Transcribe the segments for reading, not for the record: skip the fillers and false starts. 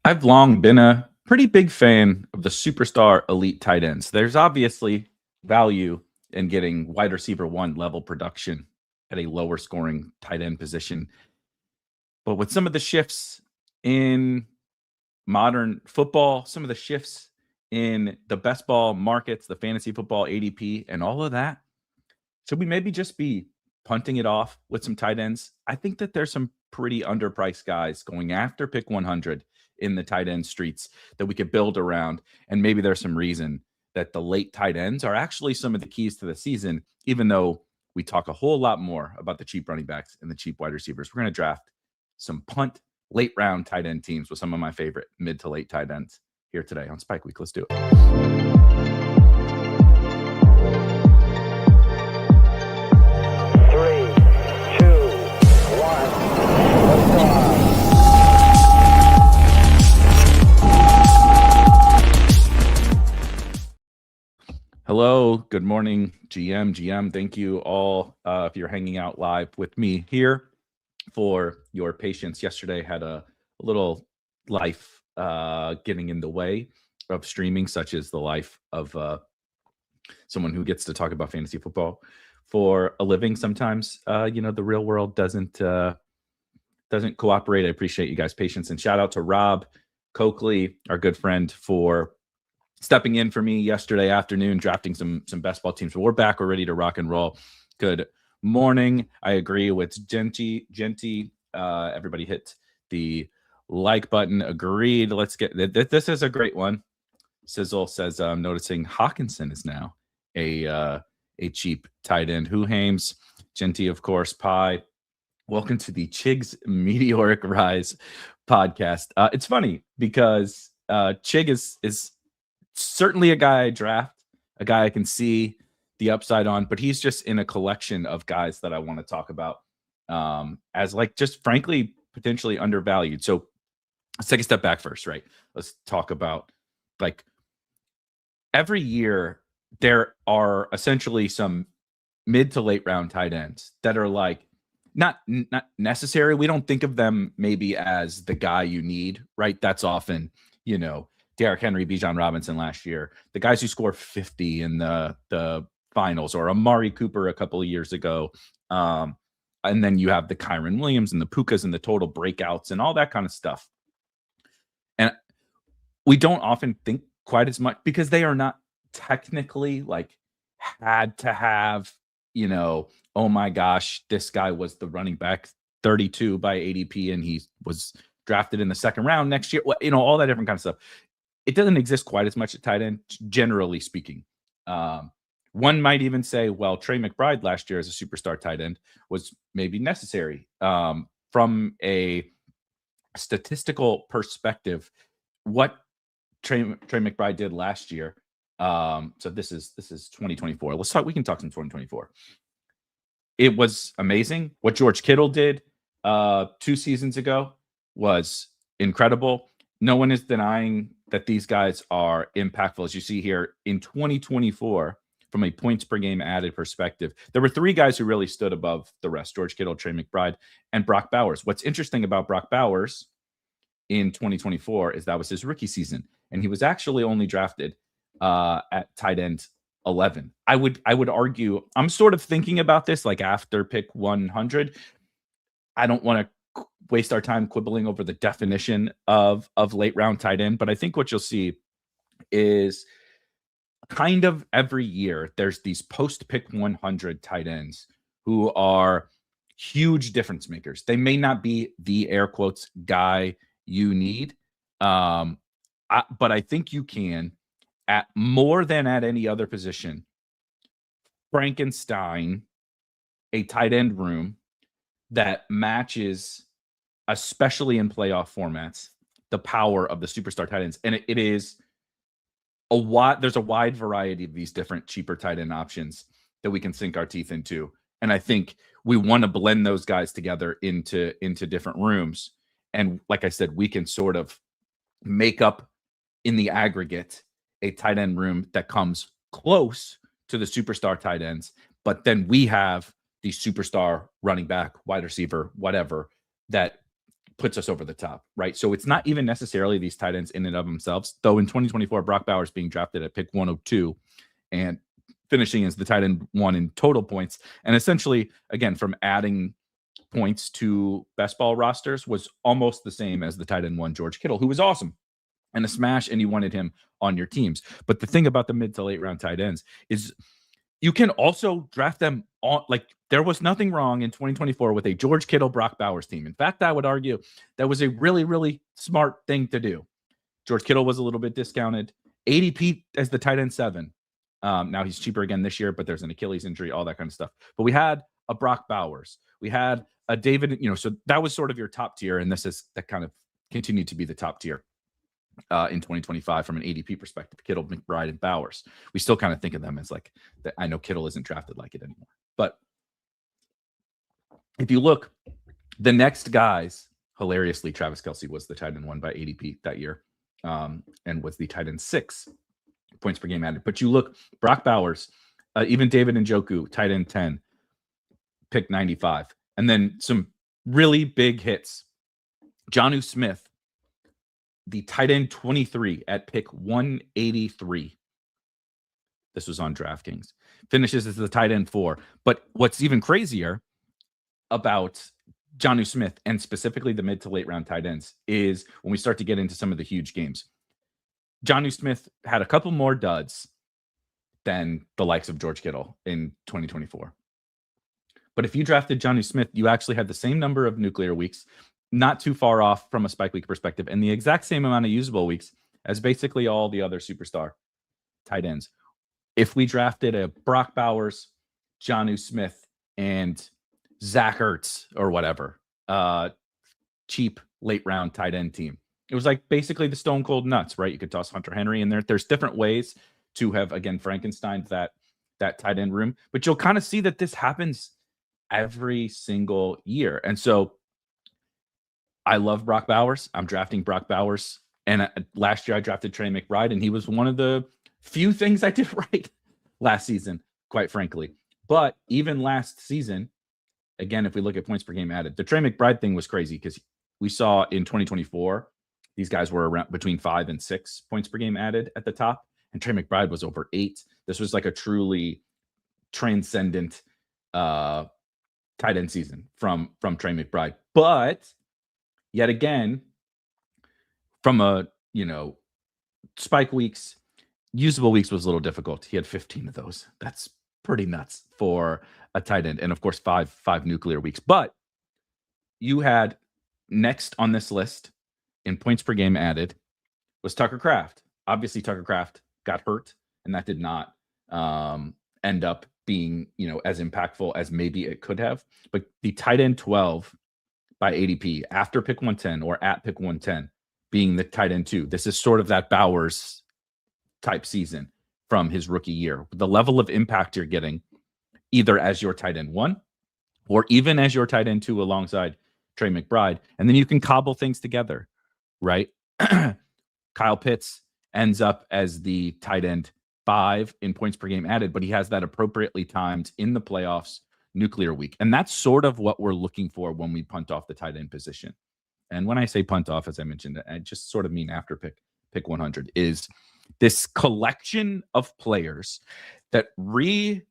I've long been a pretty big fan of the superstar elite tight ends. There's obviously value in getting wide receiver one level production at a lower scoring tight end position. But with some of the shifts in modern football, some of the shifts in the best ball markets, the fantasy football ADP, and all of that, should we maybe just be punting it off with some tight ends? I think that there's some pretty underpriced guys going after pick 100 in the tight end streets that we could build around. And maybe there's some reason that the late tight ends are actually some of the keys to the season, even though we talk a whole lot more about the cheap running backs and the cheap wide receivers. We're going to draft some punt late round tight end teams with some of my favorite mid to late tight ends here today on Spike Week. Let's do it. Hello, good morning, GM. Thank you all if you're hanging out live with me here for your patience. Yesterday had a little life getting in the way of streaming, such as the life of someone who gets to talk about fantasy football for a living. Sometimes, the real world doesn't cooperate. I appreciate you guys' patience, and shout out to Rob Coakley, our good friend, for stepping in for me yesterday afternoon, drafting some best ball teams. But we're back. We're ready to rock and roll. Good morning. I agree with Genty. Everybody hit the like button. Agreed. Let's get this is a great one. Sizzle says, I'm noticing Hawkinson is now a cheap tight end. Who Hames? Genty, of course. Pie. Welcome to the Chig's Meteoric Rise podcast. It's funny because Chig is certainly a guy I draft, a guy I can see the upside on, but he's just in a collection of guys that I want to talk about as just frankly, potentially undervalued. So let's take a step back first, right? Let's talk about every year there are essentially some mid to late round tight ends that are not necessary. We don't think of them maybe as the guy you need, right? That's often, Derrick Henry, Bijan Robinson last year, the guys who score 50 in the finals, or Amari Cooper a couple of years ago. And then you have the Kyron Williams and the Pukas and the total breakouts and all that kind of stuff. And we don't often think quite as much because they are not technically had to have, oh my gosh, this guy was the running back 32 by ADP and he was drafted in the second round next year. All that different kind of stuff. It doesn't exist quite as much at tight end, generally speaking. One might even say, well, Trey McBride last year as a superstar tight end was maybe necessary. From a statistical perspective, what Trey McBride did last year. So this is 2024. We can talk some 2024. It was amazing. What George Kittle did 2 seasons ago was incredible. No one is denying that these guys are impactful. As you see here in 2024, from a points per game added perspective, there were 3 guys who really stood above the rest: George Kittle, Trey McBride, and Brock Bowers. What's interesting about Brock Bowers in 2024 is that was his rookie season, and he was actually only drafted at tight end 11. I would argue, I'm sort of thinking about this after pick 100. I don't want to waste our time quibbling over the definition of late round tight end, but I think what you'll see is kind of every year there's these post pick 100 tight ends who are huge difference makers. They may not be the air quotes guy you need, but I think you can, at more than at any other position, Frankenstein a tight end room that matches, especially in playoff formats, the power of the superstar tight ends. And it is there's a wide variety of these different cheaper tight end options that we can sink our teeth into. And I think we want to blend those guys together into different rooms. And like I said, we can sort of make up in the aggregate a tight end room that comes close to the superstar tight ends, but then we have the superstar running back, wide receiver, whatever, that puts us over the top, right? So it's not even necessarily these tight ends in and of themselves, though in 2024, Brock Bowers being drafted at pick 102 and finishing as the tight end 1 in total points. And essentially, again, from adding points to best ball rosters was almost the same as the tight end 1, George Kittle, who was awesome and a smash, and you wanted him on your teams. But the thing about the mid to late round tight ends is you can also draft them on, like, there was nothing wrong in 2024 with a George Kittle, Brock Bowers team. In fact, I would argue that was a really, really smart thing to do. George Kittle was a little bit discounted. ADP as the tight end 7. Now he's cheaper again this year, but there's an Achilles injury, all that kind of stuff. But we had a Brock Bowers. We had a David, so that was sort of your top tier. And this is that kind of continued to be the top tier in 2025 from an ADP perspective. Kittle, McBride, and Bowers. We still kind of think of them as like, I know Kittle isn't drafted like it anymore. But if you look, the next guys, hilariously, Travis Kelce was the tight end 1 by ADP that year, and was the tight end 6 points per game added. But you look, Brock Bowers, even David Njoku, tight end 10, pick 95. And then some really big hits. Jonnu Smith, the tight end 23 at pick 183. This was on DraftKings. Finishes as the tight end 4. But what's even crazier about Jonnu Smith, and specifically the mid to late round tight ends, is when we start to get into some of the huge games. Jonnu Smith had a couple more duds than the likes of George Kittle in 2024. But if you drafted Jonnu Smith, you actually had the same number of nuclear weeks, not too far off from a spike week perspective, and the exact same amount of usable weeks as basically all the other superstar tight ends. If we drafted a Brock Bowers, Jonnu Smith, and Zach Ertz or whatever, cheap late round tight end team, it was like basically the stone cold nuts, right? You could toss Hunter Henry in there. There's different ways to have, again, Frankenstein that tight end room, but you'll kind of see that this happens every single year. And so I love Brock Bowers. I'm drafting Brock Bowers. And last year I drafted Trey McBride, and he was one of the few things I did right last season, quite frankly. But even last season, again, if we look at points per game added, the Trey McBride thing was crazy because we saw in 2024, these guys were around between 5 and 6 points per game added at the top. And Trey McBride was over 8. This was like a truly transcendent tight end season from Trey McBride. But yet again, from a, spike weeks, usable weeks was a little difficult. He had 15 of those. That's pretty nuts for a tight end. And of course, five nuclear weeks. But you had next on this list in points per game added was Tucker Kraft. Obviously, Tucker Kraft got hurt, and that did not end up being, as impactful as maybe it could have. But the tight end 12 by ADP after pick 110 or at pick 110 being the tight end 2. This is sort of that Bowers type season from his rookie year. The level of impact you're getting either as your tight end 1 or even as your tight end 2 alongside Trey McBride. And then you can cobble things together, right? Kyle Pitts ends up as the tight end 5 in points per game added, but he has that appropriately timed in the playoffs nuclear week. And that's sort of what we're looking for when we punt off the tight end position. And when I say punt off, as I mentioned, I just sort of mean after pick 100, is this collection of players that recreate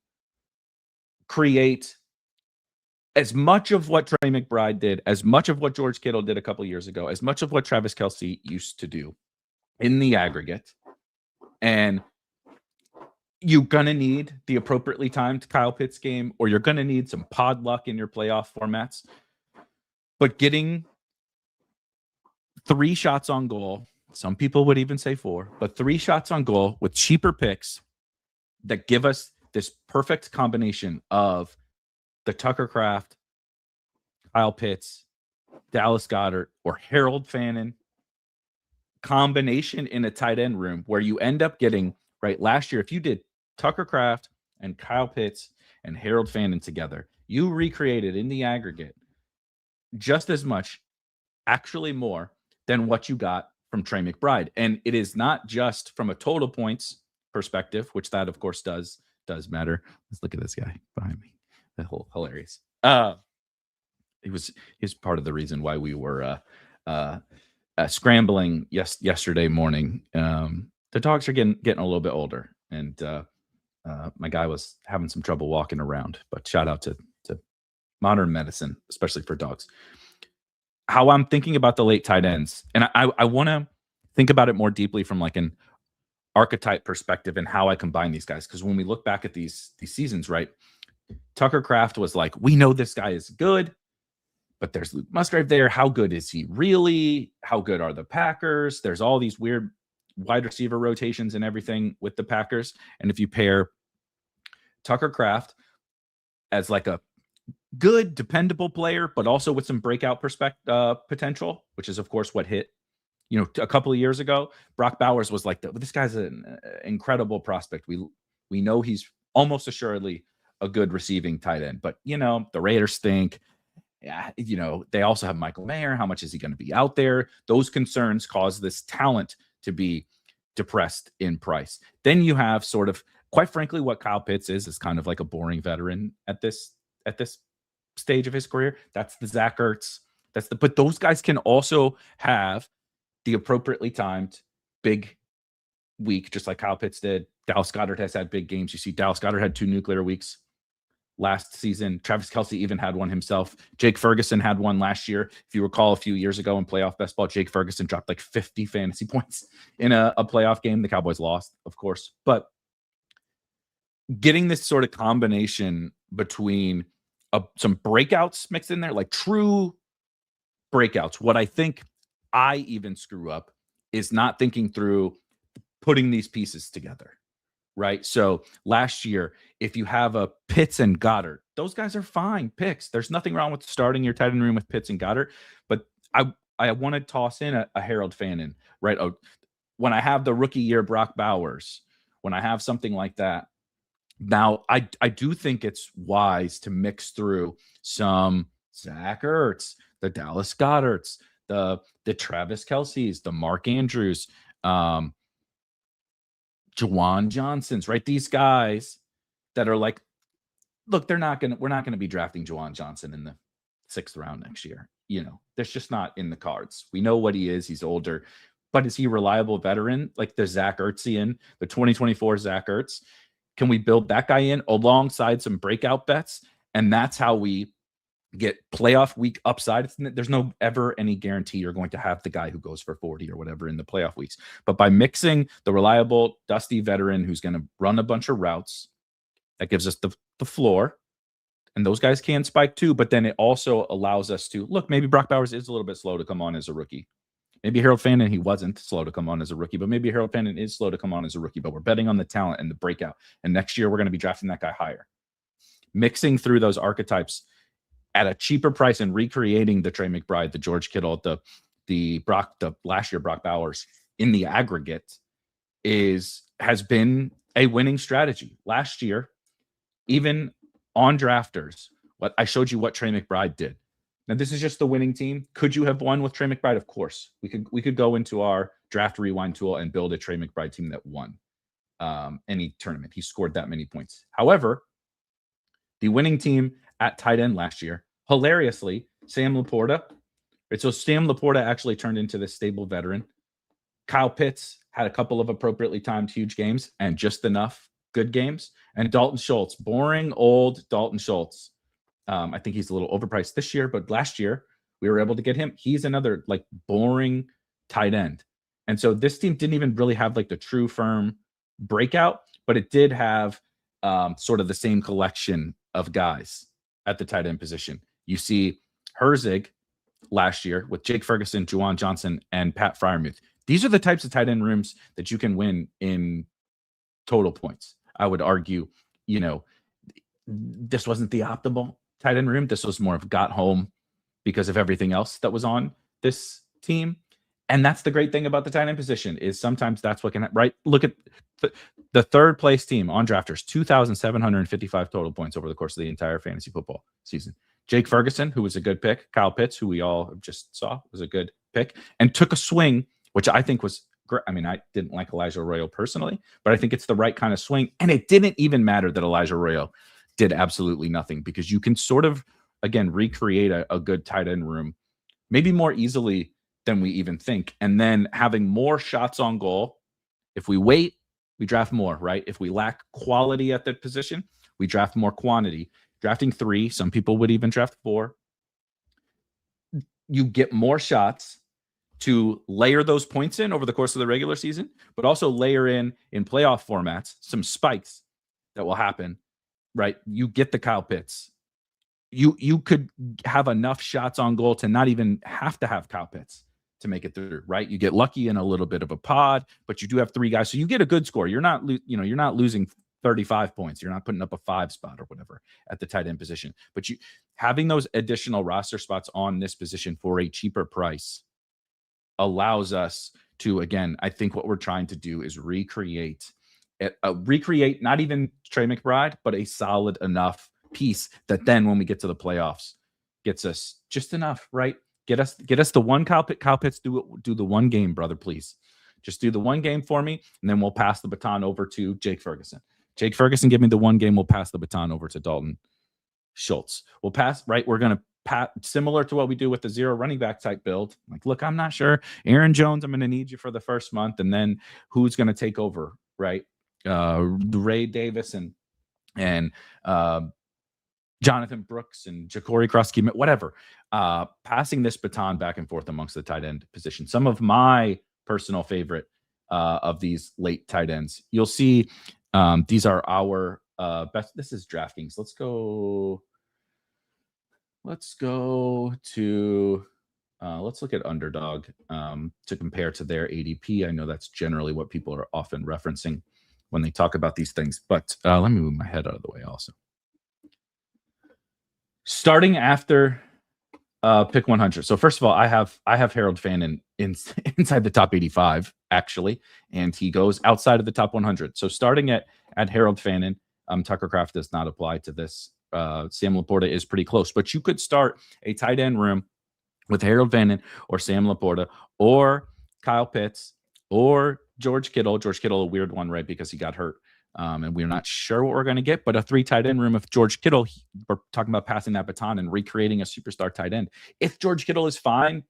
as much of what Trey McBride did, as much of what George Kittle did a couple years ago, as much of what Travis Kelce used to do in the aggregate. And you're going to need the appropriately timed Kyle Pitts game, or you're going to need some pod luck in your playoff formats. But getting 3 shots on goal, some people would even say 4, but 3 shots on goal with cheaper picks that give us this perfect combination of the Tucker Kraft, Kyle Pitts, Dallas Goedert, or Harold Fannin combination in a tight end room where you end up getting, right, last year, if you did Tucker Kraft and Kyle Pitts and Harold Fannin together, you recreated in the aggregate just as much, actually more, than what you got from Trey McBride. And it is not just from a total points perspective, which that of course does matter. Let's look at this guy behind me. That whole hilarious. he's part of the reason why we were scrambling yesterday morning. The dogs are getting a little bit older, and my guy was having some trouble walking around. But shout out to modern medicine, especially for dogs. How I'm thinking about the late tight ends, and I want to think about it more deeply from like an archetype perspective and how I combine these guys. Because when we look back at these seasons, right, Tucker Kraft was like, we know this guy is good, but there's Luke Musgrave there. How good is he really? How good are the Packers? There's all these weird wide receiver rotations and everything with the Packers. And if you pair Tucker Kraft as like a good, dependable player, but also with some breakout potential, which is, of course, what hit, a couple of years ago. Brock Bowers was like, this guy's an incredible prospect. We know he's almost assuredly a good receiving tight end, but, the Raiders stink. Yeah, they also have Michael Mayer. How much is he going to be out there? Those concerns cause this talent to be depressed in price. Then you have sort of, quite frankly, what Kyle Pitts is kind of like a boring veteran at this stage of his career. That's the Zach Ertz. But those guys can also have the appropriately timed big week, just like Kyle Pitts did. Dallas Goedert has had big games. You see Dallas Goedert had 2 nuclear weeks last season. Travis Kelce even had one himself. Jake Ferguson had one last year. If you recall, a few years ago in playoff best ball, Jake Ferguson dropped like 50 fantasy points in a playoff game. The Cowboys lost, of course. But getting this sort of combination between some breakouts mixed in there, like true breakouts. What I think I even screw up is not thinking through putting these pieces together, right? So last year, if you have a Pitts and Goddard, those guys are fine picks. There's nothing wrong with starting your tight end room with Pitts and Goddard, but I want to toss in a Harold Fannin, right? When I have the rookie year Brock Bowers, when I have something like that. Now, I do think it's wise to mix through some Zach Ertz, the Dallas Goederts, the Travis Kelce's, the Mark Andrews, Juwan Johnsons, right? These guys that are like, look, we're not gonna be drafting Juwan Johnson in the 6th round next year. That's just not in the cards. We know what he is. He's older, but is he a reliable veteran like the Zach Ertzian, the 2024 Zach Ertz? Can we build that guy in alongside some breakout bets? And that's how we get playoff week upside. There's no ever any guarantee you're going to have the guy who goes for 40 or whatever in the playoff weeks. But by mixing the reliable, dusty veteran who's going to run a bunch of routes, that gives us the floor. And those guys can spike too. But then it also allows us to, look, maybe Brock Bowers is a little bit slow to come on as a rookie. Maybe Harold Fannin, he wasn't slow to come on as a rookie, but maybe Harold Fannin is slow to come on as a rookie, but we're betting on the talent and the breakout. And next year, we're going to be drafting that guy higher. Mixing through those archetypes at a cheaper price and recreating the Trey McBride, the George Kittle, the last year Brock Bowers in the aggregate has been a winning strategy. Last year, even on drafters, I showed you what Trey McBride did. Now, this is just the winning team. Could you have won with Trey McBride? Of course. We could go into our draft rewind tool and build a Trey McBride team that won any tournament. He scored that many points. However, the winning team at tight end last year, hilariously, Sam Laporta. Right? So Sam Laporta actually turned into this stable veteran. Kyle Pitts had a couple of appropriately timed huge games and just enough good games. And Dalton Schultz, boring old Dalton Schultz. I think he's a little overpriced this year, but last year we were able to get him. He's another like boring tight end. And so this team didn't even really have like the true firm breakout, but it did have sort of the same collection of guys at the tight end position. You see Herzig last year with Jake Ferguson, Juwan Johnson, and Pat Freiermuth. These are the types of tight end rooms that you can win in total points. I would argue, this wasn't the optimal tight end room. This was more of got home because of everything else that was on this team. And that's the great thing about the tight end position is sometimes that's what can, right? Look at the third place team on drafters, 2,755 total points over the course of the entire fantasy football season. Jake Ferguson, who was a good pick, Kyle Pitts, who we all just saw was a good pick and took a swing, which I think was great. I mean, I didn't like Elijah Arroyo personally, but I think it's the right kind of swing. And it didn't even matter that Elijah Arroyo did absolutely nothing because you can sort of again, recreate a good tight end room, maybe more easily than we even think. And then having more shots on goal. If we wait, we draft more, right? If we lack quality at that position, we draft more quantity. Drafting 3, some people would even draft 4. You get more shots to layer those points in over the course of the regular season, but also layer in playoff formats some spikes that will happen, right? You get the Kyle Pitts. You could have enough shots on goal to not even have to have Kyle Pitts to make it through, right? You get lucky in a little bit of a pod, but you do have 3 guys, so you get a good score. You're not losing 35 points. You're not putting up a 5 spot or whatever at the tight end position. But you having those additional roster spots on this position for a cheaper price allows us to, again, I think what we're trying to do is recreate not even Trey McBride, but a solid enough piece that then when we get to the playoffs gets us just enough, right? Get us the one Kyle Pitts, do the one game, brother, please. Just do the one game for me, and then we'll pass the baton over to Jake Ferguson. Jake Ferguson, give me the one game. We'll pass the baton over to Dalton Schultz. We'll pass, right? We're going to similar to what we do with the 0 running back type build. Like, look, I'm not sure. Aaron Jones, I'm going to need you for the first month, and then who's going to take over, right? Ray Davis and Jonathan Brooks and Ja'Cory Krusky, whatever. Passing this baton back and forth amongst the tight end position. Some of my personal favorite of these late tight ends. You'll see these are our best. This is DraftKings. Let's look at Underdog to compare to their ADP. I know that's generally what people are often referencing when they talk about these things, but let me move my head out of the way also. Starting after pick 100. So first of all, I have Harold Fannin inside the top 85 actually, and he goes outside of the top 100. So starting at Harold Fannin, Tucker Kraft does not apply to this. Sam Laporta is pretty close, but you could start a tight end room with Harold Fannin or Sam Laporta or Kyle Pitts or George Kittle. George Kittle, a weird one, right? Because he got hurt. And we're not sure what we're going to get, but a 3 tight end room of George Kittle, we're talking about passing that baton and recreating a superstar tight end. If George Kittle is fine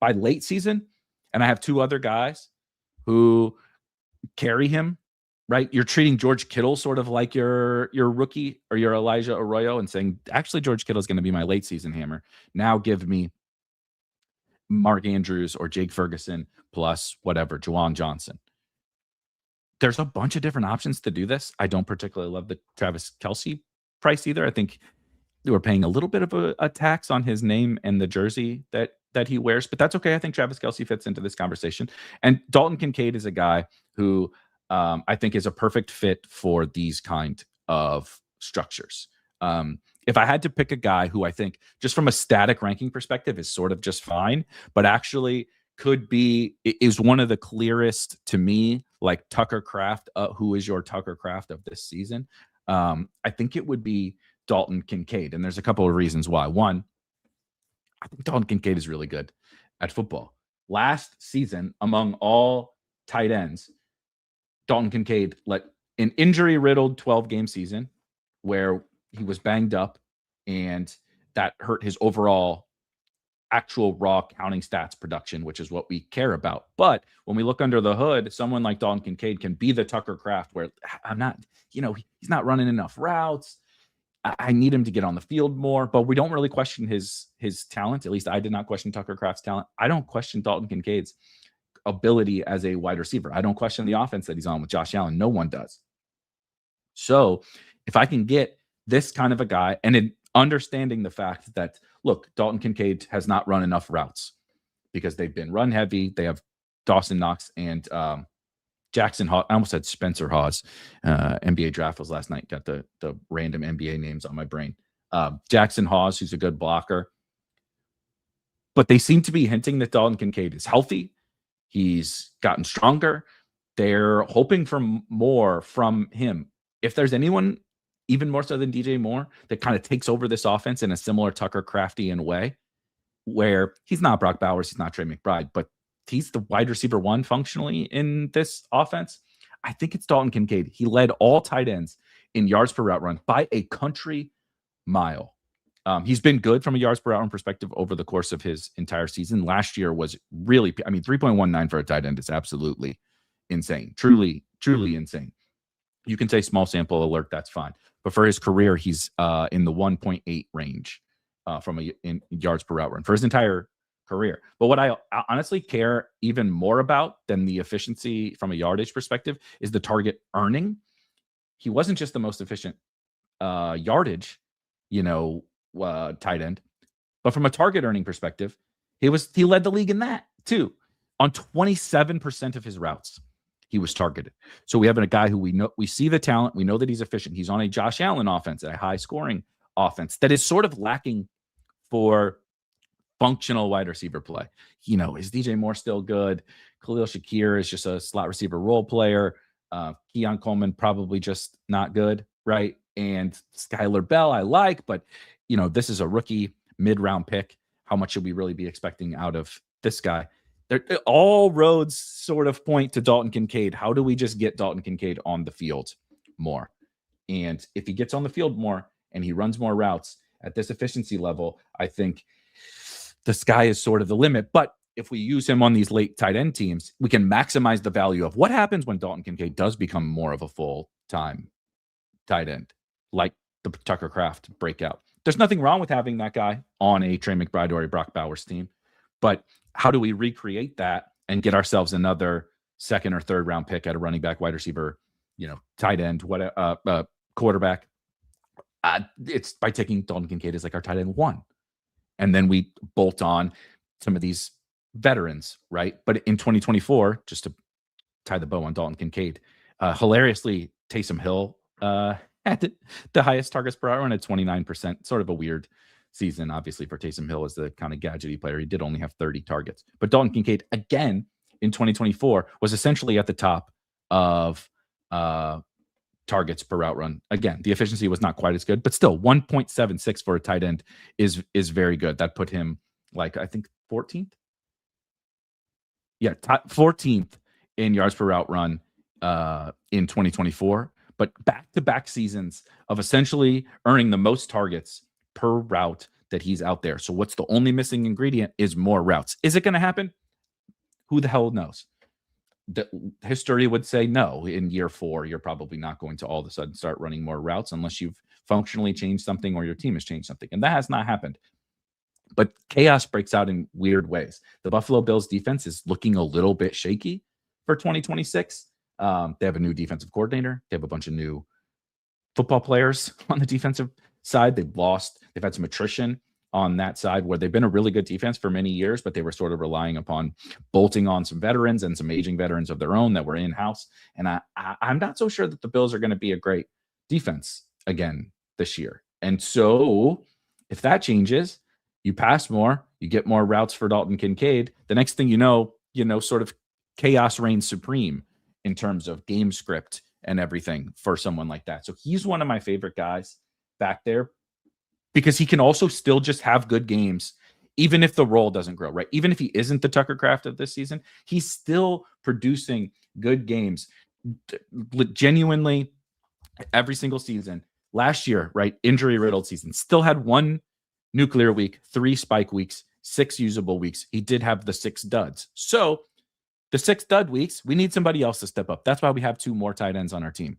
by late season, and I have 2 other guys who carry him, right? You're treating George Kittle sort of like your rookie or your Elijah Arroyo and saying, actually, George Kittle is going to be my late season hammer. Now give me Mark Andrews or Jake Ferguson plus whatever, Juwan Johnson. There's a bunch of different options to do this. I don't particularly love the Travis Kelce price either. I think we're paying a little bit of a tax on his name and the jersey that he wears, but that's okay. I think Travis Kelce fits into this conversation. And Dalton Kincaid is a guy who I think is a perfect fit for these kind of structures. If I had to pick a guy who I think just from a static ranking perspective is sort of just fine, but actually is one of the clearest to me, like Tucker Kraft, who is your Tucker Kraft of this season. I think it would be Dalton Kincaid. And there's a couple of reasons why. One, I think Dalton Kincaid is really good at football. Last season, among all tight ends, Dalton Kincaid let an injury-riddled 12-game season where he was banged up, and that hurt his overall actual raw counting stats production, which is what we care about. But when we look under the hood, someone like Dalton Kincaid can be the Tucker Kraft where he's not running enough routes. I need him to get on the field more, but we don't really question his talent. At least I did not question Tucker Kraft's talent. I don't question Dalton Kincaid's ability as a wide receiver. I don't question the offense that he's on with Josh Allen. No one does. So if I can get this kind of a guy, and in understanding the fact that, look, Dalton Kincaid has not run enough routes because they've been run heavy. They have Dawson Knox and Jackson Hawes. I almost said Spencer Hawes. NBA draft was last night. Got the random NBA names on my brain. Jackson Hawes, who's a good blocker. But they seem to be hinting that Dalton Kincaid is healthy. He's gotten stronger. They're hoping for more from him. If there's anyone, even more so than DJ Moore, that kind of takes over this offense in a similar Tucker Craftian way, where he's not Brock Bowers, he's not Trey McBride, but he's the wide receiver 1 functionally in this offense, I think it's Dalton Kincaid. He led all tight ends in yards per route run by a country mile. He's been good from a yards per hour perspective over the course of his entire season. Last year was really, 3.19 for a tight end is absolutely insane. Truly, truly insane. You can say small sample alert, that's fine. But for his career, he's in the 1.8 range in yards per route run for his entire career. But what I honestly care even more about than the efficiency from a yardage perspective is the target earning. He wasn't just the most efficient yardage, tight end, but from a target earning perspective, he led the league in that too. On 27% of his routes, he was targeted. So we have a guy who we see the talent, we know that he's efficient. He's on a Josh Allen offense, a high scoring offense that is sort of lacking for functional wide receiver play. Is DJ Moore still good? Khalil Shakir is just a slot receiver role player. Keon Coleman probably just not good, right? And Skylar Bell I like, but this is a rookie mid-round pick. How much should we really be expecting out of this guy? All roads sort of point to Dalton Kincaid. How do we just get Dalton Kincaid on the field more? And if he gets on the field more and he runs more routes at this efficiency level, I think the sky is sort of the limit. But if we use him on these late tight end teams, we can maximize the value of what happens when Dalton Kincaid does become more of a full-time tight end, like the Tucker Kraft breakout. There's nothing wrong with having that guy on a Trey McBride or a Brock Bowers team, but how do we recreate that and get ourselves another second or third round pick at a running back, wide receiver, tight end, quarterback? It's by taking Dalton Kincaid as like our tight end 1. And then we bolt on some of these veterans, right? But in 2024, just to tie the bow on Dalton Kincaid, hilariously, Taysom Hill had the highest targets per hour at 29%. Sort of a weird season, obviously, for Taysom Hill as the kind of gadgety player. He did only have 30 targets. But Dalton Kincaid, again, in 2024, was essentially at the top of targets per route run. Again, the efficiency was not quite as good, but still 1.76 for a tight end is very good. That put him I think 14th. Yeah, 14th in yards per route run in 2024. But back-to-back seasons of essentially earning the most targets per route that he's out there. So what's the only missing ingredient is more routes. Is it going to happen? Who the hell knows? The history would say no. In year 4, you're probably not going to all of a sudden start running more routes unless you've functionally changed something or your team has changed something. And that has not happened. But chaos breaks out in weird ways. The Buffalo Bills defense is looking a little bit shaky for 2026. They have a new defensive coordinator. They have a bunch of new football players on the defensive side. They've had some attrition on that side where they've been a really good defense for many years, but they were sort of relying upon bolting on some veterans and some aging veterans of their own that were in-house. And I'm not so sure that the Bills are going to be a great defense again this year. And so if that changes, you pass more, you get more routes for Dalton Kincaid. The next thing you know, sort of chaos reigns supreme in terms of game script and everything for someone like that. So he's one of my favorite guys back there because he can also still just have good games, even if the role doesn't grow, right? Even if he isn't the Tucker Kraft of this season, he's still producing good games genuinely every single season. Last year, right? Injury-riddled season. Still had 1 nuclear week, 3 spike weeks, 6 usable weeks. He did have the 6 duds. So the 6 dud weeks, we need somebody else to step up. That's why we have 2 more tight ends on our team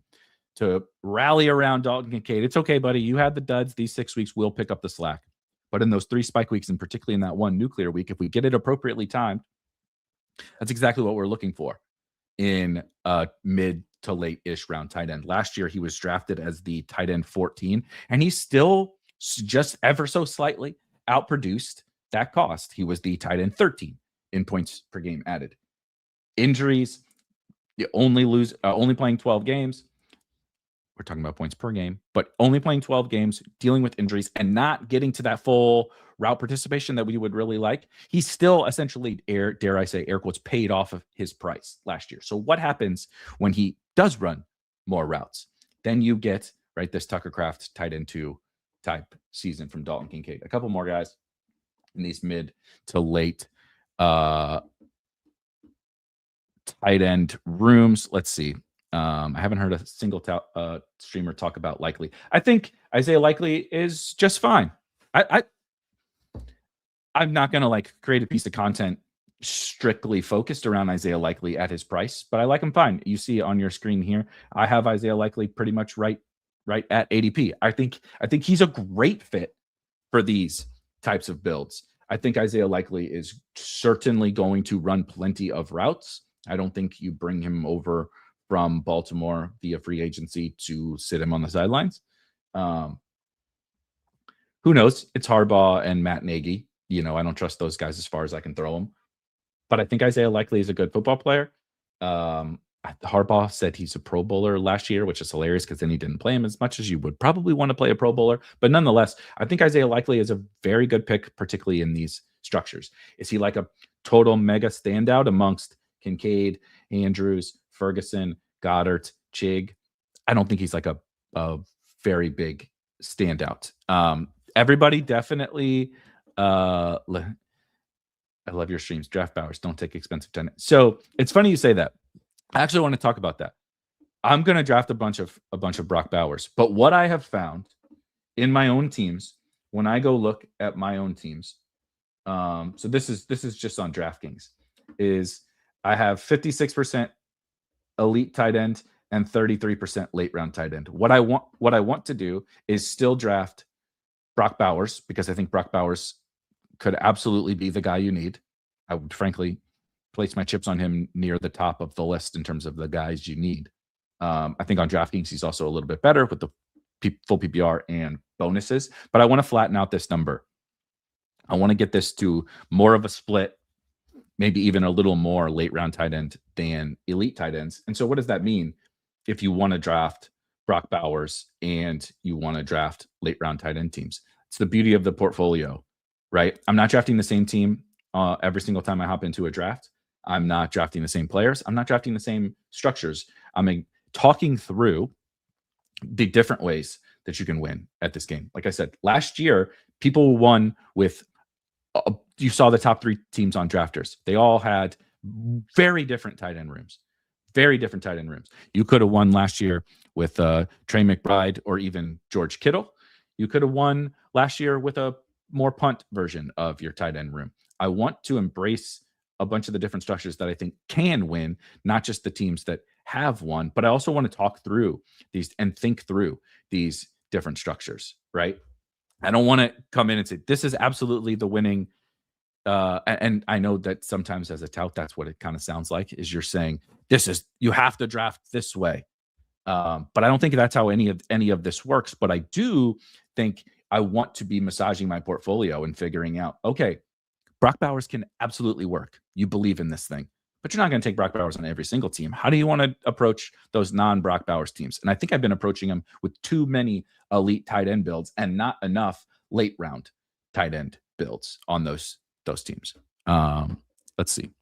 to rally around Dalton Kincaid. It's okay, buddy. You had the duds. These 6 weeks, we'll pick up the slack. But in those 3 spike weeks, and particularly in that 1 nuclear week, if we get it appropriately timed, that's exactly what we're looking for in a mid to late-ish round tight end. Last year, he was drafted as the tight end 14, and he still just ever so slightly outproduced that cost. He was the tight end 13 in points per game added. Injuries, you only playing 12 games. We're talking about points per game, but only playing 12 games, dealing with injuries, and not getting to that full route participation that we would really like. He's still essentially, dare I say, air quotes, paid off of his price last year. So what happens when he does run more routes? Then you get, right, this Tucker Kraft tight end 2 type season from Dalton Kincaid. A couple more guys in these mid to late tight end rooms. Let's see. I haven't heard a single streamer talk about Likely. I think Isaiah Likely is just fine. I'm not going to like create a piece of content strictly focused around Isaiah Likely at his price, but I like him fine. You see on your screen here, I have Isaiah Likely pretty much right at ADP. I think he's a great fit for these types of builds. I think Isaiah Likely is certainly going to run plenty of routes. I don't think you bring him over from Baltimore via free agency to sit him on the sidelines. Who knows? It's Harbaugh and Matt Nagy. I don't trust those guys as far as I can throw them. But I think Isaiah Likely is a good football player. Harbaugh said he's a Pro Bowler last year, which is hilarious because then he didn't play him as much as you would probably want to play a Pro Bowler. But nonetheless, I think Isaiah Likely is a very good pick, particularly in these structures. Is he like a total mega standout amongst Kincaid, Andrews, Ferguson, Goddard, Chig? I don't think he's like a very big standout. Everybody definitely I love your streams. Draft Bowers, don't take expensive tenants. So it's funny you say that. I actually want to talk about that. I'm going to draft a bunch of Brock Bowers. But what I have found in my own teams, when I go look at my own teams, so this is just on DraftKings, is I have 56% elite tight end and 33% late round tight end. What I want to do is still draft Brock Bowers because I think Brock Bowers could absolutely be the guy you need. I would frankly place my chips on him near the top of the list in terms of the guys you need. I think on DraftKings, he's also a little bit better with the full PPR and bonuses, but I want to flatten out this number. I want to get this to more of a split, maybe even a little more late round tight end than elite tight ends. And so what does that mean if you want to draft Brock Bowers and you want to draft late round tight end teams? It's the beauty of the portfolio, right? I'm not drafting the same team every single time I hop into a draft. I'm not drafting the same players. I'm not drafting the same structures. I'm talking through the different ways that you can win at this game. Like I said, last year, people won with, you saw the top 3 teams on drafters. They all had very different tight end rooms. You could have won last year with Trey McBride or even George Kittle. You could have won last year with a more punt version of your tight end room. I want to embrace a bunch of the different structures that I think can win, not just the teams that have won, but I also want to talk through these and think through these different structures, right? I don't want to come in and say, this is absolutely the winning. And I know that sometimes as a tout, that's what it kind of sounds like, is you're saying, you have to draft this way. But I don't think that's how any of this works. But I do think I want to be massaging my portfolio and figuring out, okay, Brock Bowers can absolutely work. You believe in this thing, but you're not going to take Brock Bowers on every single team. How do you want to approach those non-Brock Bowers teams? And I think I've been approaching them with too many elite tight end builds and not enough late round tight end builds on those teams. Let's see.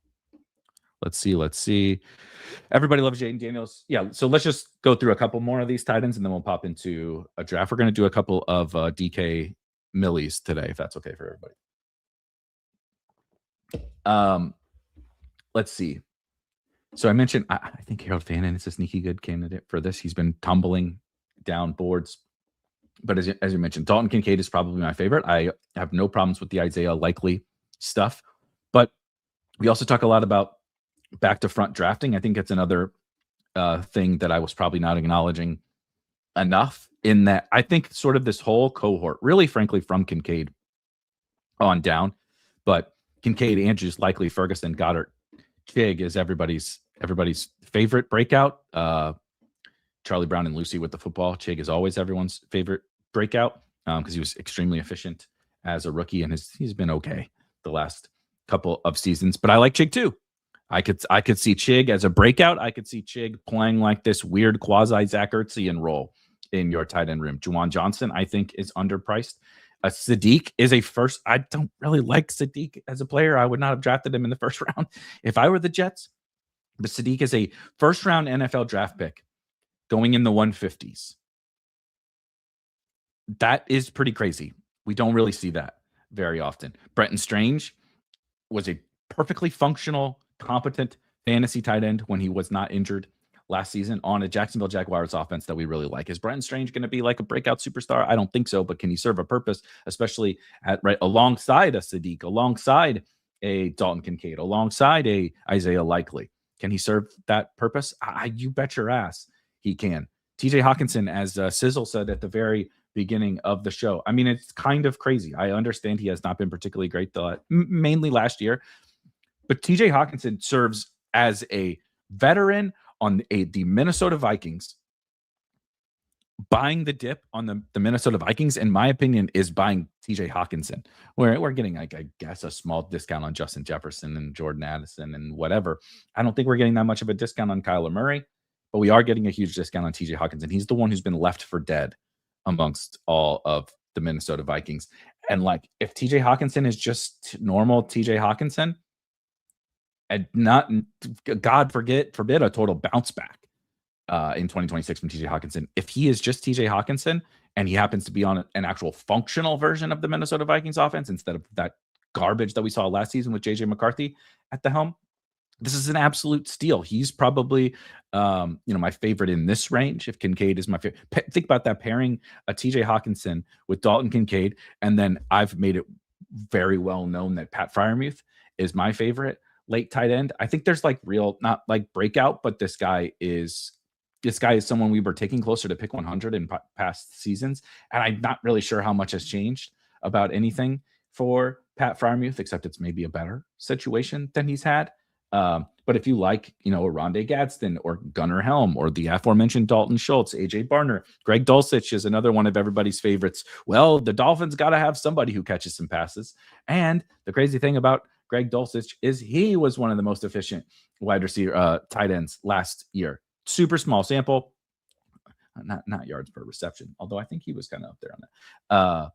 Everybody loves Jaden Daniels. Yeah, so let's just go through a couple more of these tight ends and then we'll pop into a draft. We're going to do a couple of DK Millies today, if that's okay for everybody. Let's see. So I mentioned, I think Harold Fannin is a sneaky good candidate for this. He's been tumbling down boards. But as you mentioned, Dalton Kincaid is probably my favorite. I have no problems with the Isaiah Likely stuff. But we also talk a lot about back to front drafting. I think it's another thing that I was probably not acknowledging enough, in that I think sort of this whole cohort, really frankly from Kincaid on down, but Kincaid, Andrews, Likely, Ferguson, Goddard, Chig is everybody's favorite breakout. Charlie Brown and Lucy with the football. Chig is always everyone's favorite breakout because he was extremely efficient as a rookie, and he's been okay the last couple of seasons. But I like Chig too. I could see Chig as a breakout. I could see Chig playing like this weird quasi Zach Ertzian role in your tight end room. Juwan Johnson, I think, is underpriced. Sadiq is a first. I don't really like Sadiq as a player. I would not have drafted him in the first round if I were the Jets. But Sadiq is a first round NFL draft pick going in the 150s. That is pretty crazy. We don't really see that very often. Brenton Strange was a perfectly functional, competent fantasy tight end when he was not injured last season on a Jacksonville Jaguars offense that we really like. Is Brenton Strange going to be like a breakout superstar? I don't think so, but can he serve a purpose, especially right alongside a Sadiq, alongside a Dalton Kincaid, alongside a Isaiah Likely? Can he serve that purpose? You bet your ass he can. TJ Hawkinson, as Sizzle said at the very beginning of the show, I mean, it's kind of crazy. I understand he has not been particularly great, mainly last year, but TJ Hawkinson serves as a veteran on the Minnesota Vikings. Buying the dip on the Minnesota Vikings, in my opinion, is buying TJ Hawkinson. We're getting, like, I guess, a small discount on Justin Jefferson and Jordan Addison and whatever. I don't think we're getting that much of a discount on Kyler Murray, but we are getting a huge discount on TJ Hawkinson. He's the one who's been left for dead amongst all of the Minnesota Vikings. And like, if TJ Hawkinson is just normal TJ Hawkinson, and not, God forbid, a total bounce back in 2026 from TJ Hawkinson. If he is just TJ Hawkinson and he happens to be on an actual functional version of the Minnesota Vikings offense instead of that garbage that we saw last season with JJ McCarthy at the helm, this is an absolute steal. He's probably, my favorite in this range. If Kincaid is my favorite, think about that, pairing a TJ Hawkinson with Dalton Kincaid. And then I've made it very well known that Pat Freiermuth is my favorite late tight end. I think there's like real, not like breakout, but this guy is someone we were taking closer to pick 100 in past seasons. And I'm not really sure how much has changed about anything for Pat Freiermuth, except it's maybe a better situation than he's had. But if you like, a Rondé Gadsden or Gunnar Helm or the aforementioned Dalton Schultz, AJ Barner, Greg Dulcich is another one of everybody's favorites. Well, the Dolphins got to have somebody who catches some passes. And the crazy thing about Greg Dulcich is he was one of the most efficient wide receiver tight ends last year. Super small sample, not yards per reception, although I think he was kind of up there on that.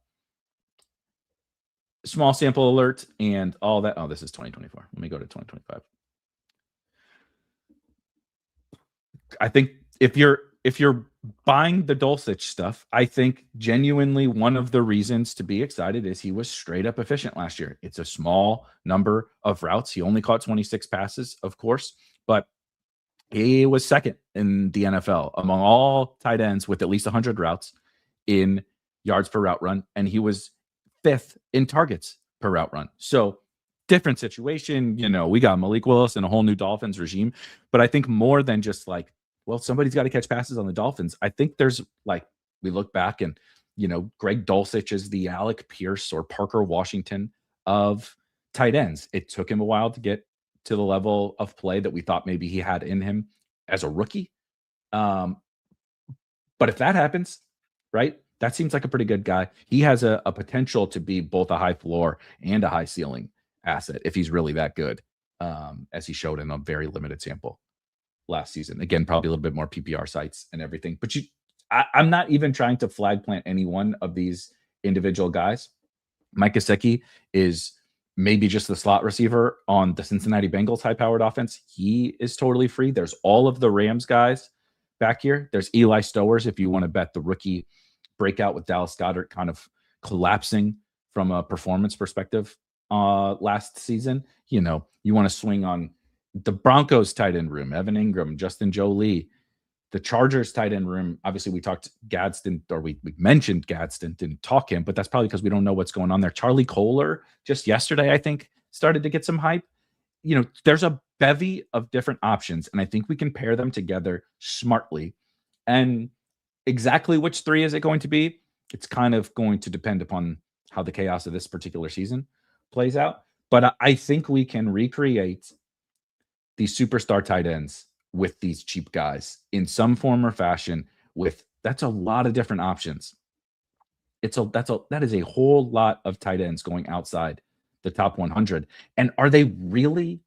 Small sample alert and all that. Oh, this is 2024. Let me go to 2025. I think if you're buying the Dulcich stuff, I think genuinely one of the reasons to be excited is he was straight up efficient last year. It's a small number of routes. He only caught 26 passes, of course, but he was second in the NFL among all tight ends with at least 100 routes in yards per route run, and he was fifth in targets per route run. So different situation. We got Malik Willis and a whole new Dolphins regime, but I think more than just like, well, somebody's got to catch passes on the Dolphins. I think there's like, we look back and, Greg Dulcich is the Alec Pierce or Parker Washington of tight ends. It took him a while to get to the level of play that we thought maybe he had in him as a rookie. But if that happens, right, that seems like a pretty good guy. He has a potential to be both a high floor and a high ceiling asset if he's really that good, as he showed in a very limited sample last season. Again, probably a little bit more PPR sites and everything. But I'm not even trying to flag plant any one of these individual guys. Mike Gesicki is maybe just the slot receiver on the Cincinnati Bengals high-powered offense. He is totally free. There's all of the Rams guys back here. There's Eli Stowers if you want to bet the rookie breakout with Dallas Goedert kind of collapsing from a performance perspective last season. You want to swing on the Broncos tight end room, Evan Ingram, Justin Jolie. The Chargers tight end room, obviously we talked Gadsden, or we mentioned Gadsden, didn't talk him, but that's probably because we don't know what's going on there. Charlie Kohler just yesterday, I think, started to get some hype. There's a bevy of different options, and I think we can pair them together smartly. And exactly which three is it going to be? It's kind of going to depend upon how the chaos of this particular season plays out. But I think we can recreate these superstar tight ends with these cheap guys in some form or fashion. That's a lot of different options. That is a whole lot of tight ends going outside the top 100. And are they really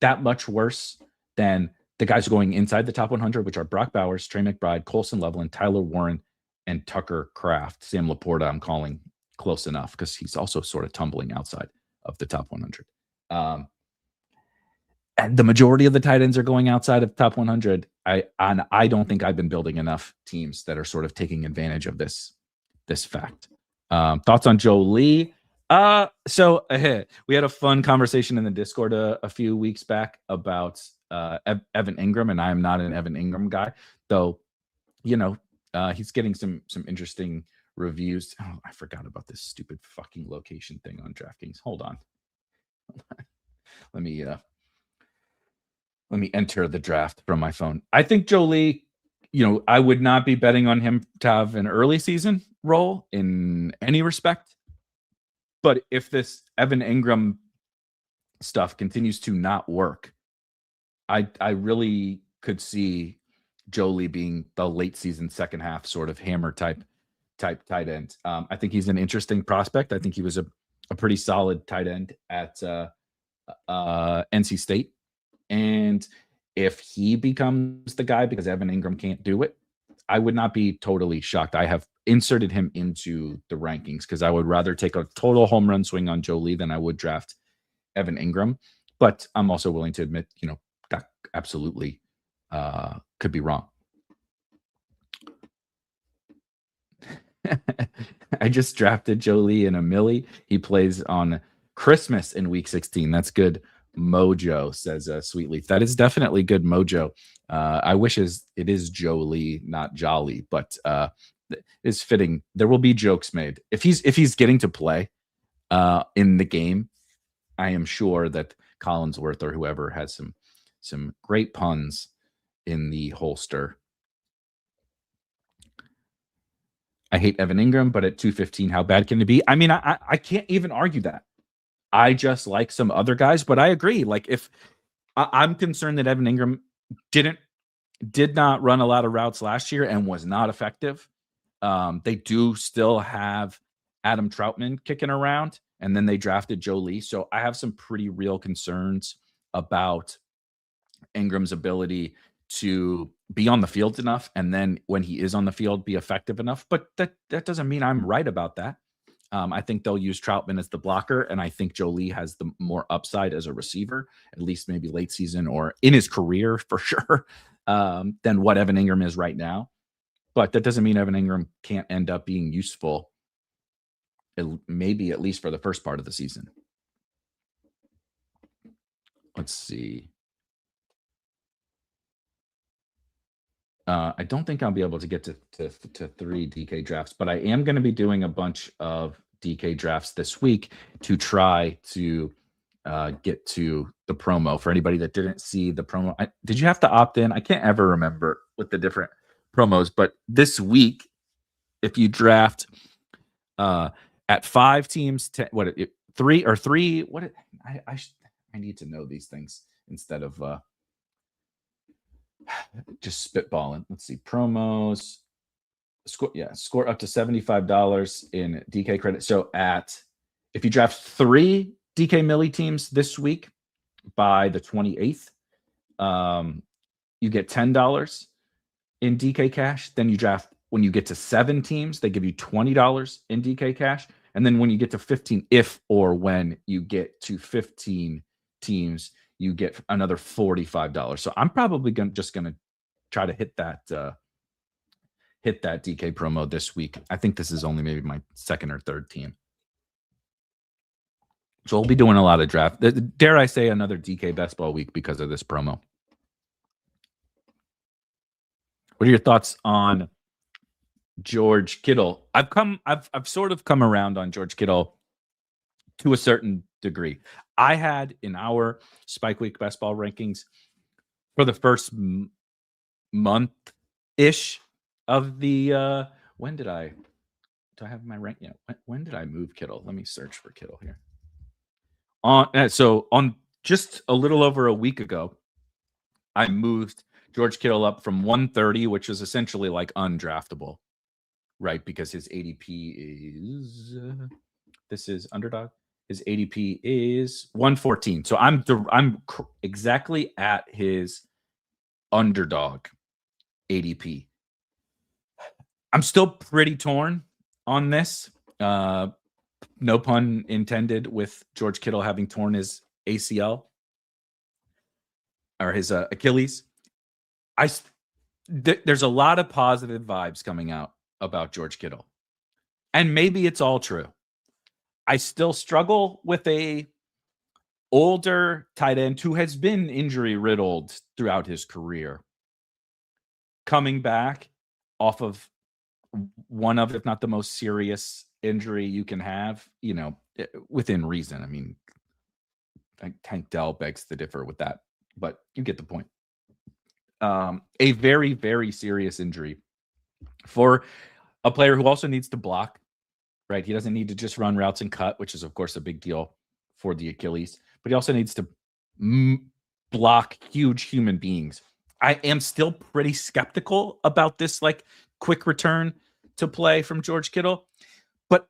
that much worse than the guys going inside the top 100, which are Brock Bowers, Trey McBride, Colson Loveland, Tyler Warren, and Tucker Kraft? Sam Laporta I'm calling close enough because he's also sort of tumbling outside of the top 100. And the majority of the tight ends are going outside of the top 100. I don't think I've been building enough teams that are sort of taking advantage of this fact. Thoughts on Joe Lee? So we had a fun conversation in the Discord a few weeks back about Evan Ingram, and I am not an Evan Ingram guy, though. He's getting some interesting reviews. Oh, I forgot about this stupid fucking location thing on DraftKings. Hold on. Let me enter the draft from my phone. I think Jolie, I would not be betting on him to have an early season role in any respect. But if this Evan Ingram stuff continues to not work, I really could see Jolie being the late season, second half sort of hammer type tight end. I think he's an interesting prospect. I think he was a pretty solid tight end at NC State. And if he becomes the guy because Evan Ingram can't do it, I would not be totally shocked. I have inserted him into the rankings because I would rather take a total home run swing on Jolie than I would draft Evan Ingram. But I'm also willing to admit, that absolutely could be wrong. I just drafted Jolie in a millie. He plays on Christmas in week 16. That's good mojo, says Sweetleaf. That is definitely good mojo. I wish it is Jolie, not Jolly, but is fitting. There will be jokes made if he's getting to play in the game. I am sure that Collinsworth or whoever has some great puns in the holster. I hate Evan Ingram, but at 215, how bad can it be? I mean, I can't even argue that. I just like some other guys, but I agree. Like, if I'm concerned that Evan Ingram did not run a lot of routes last year and was not effective. They do still have Adam Troutman kicking around, and then they drafted Jolie. So I have some pretty real concerns about Ingram's ability to be on the field enough, and then when he is on the field, be effective enough. But that doesn't mean I'm right about that. I think they'll use Troutman as the blocker, and I think Jolie has the more upside as a receiver, at least maybe late season or in his career for sure, than what Evan Ingram is right now. But that doesn't mean Evan Ingram can't end up being useful, maybe at least for the first part of the season. Let's see. I don't think I'll be able to get to 3 DK drafts, but I am going to be doing a bunch of DK drafts this week to try to get to the promo. For anybody that didn't see the promo, did you have to opt in? I can't ever remember with the different promos, but this week, if you draft at 5 teams, 3 or 3, I need to know these things instead of just spitballing. Let's see, promos. Score up to $75 in DK credit. So if you draft 3 DK Millie teams this week by the 28th, you get $10 in DK cash. Then you draft when you get to 7 teams, they give you $20 in DK cash. And then when you get to 15, if or when you get to 15 teams, you get another $45. So I'm probably just going to try to hit that DK promo this week. I think this is only maybe my 2nd or 3rd team. So we'll be doing a lot of draft. Dare I say another DK best ball week because of this promo. What are your thoughts on George Kittle? I've sort of come around on George Kittle to a certain degree. I had in our Spike Week best ball rankings for the first month-ish of the when did I have my rank? Yeah, when did I move Kittle? Let me search for Kittle here. On just a little over a week ago, I moved George Kittle up from 130, which is essentially like undraftable, right? Because his ADP is this is underdog. His ADP is 114. So I'm exactly at his underdog ADP. I'm still pretty torn on this. No pun intended with George Kittle having torn his ACL or his Achilles. There's a lot of positive vibes coming out about George Kittle. And maybe it's all true. I still struggle with a older tight end who has been injury riddled throughout his career, coming back off of one of, if not the most serious injury you can have, within reason. I mean, Tank Dell begs to differ with that, but you get the point. A very, very serious injury for a player who also needs to block, right? He doesn't need to just run routes and cut, which is, of course, a big deal for the Achilles, but he also needs to block huge human beings. I am still pretty skeptical about this, like, quick return to play from George Kittle, but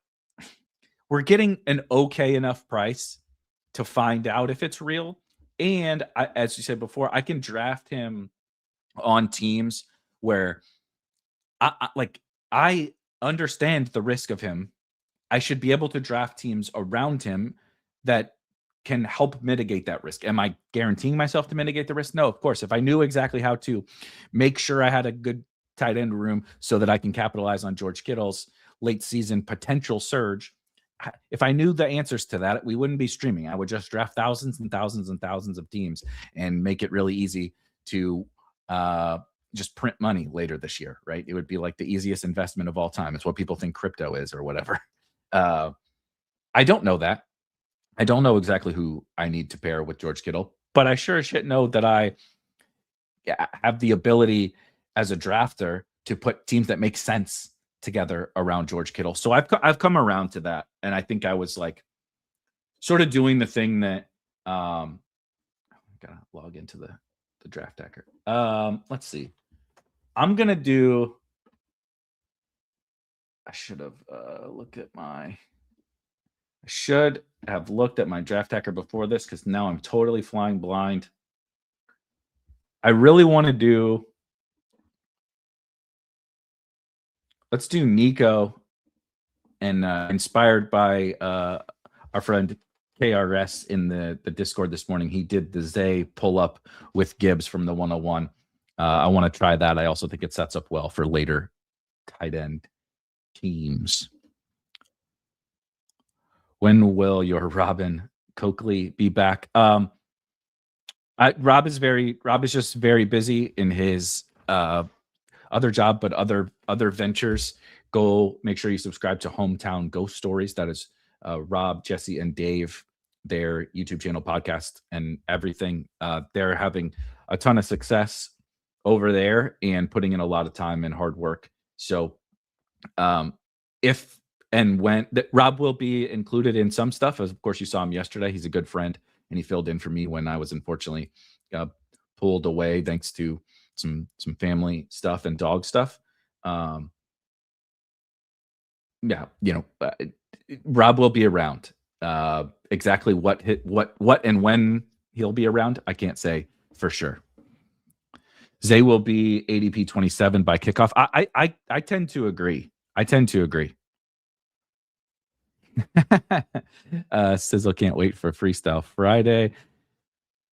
we're getting an okay enough price to find out if it's real. And as you said before, I can draft him on teams where I understand the risk of him. I should be able to draft teams around him that can help mitigate that risk. Am I guaranteeing myself to mitigate the risk? No, of course. If I knew exactly how to make sure I had a good tight end room so that I can capitalize on George Kittle's late season potential surge, if I knew the answers to that, we wouldn't be streaming. I would just draft thousands and thousands and thousands of teams and make it really easy to just print money later this year, right? It would be like the easiest investment of all time. It's what people think crypto is or whatever. I don't know that. I don't know exactly who I need to pair with George Kittle, but I sure as shit know that I have the ability as a drafter to put teams that make sense together around George Kittle. So I've come around to that, and I think I was like sort of doing the thing that I gotta log into the draft hacker. Let's see. I'm gonna do. I should have looked at my. I should have looked at my draft hacker before this because now I'm totally flying blind. I really want to do. Let's do Nico, and inspired by our friend KRS in the Discord this morning. He did the Zay pull up with Gibbs from the 101. I want to try that. I also think it sets up well for later tight end teams. When will your Robin Coakley be back? Rob is just very busy in his other job, but other ventures. Go make sure you subscribe to Hometown Ghost Stories. That is Rob, Jesse, and Dave, their YouTube channel, podcast, and everything. They're having a ton of success over there and putting in a lot of time and hard work. So if and when Rob will be included in some stuff, as of course you saw him yesterday. He's a good friend, and he filled in for me when I was unfortunately pulled away thanks to some family stuff and dog stuff. Rob will be around. Exactly what and when he'll be around, I can't say for sure. Zay will be ADP 27 by kickoff. I tend to agree. Sizzle can't wait for Freestyle Friday.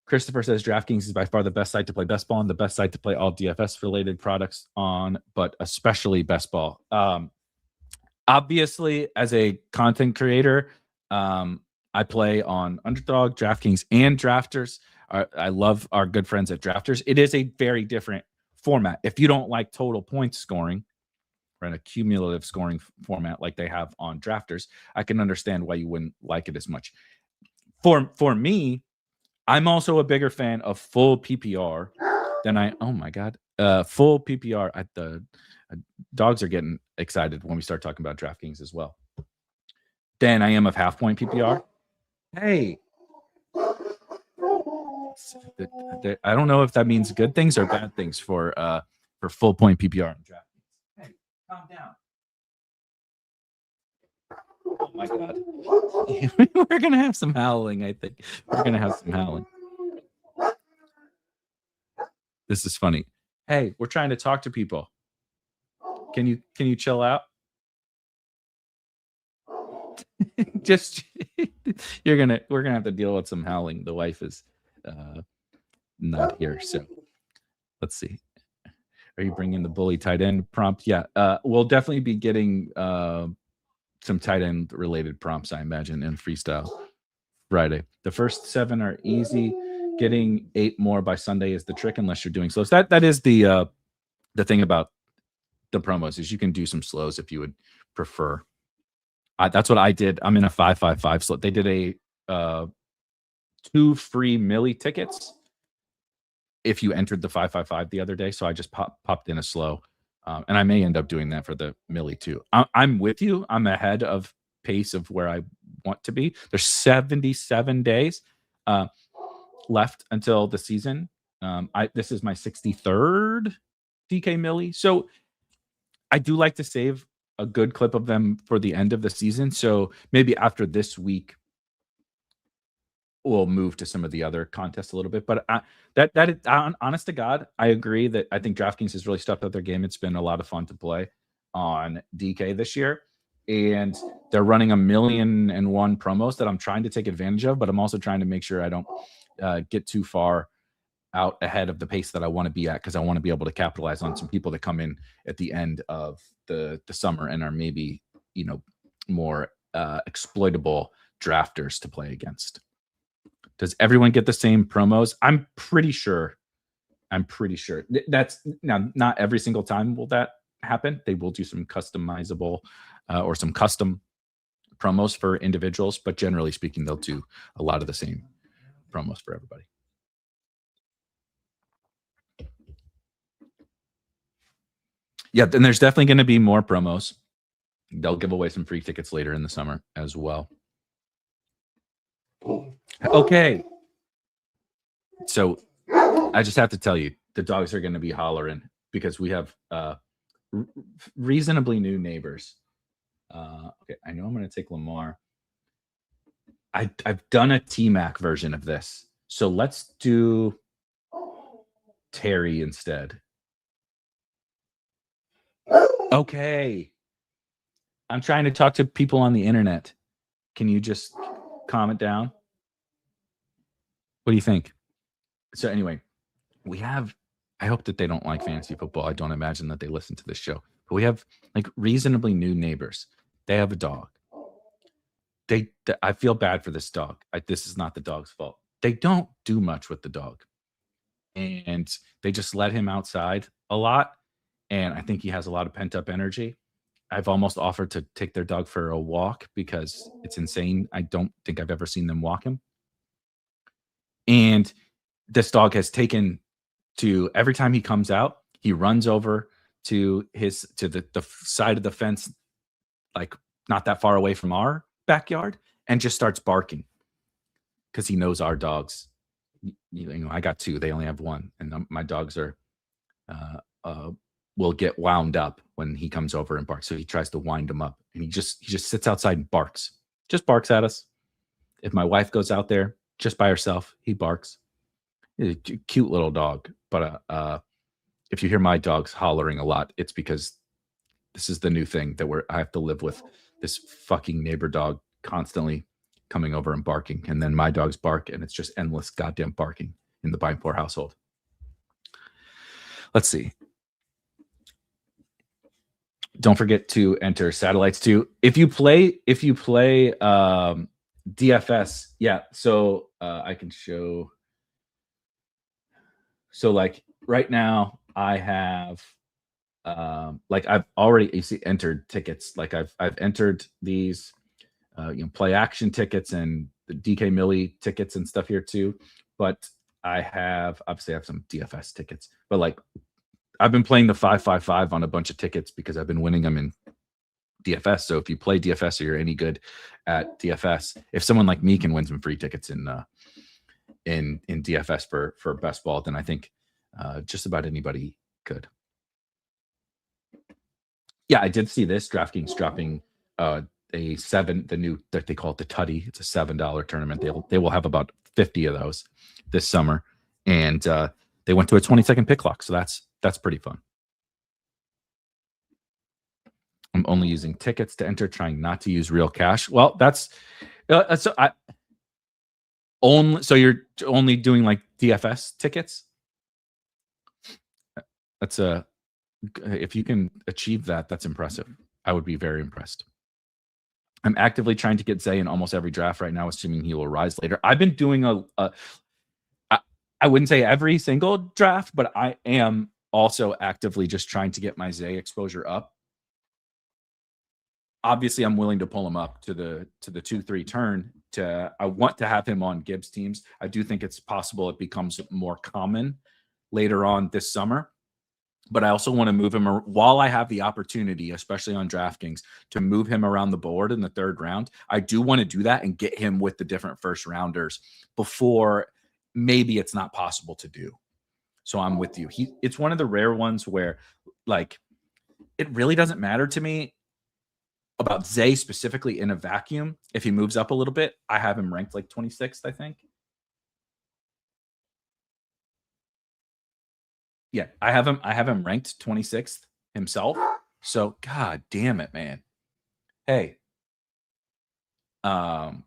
Christopher says DraftKings is by far the best site to play best ball and the best site to play all DFS related products on, but especially best ball. Obviously, as a content creator, I play on Underdog, DraftKings, and Drafters. I love our good friends at Drafters. It is a very different format. If you don't like total points scoring, right, a cumulative scoring format like they have on Drafters, I can understand why you wouldn't like it as much. For me, I'm also a bigger fan of full PPR than full PPR. The dogs are getting excited when we start talking about DraftKings as well. Then I am of half point PPR. Hey, I don't know if that means good things or bad things for full point PPR and DraftKings. Hey, calm down. Oh my God. We're gonna have some howling, I think. We're gonna have some howling. This is funny. Hey, we're trying to talk to people. Can you chill out? Just we're gonna have to deal with some howling. The wife is not here, so let's see. Are you bringing the bully tight end prompt? Yeah, we'll definitely be getting some tight end related prompts, I imagine, in freestyle Friday. The first 7 are easy. Getting 8 more by Sunday is the trick, unless you're doing slows. That is the thing about the promos is you can do some slows if you would prefer. That's what I did. I'm in a 5-5-5 slot. They did a 2 free milli tickets if you entered the 5-5-5 the other day. So I just popped in a slow, and I may end up doing that for the milli too. I'm with you. I'm ahead of pace of where I want to be. There's 77 days left until the season. This is my 63rd DK milli, so I do like to save a good clip of them for the end of the season. So maybe after this week, we'll move to some of the other contests a little bit. But honest to God, I agree that I think DraftKings has really stepped up their game. It's been a lot of fun to play on DK this year. And they're running 1,000,001 promos that I'm trying to take advantage of, but I'm also trying to make sure I don't get too far out ahead of the pace that I want to be at, because I want to be able to capitalize on some people that come in at the end of the summer and are maybe, more exploitable drafters to play against. Does everyone get the same promos? I'm pretty sure. That's now not every single time will that happen. They will do some customizable or some custom promos for individuals, but generally speaking, they'll do a lot of the same promos for everybody. Yeah, then there's definitely going to be more promos. They'll give away some free tickets later in the summer as well. Okay. So I just have to tell you, the dogs are going to be hollering because we have reasonably new neighbors. Okay, I know I'm going to take Lamar. I've done a T-Mac version of this. So let's do Terry instead. Okay. I'm trying to talk to people on the internet. Can you just calm it down? What do you think? So anyway, I hope that they don't like fantasy football. I don't imagine that they listen to this show. But we have like reasonably new neighbors. They have a dog. I feel bad for this dog. This is not the dog's fault. They don't do much with the dog. And they just let him outside a lot. And I think he has a lot of pent-up energy. I've almost offered to take their dog for a walk because it's insane. I don't think I've ever seen them walk him. And this dog has taken to every time he comes out, he runs over to the side of the fence, like not that far away from our backyard, and just starts barking because he knows our dogs. I got 2. They only have 1, and my dogs will get wound up when he comes over and barks. So he tries to wind them up, and he just sits outside and barks. Just barks at us. If my wife goes out there just by herself, he barks. He's a cute little dog. But if you hear my dogs hollering a lot, it's because this is the new thing that I have to live with. This fucking neighbor dog constantly coming over and barking, and then my dogs bark, and it's just endless goddamn barking in the Binepour household. Let's see. Don't forget to enter satellites too. If you play DFS, yeah. So I can show. So like right now, I have I've already entered tickets. Like I've entered these play action tickets and the DK Millie tickets and stuff here too. But I have some DFS tickets. But like I've been playing the 5-5-5 on a bunch of tickets because I've been winning them in DFS. So if you play DFS or you're any good at DFS, if someone like me can win some free tickets in DFS for best ball, then I think just about anybody could. Yeah, I did see this. DraftKings dropping the new that they call it the Tutty. It's a $7 tournament. They will have about 50 of those this summer, and they went to a 20-second pick clock. So that's pretty fun. I'm only using tickets to enter, trying not to use real cash. Well, so you're only doing like DFS tickets. If you can achieve that, that's impressive. I would be very impressed. I'm actively trying to get Zay in almost every draft right now, assuming he will rise later. I've been doing I wouldn't say every single draft, but I am also actively just trying to get my Zay exposure up. Obviously, I'm willing to pull him up to the 2-3 turn. I want to have him on Gibbs teams. I do think it's possible it becomes more common later on this summer. But I also want to move him while I have the opportunity, especially on DraftKings, to move him around the board in the 3rd round. I do want to do that and get him with the different first rounders before maybe it's not possible to do. So I'm with you. It's one of the rare ones where, like, it really doesn't matter to me about Zay specifically in a vacuum. If he moves up a little bit, I have him ranked like 26th, I think. Yeah, I have him ranked 26th himself. So god damn it, man. Hey. I'm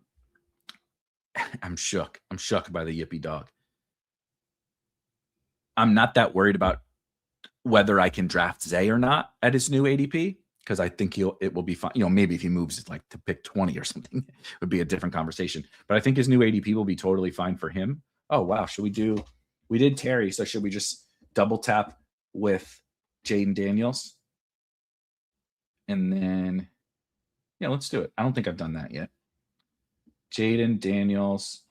shook. I'm shook by the yippy dog. I'm not that worried about whether I can draft Zay or not at his new ADP, because I think it will be fine. You know, maybe if he moves like to pick 20 or something, it would be a different conversation. But I think his new ADP will be totally fine for him. Oh wow, we did Terry, so should we just double tap with Jaden Daniels? And then yeah, let's do it. I don't think I've done that yet. Jaden Daniels.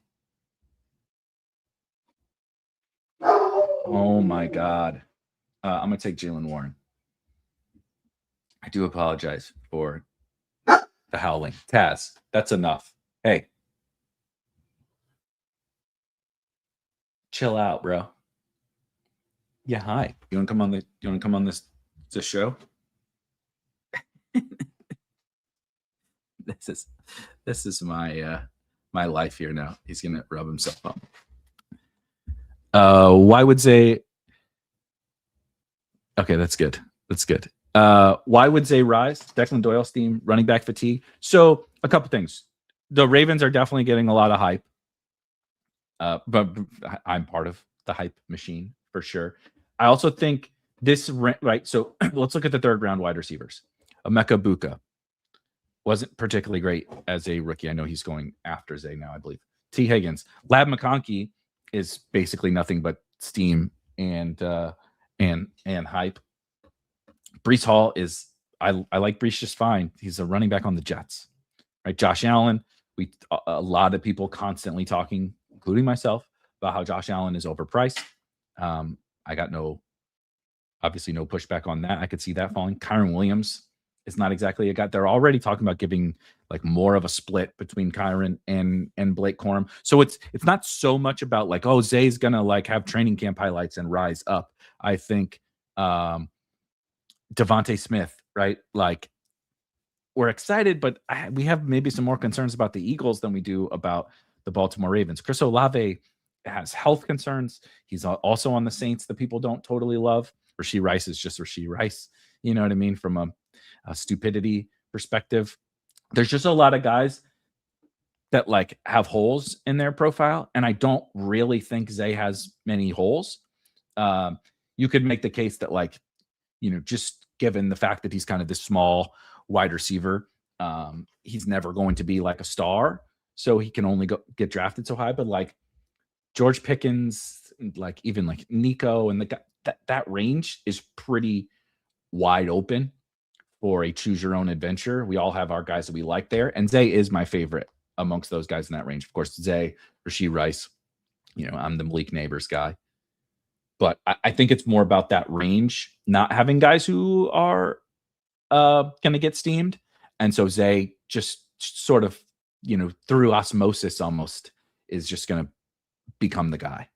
Oh my God. I'm going to take Jaylen Warren. I do apologize for the howling. Taz, that's enough. Hey. Chill out, bro. Yeah, hi. You want to come on this show? This is my my life here now. He's gonna rub himself up. Why would Zay? Okay, that's good. That's good. Why would Zay rise? Declan Doyle's team, running back fatigue. So a couple things. The Ravens are definitely getting a lot of hype. But I'm part of the hype machine for sure. I also think this right. So let's look at the 3rd round wide receivers. Emeka Buka wasn't particularly great as a rookie. I know he's going after Zay now, I believe. T. Higgins, Lab McConkey is basically nothing but steam and hype. Breece Hall is I like Breece just fine. He's a running back on the Jets, right? Josh Allen, a lot of people constantly talking, including myself, about how Josh Allen is overpriced. I got obviously no pushback on that. I could see that falling. Kyren Williams is not exactly a guy. They're already talking about giving like more of a split between Kyren and Blake Corum. So it's not so much about like, oh, Zay's gonna like have training camp highlights and rise up. I think Devontae Smith, right? Like, we're excited, but we have maybe some more concerns about the Eagles than we do about the Baltimore Ravens. Chris Olave has health concerns. He's also on the Saints that people don't totally love. Rashee Rice is just Rashee Rice. You know what I mean? From a stupidity perspective. There's just a lot of guys that like have holes in their profile. And I don't really think Zay has many holes. You could make the case that like, just given the fact that he's kind of this small wide receiver, he's never going to be like a star. So he can only get drafted so high. But like George Pickens, like even like Nico and that range is pretty wide open for a choose your own adventure. We all have our guys that we like there. And Zay is my favorite amongst those guys in that range. Of course, Zay, Rashee Rice, I'm the Malik Neighbors guy. But I think it's more about that range, not having guys who are going to get steamed. And so Zay just sort of, through osmosis almost is just going to become the guy.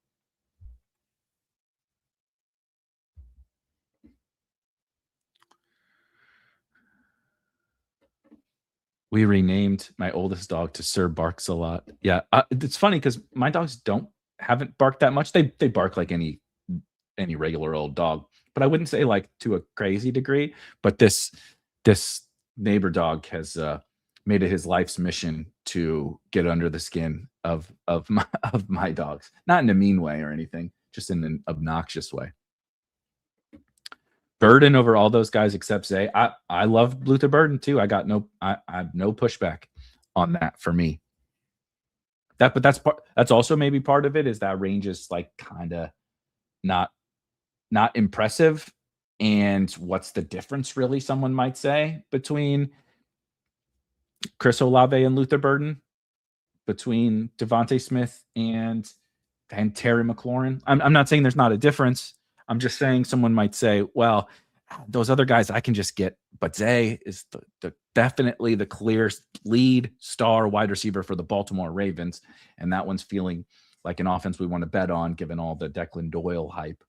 We renamed my oldest dog to Sir Barks a lot. Yeah, it's funny because my dogs haven't barked that much. They bark like any regular old dog, but I wouldn't say like to a crazy degree. But this neighbor dog has made it his life's mission to get under the skin of my dogs, not in a mean way or anything, just in an obnoxious way. Burden over all those guys except Zay. I love Luther Burden too. I have no pushback on that for me. But that's also maybe part of it is that range is like kind of not impressive. And what's the difference, really? Someone might say between Chris Olave and Luther Burden, between Devontae Smith and Terry McLaurin. I'm not saying there's not a difference. I'm just saying someone might say, well, those other guys I can just get, but Zay is definitely the clear lead star wide receiver for the Baltimore Ravens, and that one's feeling like an offense we want to bet on given all the Declan Doyle hype.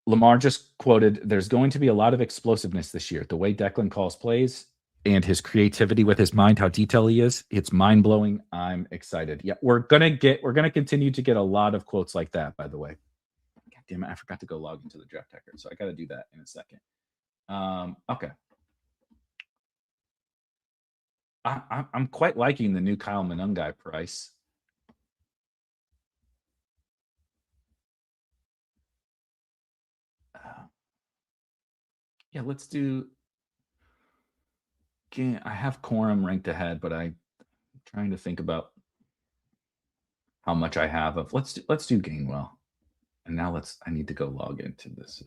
Lamar just quoted, there's going to be a lot of explosiveness this year. The way Declan calls plays and his creativity with his mind, how detailed he is, it's mind-blowing. I'm excited. Yeah, we're gonna continue to get a lot of quotes like that, by the way. God damn it, I forgot to go log into the draft hacker, so I gotta do that in a second. Okay. I'm quite liking the new Kyle Monungai price. Yeah, let's do. I have Quorum ranked ahead, but I'm trying to think about how much I have of. Let's do Gainwell, and now I need to go log into this.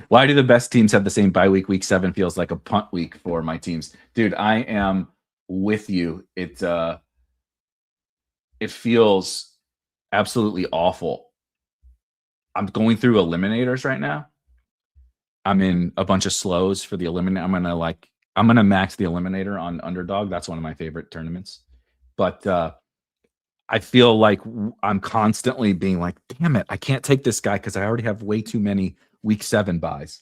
Why do the best teams have the same bye week? Week 7 feels like a punt week for my teams, dude. I am with you. It feels absolutely awful. I'm going through eliminators right now. I'm in a bunch of slows for the eliminator. I'm gonna max the eliminator on Underdog. That's one of my favorite tournaments. But I feel like I'm constantly being like, damn it, I can't take this guy because I already have way too many week 7 buys.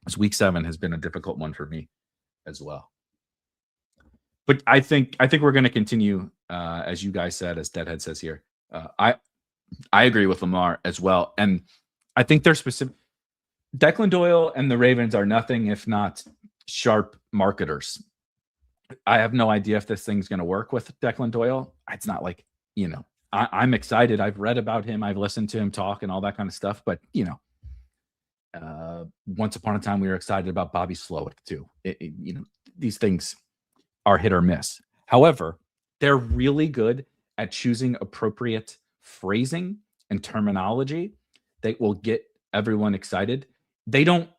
Because week 7 has been a difficult one for me as well. But I think we're going to continue, as you guys said, as Deadhead says here. I agree with Lamar as well, and I think they're specific. Declan Doyle and the Ravens are nothing if not sharp marketers. I have no idea if this thing's going to work with Declan Doyle. It's not like, I'm excited. I've read about him. I've listened to him talk and all that kind of stuff. But, once upon a time, we were excited about Bobby Slowick too. These things are hit or miss. However, they're really good at choosing appropriate phrasing and terminology that will get everyone excited. They don't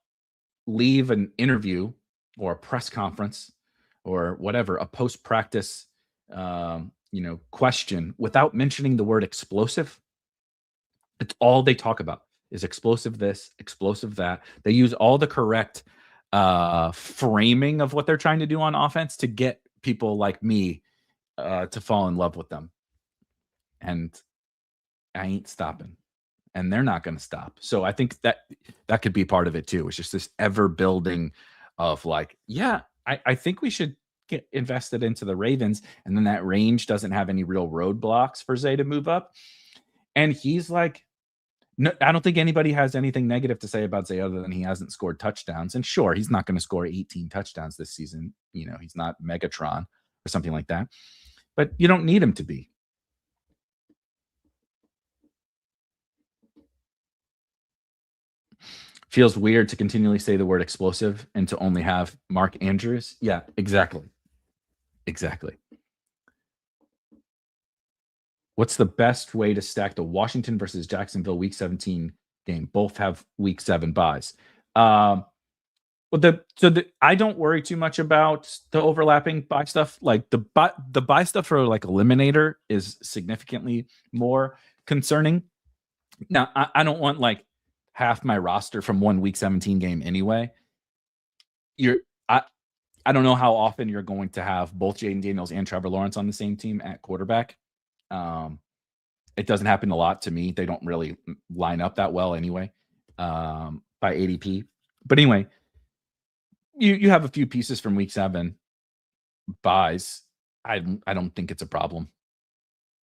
leave an interview or a press conference or whatever, a post-practice, question without mentioning the word explosive. It's all they talk about is explosive this, explosive that. They use all the correct framing of what they're trying to do on offense to get people like me to fall in love with them. And I ain't stopping. And they're not going to stop. So I think that could be part of it too. It's just this ever building of like, yeah, I think we should get invested into the Ravens. And then that range doesn't have any real roadblocks for Zay to move up. And he's like, no, I don't think anybody has anything negative to say about Zay other than he hasn't scored touchdowns. And sure, he's not going to score 18 touchdowns this season. He's not Megatron or something like that. But you don't need him to be. Feels weird to continually say the word explosive and to only have Mark Andrews. Yeah, exactly. What's the best way to stack the Washington versus Jacksonville Week 17 game? Both have Week 7 buys. I don't worry too much about the overlapping buy stuff. Like the buy stuff for like Eliminator is significantly more concerning. Now, I don't want like half my roster from one Week 17 game anyway. I don't know how often you're going to have both Jaden Daniels and Trevor Lawrence on the same team at quarterback. It doesn't happen a lot to me. They don't really line up that well anyway, by ADP. But anyway, you have a few pieces from Week 7 buys. I don't think it's a problem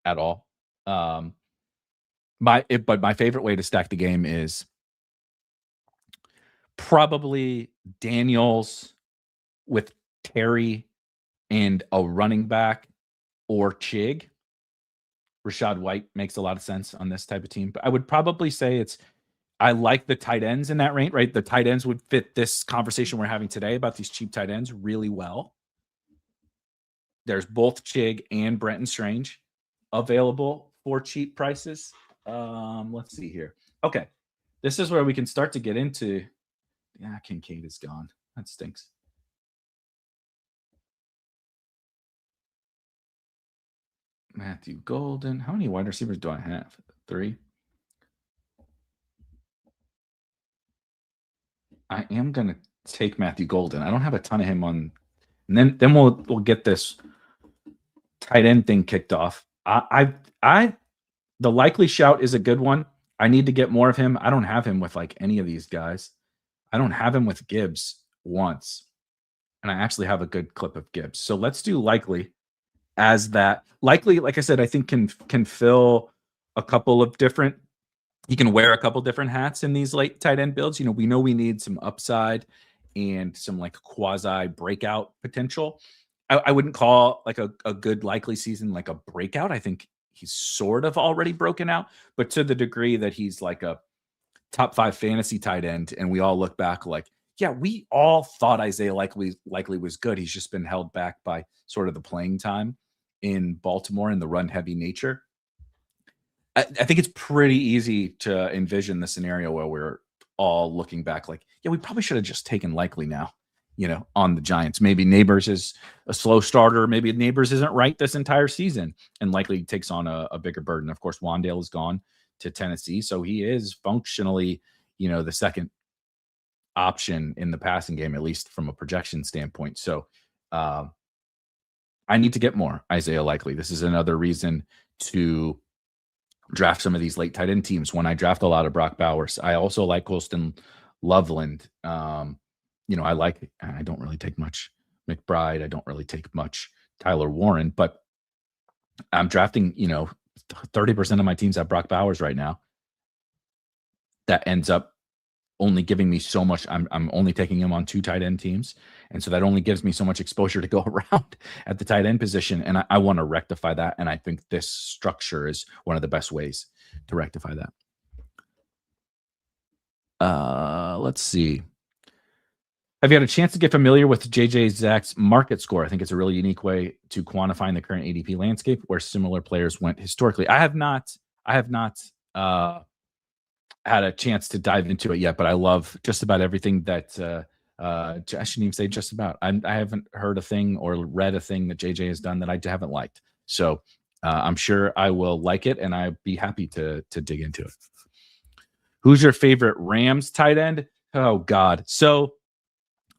at all. But my favorite way to stack the game is probably Daniels with Terry and a running back or Chig, Rashad White makes a lot of sense on this type of team. But I would probably say I like the tight ends in that range, right? The tight ends would fit this conversation we're having today about these cheap tight ends really well. There's both Chig and Brenton Strange available for cheap prices. Let's see here. Okay. This is where we can start to get into. Yeah, Kincaid is gone. That stinks. Matthew Golden. How many wide receivers do I have? 3. I am gonna take Matthew Golden. I don't have a ton of him on, and then we'll get this tight end thing kicked off. The likely shout is a good one. I need to get more of him. I don't have him with like any of these guys. I don't have him with Gibbs once, and I actually have a good clip of Gibbs. So let's do likely as that. Likely, like I said, I think can fill a couple of different. He can wear a couple different hats in these late tight end builds. You know, we need some upside and some like quasi breakout potential. I wouldn't call like a good likely season like a breakout. I think he's sort of already broken out, but to the degree that he's like a top 5 fantasy tight end, and we all look back like, yeah, we all thought Isaiah likely was good. He's just been held back by sort of the playing time in Baltimore and the run heavy nature. I think it's pretty easy to envision the scenario where we're all looking back like, yeah, we probably should have just taken likely now, you know, on the Giants. Maybe Neighbors is a slow starter. Maybe Neighbors isn't right this entire season and likely takes on a bigger burden. Of course, Wandale is gone to Tennessee. So he is functionally, you know, the second option in the passing game, at least from a projection standpoint. So I need to get more Isaiah Likely. This is another reason to draft some of these late tight end teams. When I draft a lot of Brock Bowers, I also like Colston Loveland. You know, I don't really take much McBride. I don't really take much Tyler Warren, but I'm drafting, you know, 30% of my teams have Brock Bowers right now. That ends up only giving me so much. I'm only taking him on 2 tight end teams. And so that only gives me so much exposure to go around at the tight end position. And I want to rectify that. And I think this structure is one of the best ways to rectify that. Let's see. Have you had a chance to get familiar with JJ Zach's market score? I think it's a really unique way to quantifying the current ADP landscape where similar players went historically. I have not had a chance to dive into it yet, but I love just about everything that I shouldn't even say just about. I haven't heard a thing or read a thing that JJ has done that I haven't liked. So I'm sure I will like it, and I'd be happy to dig into it. Who's your favorite Rams tight end? Oh God. So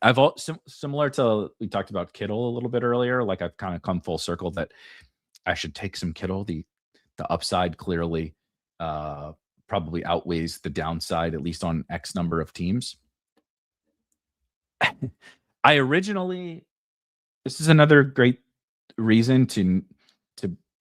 I've similar to we talked about Kittle a little bit earlier. Like I've kind of come full circle that I should take some Kittle. The upside clearly probably outweighs the downside, at least on X number of teams. This is another great reason to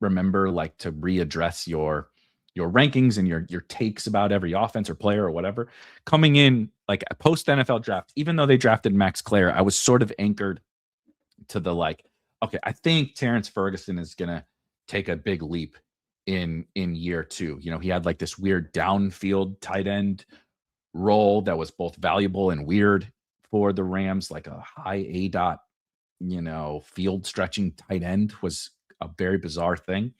remember, like to readdress your rankings and your takes about every offense or player or whatever. Coming in like a post NFL draft, even though they drafted Max Clare, I was sort of anchored to the like, okay, I think Terrence Ferguson is gonna take a big leap in year 2. You know, he had like this weird downfield tight end role that was both valuable and weird for the Rams, like a high ADOT, you know, field stretching tight end was a very bizarre thing.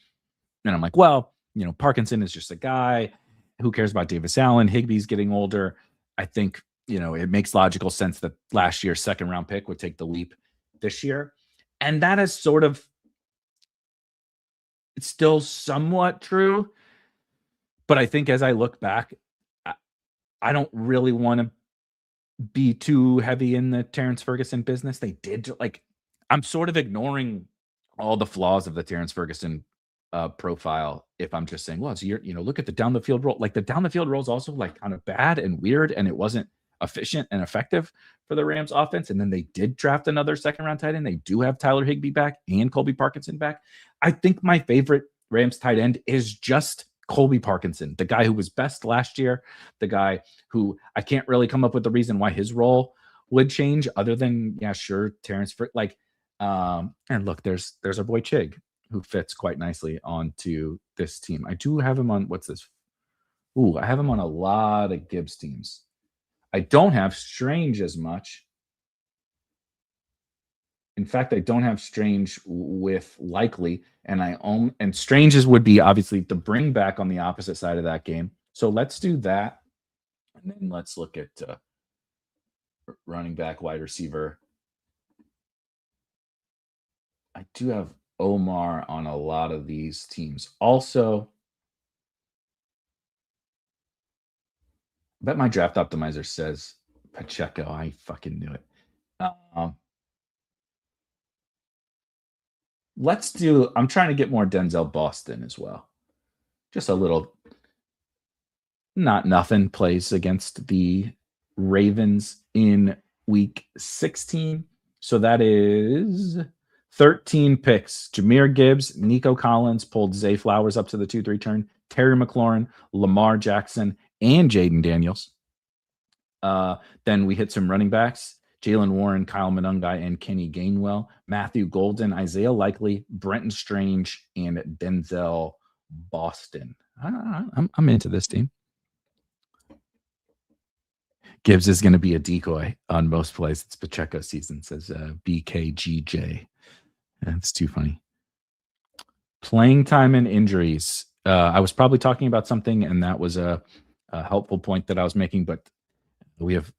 And I'm like, well, you know, Parkinson is just a guy. Who cares about Davis Allen? Higbee's getting older. I think, you know, it makes logical sense that last year's second round pick would take the leap this year. And that is sort of, it's still somewhat true. But I think as I look back, I don't really want to be too heavy in the Terrence Ferguson business. They did, like, I'm sort of ignoring all the flaws of the Terrence Ferguson profile if I'm just saying, well, so you know, look at the down the field role. Like the down the field role is also like kind of bad and weird, and it wasn't efficient and effective for the Rams offense. And then they did draft another second round tight end. They do have Tyler Higbee back and Colby Parkinson back. I think my favorite Rams tight end is just Colby Parkinson, the guy who was best last year, the guy who I can't really come up with the reason why his role would change other than, yeah, sure, Terrence like, and look, there's our boy Chig, who fits quite nicely onto this team. I do have him on what's this? Ooh, I have him on a lot of Gibbs teams. I don't have Strange as much. In fact, I don't have Strange with Likely, and I own and Strange's would be obviously the bring back on the opposite side of that game. So let's do that, and then let's look at running back, wide receiver. I do have Omar on a lot of these teams. Also, I bet my draft optimizer says Pacheco. I fucking knew it. Let's do. I'm trying to get more Denzel Boston as well. Just a little. Not nothing plays against the Ravens in week 16. So that is 13 picks. Jahmyr Gibbs, Nico Collins pulled Zay Flowers up to the 2-3 turn. Terry McLaurin, Lamar Jackson, and Jaden Daniels. Then we hit some running backs. Jalen Warren, Kyle Monungai, and Kenny Gainwell. Matthew Golden, Isaiah Likely, Brenton Strange, and Denzel Boston. I'm into this team. Gibbs is going to be a decoy on most plays. It's Pacheco season, says BKGJ. That's too funny. Playing time and injuries. I was probably talking about something, and that was a helpful point that I was making, but we have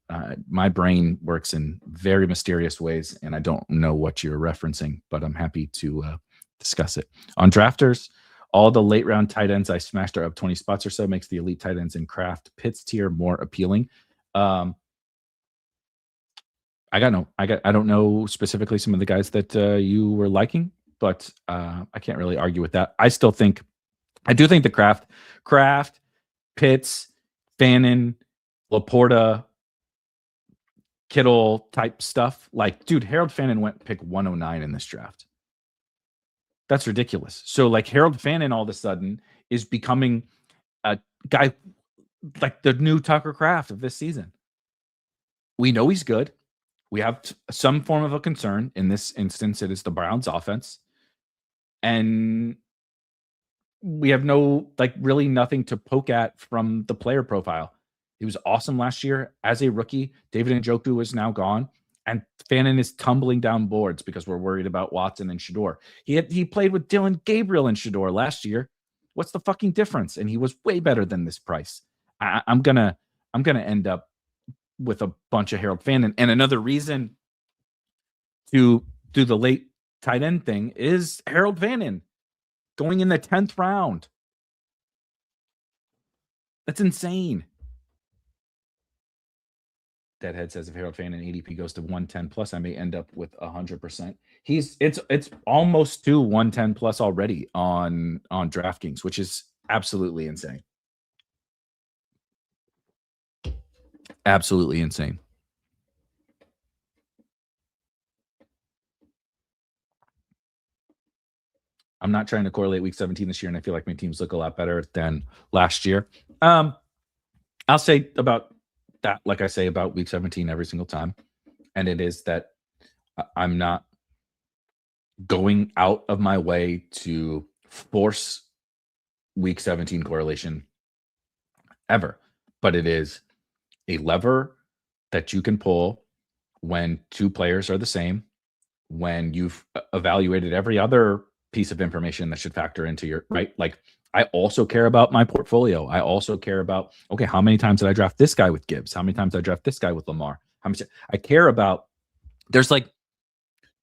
my brain works in very mysterious ways, and I don't know what you're referencing, but I'm happy to discuss it. On drafters, all the late round tight ends I smashed are up 20 spots or so, makes the elite tight ends in craft Pitts tier more appealing. I don't know specifically some of the guys that you were liking, but I can't really argue with that. I do think the Kraft, Pitts, Fannin, Laporta, Kittle type stuff. Like, dude, Harold Fannin went pick 109 in this draft. That's ridiculous. So, like, Harold Fannin all of a sudden is becoming a guy like the new Tucker Kraft of this season. We know he's good. We have some form of a concern. In this instance, it is the Browns offense. And we have really nothing to poke at from the player profile. He was awesome last year as a rookie. David Njoku is now gone. And Fannin is tumbling down boards because we're worried about Watson and Shador. He played with Dylan Gabriel and Shador last year. What's the fucking difference? And he was way better than this price. I'm gonna end up with a bunch of Harold Fannin. And another reason to do the late tight end thing is Harold Fannin going in the 10th round. That's insane. Deadhead says if Harold Fannin ADP goes to 110 plus, I may end up with 100%. It's almost to 110 plus already on DraftKings, which is absolutely insane. Absolutely insane. I'm not trying to correlate week 17 this year, and I feel like my teams look a lot better than last year. I'll say about that, like I say about week 17 every single time. And it is that I'm not going out of my way to force week 17 correlation ever. But it is a lever that you can pull when two players are the same, when you've evaluated every other piece of information that should factor into your right. Like, I also care about my portfolio. I also care about, okay, how many times did I draft this guy with Gibbs? How many times did I draft this guy with Lamar? How much I care about. There's like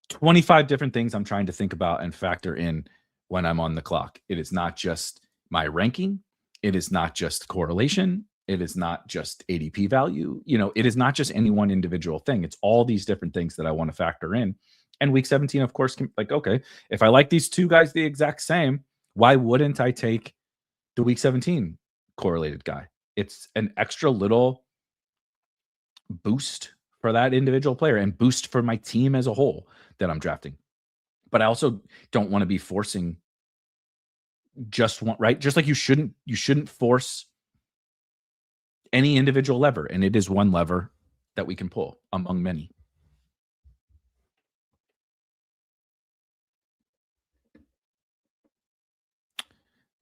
25 different things I'm trying to think about and factor in when I'm on the clock. It is not just my ranking. It is not just correlation. It is not just ADP value. It is not just any one individual thing. It's all these different things that I want to factor in. And week 17, of course, okay, if I like these two guys the exact same, why wouldn't I take the week 17 correlated guy? It's an extra little boost for that individual player and boost for my team as a whole that I'm drafting. But I also don't want to be forcing just one, right? Just like you shouldn't force any individual lever. And it is one lever that we can pull among many.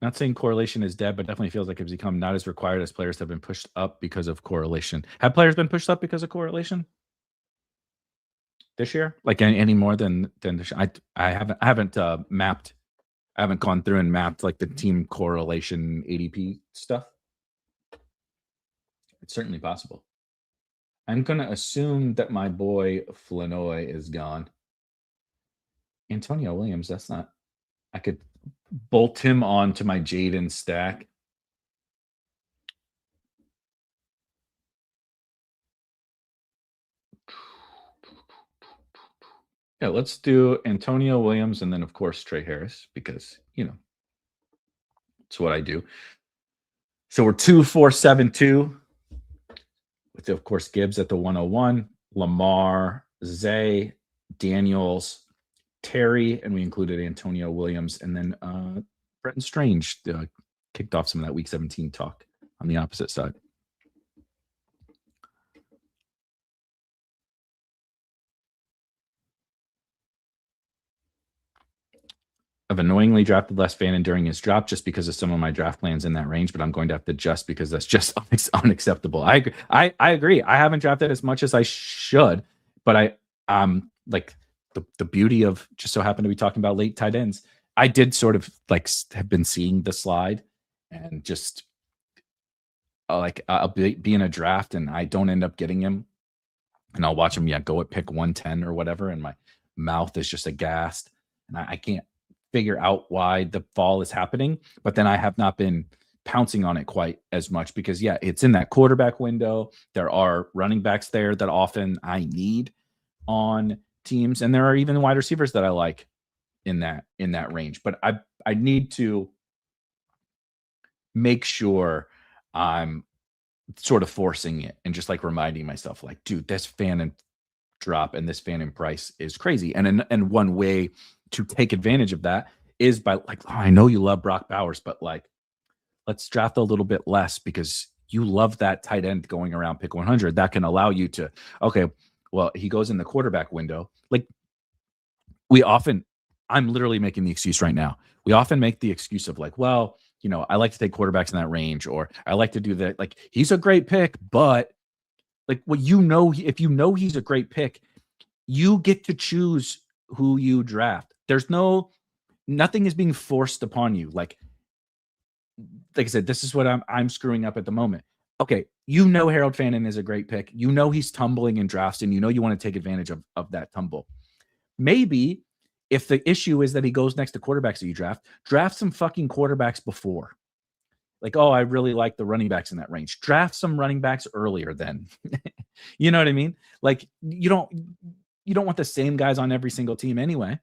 Not saying correlation is dead, but definitely feels like it's become not as required as players have been pushed up because of correlation. Have players been pushed up because of correlation this year? Like any more than this year? I haven't mapped. I haven't gone through and mapped like the team correlation ADP stuff. It's certainly possible. I'm gonna assume that my boy Flanoy is gone. Antonio Williams, that's not. I could bolt him onto my Jaden stack. Yeah, let's do Antonio Williams and then of course Trey Harris because it's what I do. So we're 2-4-7-2 with of course Gibbs at the 101, Lamar, Zay, Daniels, Terry, and we included Antonio Williams, and then Bretton Strange kicked off some of that Week 17 talk on the opposite side. I've annoyingly drafted Les Fannin during his drop just because of some of my draft plans in that range, but I'm going to have to adjust because that's just unacceptable. I agree. I haven't drafted as much as I should, but like the beauty of just so happen to be talking about late tight ends. I did sort of like have been seeing the slide and just like I'll be in a draft and I don't end up getting him and I'll watch him go at pick 110 or whatever and my mouth is just aghast and I can't figure out why the fall is happening, but then I have not been pouncing on it quite as much because it's in that quarterback window. There are running backs there that often I need on teams, and there are even wide receivers that I like in that range. But I need to make sure I'm sort of forcing it and just like reminding myself, like, dude, this Fannin drop and this Fannin price is crazy. And one way to take advantage of that is by like, I know you love Brock Bowers, but like, let's draft a little bit less because you love that tight end going around pick 100. That can allow you to, okay, well, he goes in the quarterback window. Like I'm literally making the excuse right now. We often make the excuse of like, well, I like to take quarterbacks in that range, or I like to do that. Like he's a great pick, but like if he's a great pick, you get to choose who you draft. There's nothing is being forced upon you. Like I said, this is what I'm screwing up at the moment. Okay, Harold Fannin is a great pick. He's tumbling in drafts, and you want to take advantage of that tumble. Maybe if the issue is that he goes next to quarterbacks that you draft some fucking quarterbacks before. Like, oh, I really like the running backs in that range. Draft some running backs earlier then. You know what I mean? Like you don't want the same guys on every single team anyway.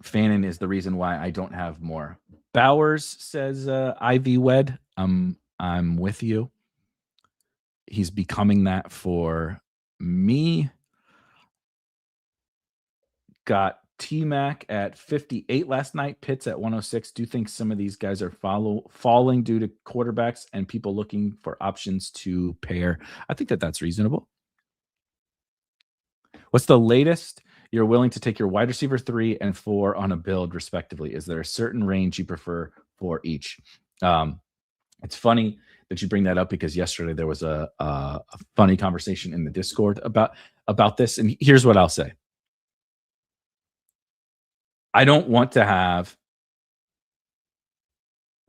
Fannin is the reason why I don't have more. Bowers says Ivy Wed. I'm with you. He's becoming that for me. Got T-Mac at 58 last night. Pitts at 106. Do you think some of these guys are falling due to quarterbacks and people looking for options to pair? I think that's reasonable. What's the latest you're willing to take your wide receiver 3 and 4 on a build, respectively? Is there a certain range you prefer for each? It's funny that you bring that up because yesterday there was a funny conversation in the Discord about this. And here's what I'll say. I don't want to have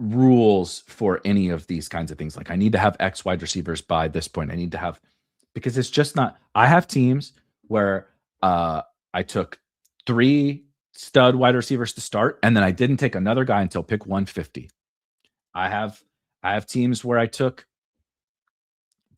rules for any of these kinds of things. Like I need to have X wide receivers by this point. I need to have, because it's just not, I have teams where I took 3 stud wide receivers to start, and then I didn't take another guy until pick 150. I have teams where I took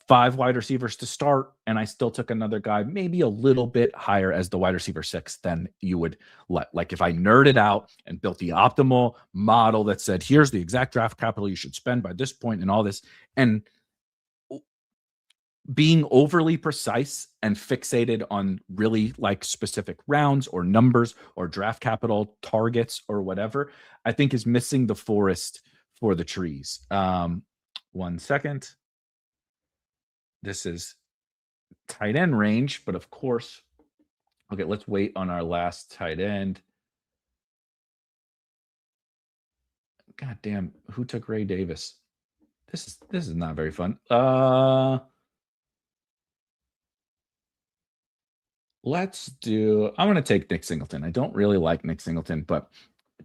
5 wide receivers to start, and I still took another guy maybe a little bit higher as the wide receiver 6 than you would let. Like if I nerded out and built the optimal model that said, here's the exact draft capital you should spend by this point and all this, and being overly precise and fixated on really like specific rounds or numbers or draft capital targets or whatever, I think is missing the forest for the trees. 1 second. This is tight end range, but of course, okay, let's wait on our last tight end. God damn, who took Ray Davis? This is not very fun. Let's do. I'm going to take Nick Singleton. I don't really like Nick Singleton, but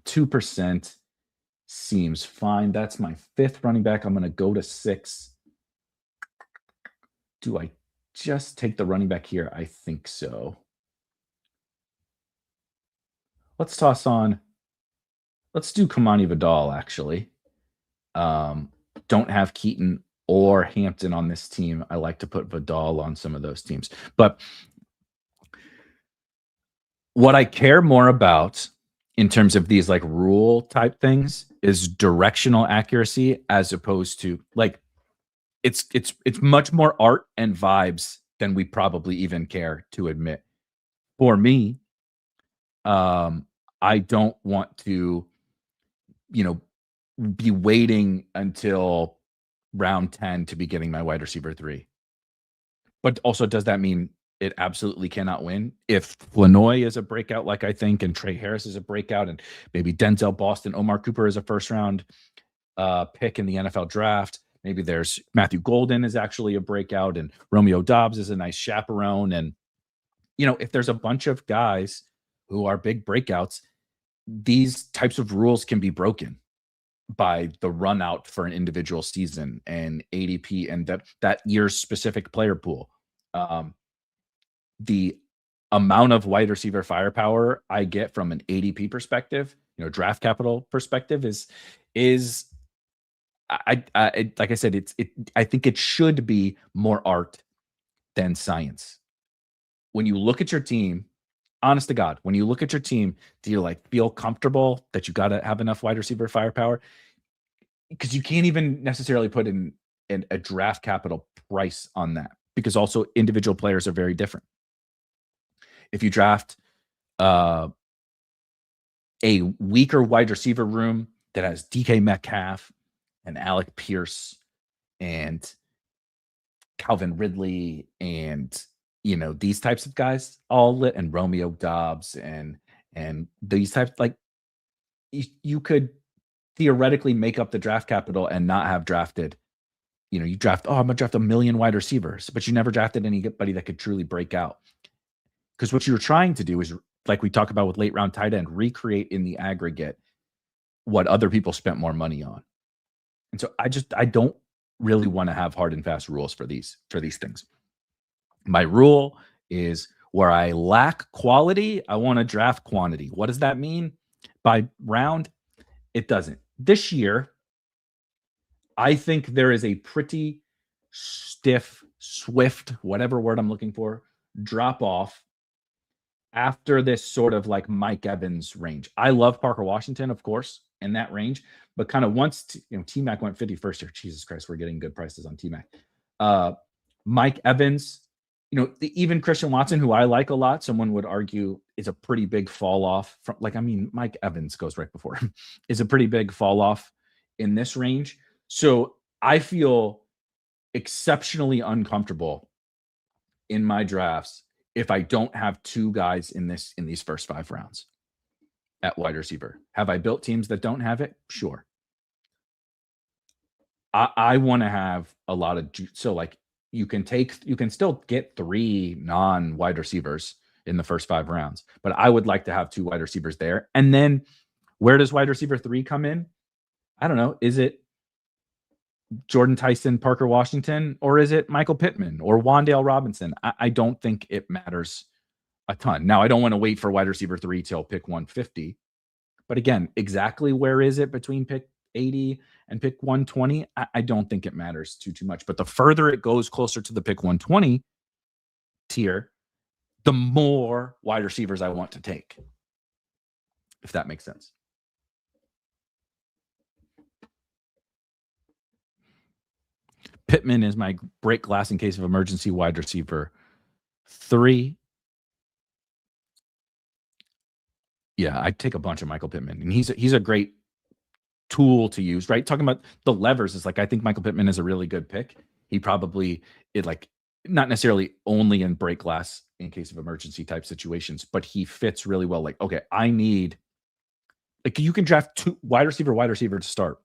2% seems fine. That's my 5th running back. I'm going to go to 6. Do I just take the running back here? I think so. Let's toss on. Let's do Kamani Vidal, actually. Don't have Keaton or Hampton on this team. I like to put Vidal on some of those teams. But what I care more about in terms of these like rule type things is directional accuracy, as opposed to like it's much more art and vibes than we probably even care to admit. For me, I don't want to, be waiting until round 10 to be getting my wide receiver 3. But also, does that mean it absolutely cannot win? If Flanoy is a breakout, like I think, and Trey Harris is a breakout, and maybe Denzel Boston, Omar Cooper is a first round pick in the NFL draft. Maybe there's Matthew Golden is actually a breakout, and Romeo Doubs is a nice chaperone. And, if there's a bunch of guys who are big breakouts, these types of rules can be broken by the run out for an individual season and ADP and that year's specific player pool. The amount of wide receiver firepower I get from an ADP perspective, draft capital perspective is I like I said, I think it should be more art than science. When you look at your team, honest to God, when you look at your team, do you feel comfortable that you got to have enough wide receiver firepower? Because you can't even necessarily put in a draft capital price on that, because also individual players are very different. If you draft a weaker wide receiver room that has DK Metcalf and Alec Pierce and Calvin Ridley and these types of guys all lit, and Romeo Doubs and these types, you could theoretically make up the draft capital and not have drafted. You draft, I'm gonna draft 1 million wide receivers, but you never drafted anybody that could truly break out. Because what you're trying to do is, like we talk about with late round tight end, recreate in the aggregate what other people spent more money on. And so I don't really want to have hard and fast rules for these things. My rule is, where I lack quality, I want to draft quantity. What does that mean by round? It doesn't. This year, I think there is a pretty stiff, swift, whatever word I'm looking for, drop off after this sort of like Mike Evans range. I love Parker Washington, of course, in that range, but kind of once T-Mac went 51st here. Jesus Christ, we're getting good prices on T-Mac. Mike Evans, even Christian Watson, who I like a lot, someone would argue is a pretty big fall off from, Mike Evans goes right before him, is a pretty big fall off in this range. So I feel exceptionally uncomfortable in my drafts if I don't have 2 guys in these first 5 rounds at wide receiver. Have I built teams that don't have it? Sure. I want to have a lot of, so you can still get 3 non-wide receivers in the first 5 rounds, but I would like to have 2 wide receivers there. And then where does wide receiver 3 come in? I don't know. Is it Jordan Tyson, Parker Washington, or is it Michael Pittman or Wan'Dale Robinson? I don't think it matters a ton. Now, I don't want to wait for wide receiver 3 till pick 150. But again, exactly where is it between pick 80 and pick 120? I don't think it matters too much. But the further it goes closer to the pick 120 tier, the more wide receivers I want to take, if that makes sense. Pittman is my break glass in case of emergency wide receiver 3. Yeah, I take a bunch of Michael Pittman, and he's a great tool to use, right? Talking about the levers is like, I think Michael Pittman is a really good pick. He probably, not necessarily only in break glass in case of emergency type situations, but he fits really well. Like, okay, I need, like, you can draft two wide receiver to start.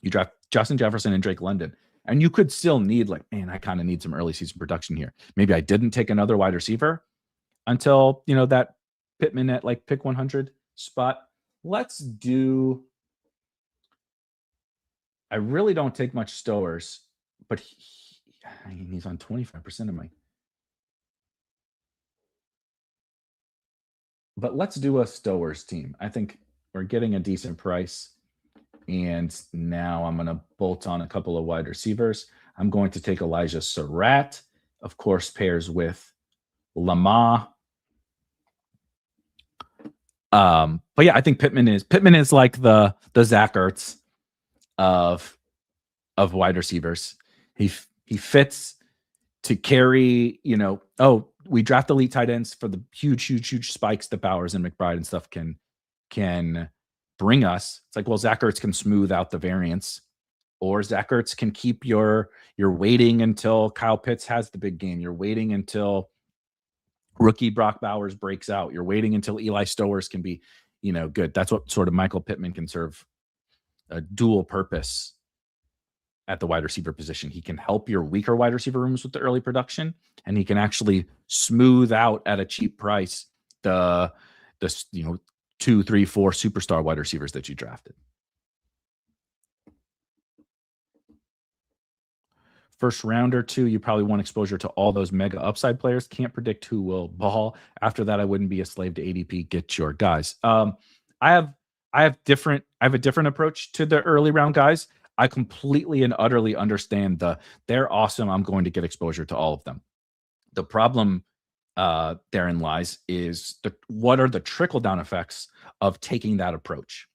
You draft Justin Jefferson and Drake London, and you could still need, like, man, I kind of need some early season production here. Maybe I didn't take another wide receiver until, that Pittman at like pick 100 spot. Let's do, I really don't take much Stowers, but he's on 25% of my. But let's do a Stowers team. I think we're getting a decent price. And now I'm going to bolt on a couple of wide receivers. I'm going to take Elijah Surratt, of course, pairs with Lamar. But yeah, I think Pittman is like the Zach Ertz of wide receivers. He fits to carry, we draft elite tight ends for the huge spikes that Bowers and McBride and stuff can bring us. It's like, well, Zach Ertz can smooth out the variance, or Zach Ertz can keep you're waiting until Kyle Pitts has the big game. You're waiting until rookie Brock Bowers breaks out. You're waiting until Eli Stowers can be, good. That's what sort of Michael Pittman can serve a dual purpose at the wide receiver position. He can help your weaker wide receiver rooms with the early production, and he can actually smooth out at a cheap price the 2, 3, 4 superstar wide receivers that you drafted. First round or two, you probably want exposure to all those mega upside players. Can't predict who will ball. After that, I wouldn't be a slave to ADP. Get your guys. I have a different approach to the early round guys. I completely and utterly understand they're awesome. I'm going to get exposure to all of them. The problem therein lies is what are the trickle down effects of taking that approach?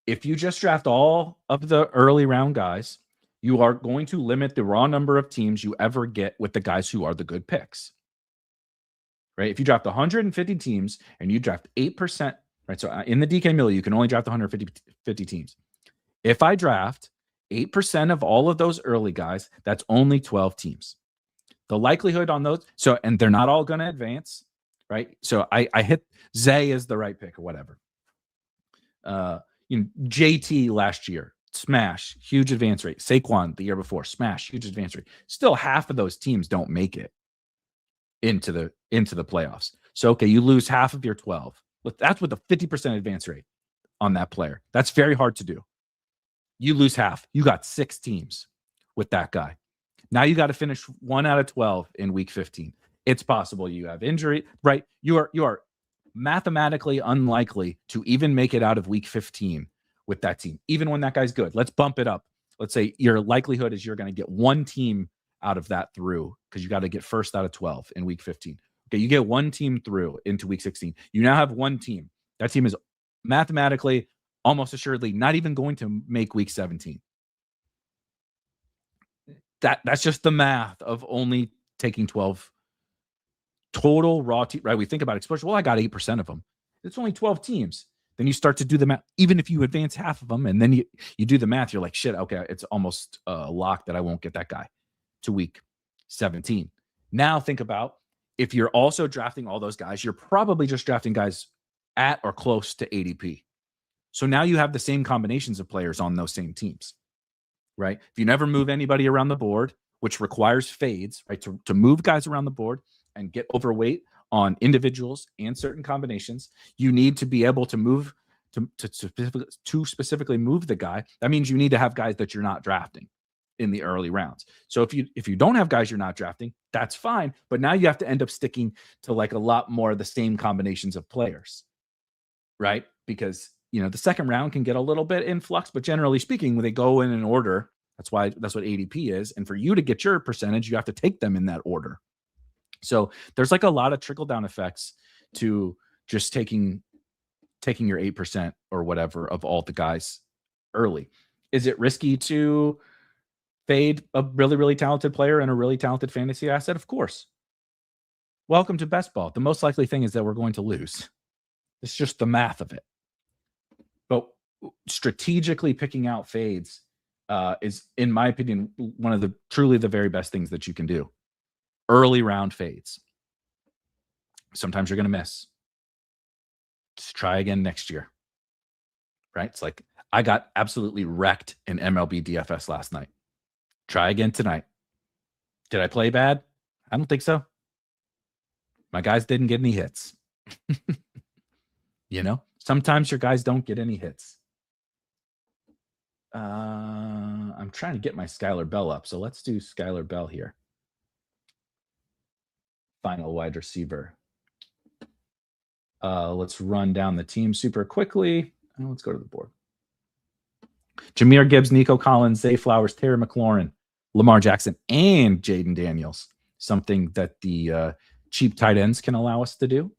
If you just draft all of the early round guys, you are going to limit the raw number of teams you ever get with the guys who are the good picks. Right? If you draft 150 teams and you draft 8%, right? So in the DK Mill, you can only draft 150 teams. If I draft 8% of all of those early guys, that's only 12 teams. The likelihood on those, and they're not all going to advance, right? So I hit Zay as the right pick or whatever. JT last year, smash, huge advance rate. Saquon the year before, smash, huge advance rate. Still, half of those teams don't make it into the playoffs. So okay, you lose half of your 12. That's with a 50% advance rate on that player. That's very hard to do. You lose half. You got 6 teams with that guy. Now you got to finish 1 out of 12 in week 15. It's possible you have injury, right? You are mathematically unlikely to even make it out of week 15 with that team, even when that guy's good. Let's bump it up. Let's say your likelihood is you're going to get 1 team out of that through, because you got to get first out of 12 in week 15. Okay, you get 1 team through into week 16. You now have 1 team. That team is mathematically, almost assuredly, not even going to make week 17. That's just the math of only taking 12 total raw team, right? We think about exposure. Well, I got 8% of them. It's only 12 teams. Then you start to do the math. Even if you advance half of them, and then you do the math, you're like, shit, okay, it's almost a lock that I won't get that guy to week 17. Now think about, if you're also drafting all those guys, you're probably just drafting guys at or close to ADP. So now you have the same combinations of players on those same teams, right? If you never move anybody around the board, which requires fades, right? To move guys around the board and get overweight on individuals and certain combinations, you need to be able to move to specifically move the guy. That means you need to have guys that you're not drafting in the early rounds. So if you don't have guys you're not drafting, that's fine. But now you have to end up sticking to like a lot more of the same combinations of players, right? Because the second round can get a little bit in flux, but generally speaking, when they go in an order, that's what ADP is. And for you to get your percentage, you have to take them in that order. So there's like a lot of trickle down effects to just taking your 8% or whatever of all the guys early. Is it risky to fade a really, really talented player and a really talented fantasy asset? Of course. Welcome to best ball. The most likely thing is that we're going to lose. It's just the math of it. But strategically picking out fades is, in my opinion, one of the truly the very best things that you can do. Early round fades. Sometimes you're going to miss. Just try again next year. Right? It's like I got absolutely wrecked in MLB DFS last night. Try again tonight. Did I play bad? I don't think so. My guys didn't get any hits. Sometimes your guys don't get any hits. I'm trying to get my Skylar Bell up. So let's do Skylar Bell here. Final wide receiver. Let's run down the team super quickly. Let's go to the board. Jahmyr Gibbs, Nico Collins, Zay Flowers, Terry McLaurin, Lamar Jackson, and Jaden Daniels. Something that the cheap tight ends can allow us to do.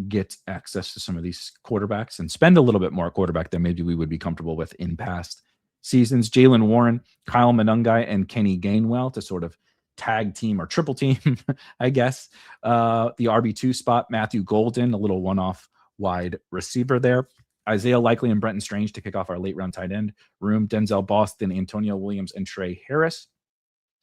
Get access to some of these quarterbacks and spend a little bit more quarterback than maybe we would be comfortable with in past seasons. Jalen Warren, Kyle Monungai, and Kenny Gainwell to sort of tag team or triple team, I guess. The RB2 spot, Matthew Golden, a little one-off wide receiver there. Isaiah Likely and Brenton Strange to kick off our late round tight end room. Denzel Boston, Antonio Williams, and Trey Harris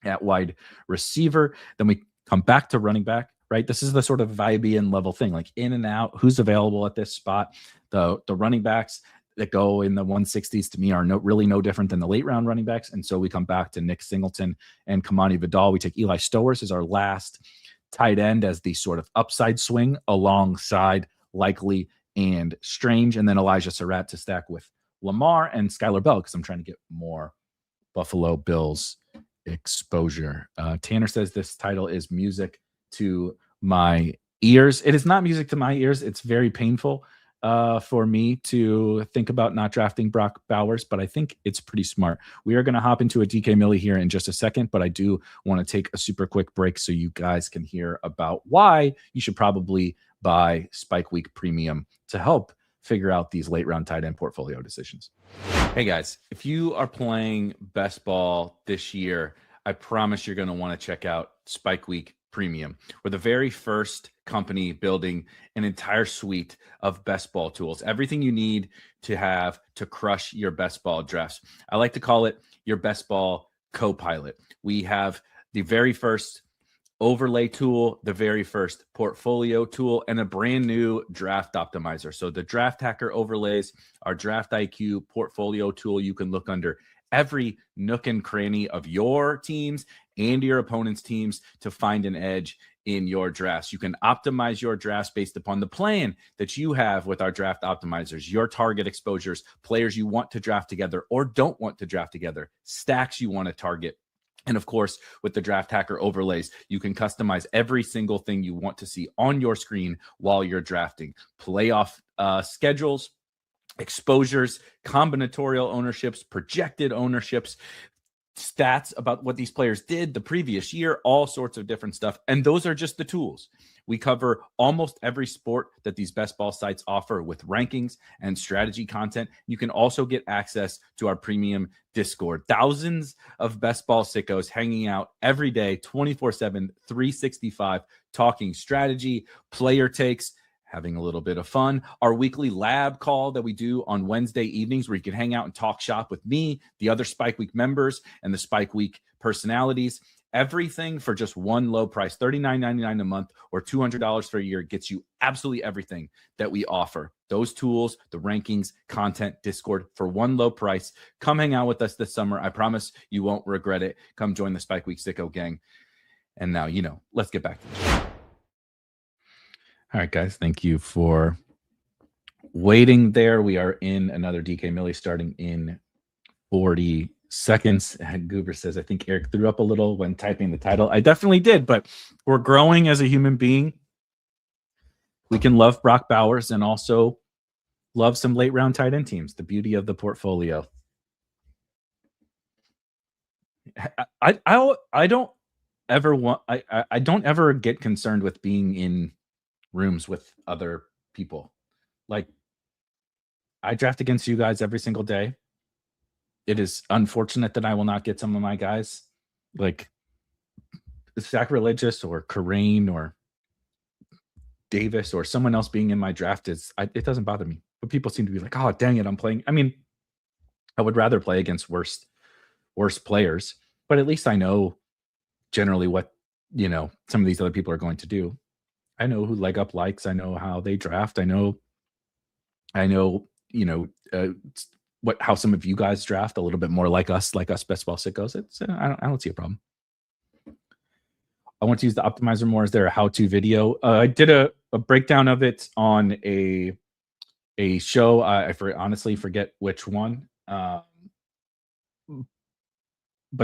at wide receiver. Then we come back to running back, right? This is the sort of Vibian level thing, like in and out, who's available at this spot. The running backs that go in the 160s to me are really no different than the late round running backs. And so we come back to Nick Singleton and Kamani Vidal. We take Eli Stowers as our last tight end as the sort of upside swing alongside Likely and Strange, and then Elijah Surratt to stack with Lamar and Skylar Bell because I'm trying to get more Buffalo Bills exposure. Tanner says this title is music to my ears. It is not music to my ears. It's very painful for me to think about not drafting Brock Bowers, but I think it's pretty smart. We are going to hop into a DK Millie here in just a second, but I do want to take a super quick break so you guys can hear about why you should probably buy Spike Week Premium to help figure out these late round tight end portfolio decisions. Hey guys, if you are playing best ball this year, I promise you're going to want to check out Spike Week Premium. We're the very first company building an entire suite of best ball tools, everything you need to have to crush your best ball drafts. I like to call it your best ball co-pilot. We have the very first overlay tool, the very first portfolio tool, and a brand new draft optimizer. So the Draft Hacker overlays, our Draft IQ portfolio tool, you can look under every nook and cranny of your teams and your opponent's teams to find an edge in your drafts. You can optimize your drafts based upon the plan that you have with our draft optimizers, your target exposures, players you want to draft together or don't want to draft together, stacks you want to target. And of course, with the Draft Hacker overlays, you can customize every single thing you want to see on your screen while you're drafting. Playoff schedules, exposures, combinatorial ownerships, projected ownerships, stats about what these players did the previous year, all sorts of different stuff. And those are just the tools. We cover almost every sport that these best ball sites offer with rankings and strategy content. You can also get access to our premium Discord. Thousands of best ball sickos hanging out every day, 24/7, 365, talking strategy, player takes, having a little bit of fun. Our weekly lab call that we do on Wednesday evenings where you can hang out and talk shop with me, the other Spike Week members, and the Spike Week personalities. Everything for just one low price, $39.99 a month or $200 for a year, gets you absolutely everything that we offer. Those tools, the rankings, content, Discord for one low price. Come hang out with us this summer. I promise you won't regret it. Come join the Spike Week Sicko gang. And now, let's get back to the show. All right, guys, thank you for waiting there. We are in another DK Millie starting in 40 seconds. Goober says, I think Eric threw up a little when typing the title. I definitely did, but we're growing as a human being. We can love Brock Bowers and also love some late round tight end teams. The beauty of the portfolio. I don't ever get concerned with being in rooms with other people. Like, I draft against you guys every single day. It is unfortunate that I will not get some of my guys, like Sacrilegious or Karain or Davis or someone else being in my draft. It doesn't bother me. But people seem to be like, oh, dang it, I'm playing. I mean, I would rather play against worse players, but at least I know generally what, some of these other people are going to do. I know who Leg Up likes. I know how they draft. I know, how some of you guys draft a little bit more like us best ball sickos. It's I don't see a problem. I want to use the optimizer more. Is there a how-to video? I did a breakdown of it on a show. I honestly forget which one. But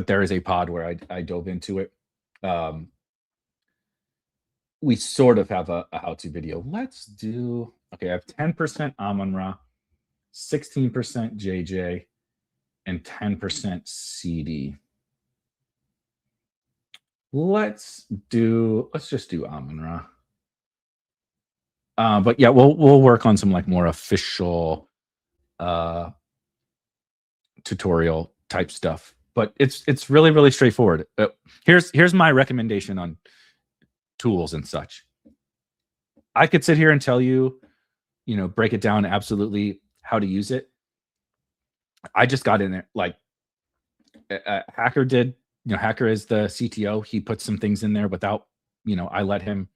there is a pod where I dove into it. We sort of have a how-to video. Let's do, okay, I have 10% Amon-Ra, 16% JJ, and 10% CD. Let's just do Amon-Ra. But yeah, we'll work on some like more official tutorial type stuff. But it's really, really straightforward. Here's my recommendation on tools and such. I could sit here and tell you, break it down absolutely how to use it. I just got in there like Hacker did. Hacker is the CTO. He put some things in there without, I let him,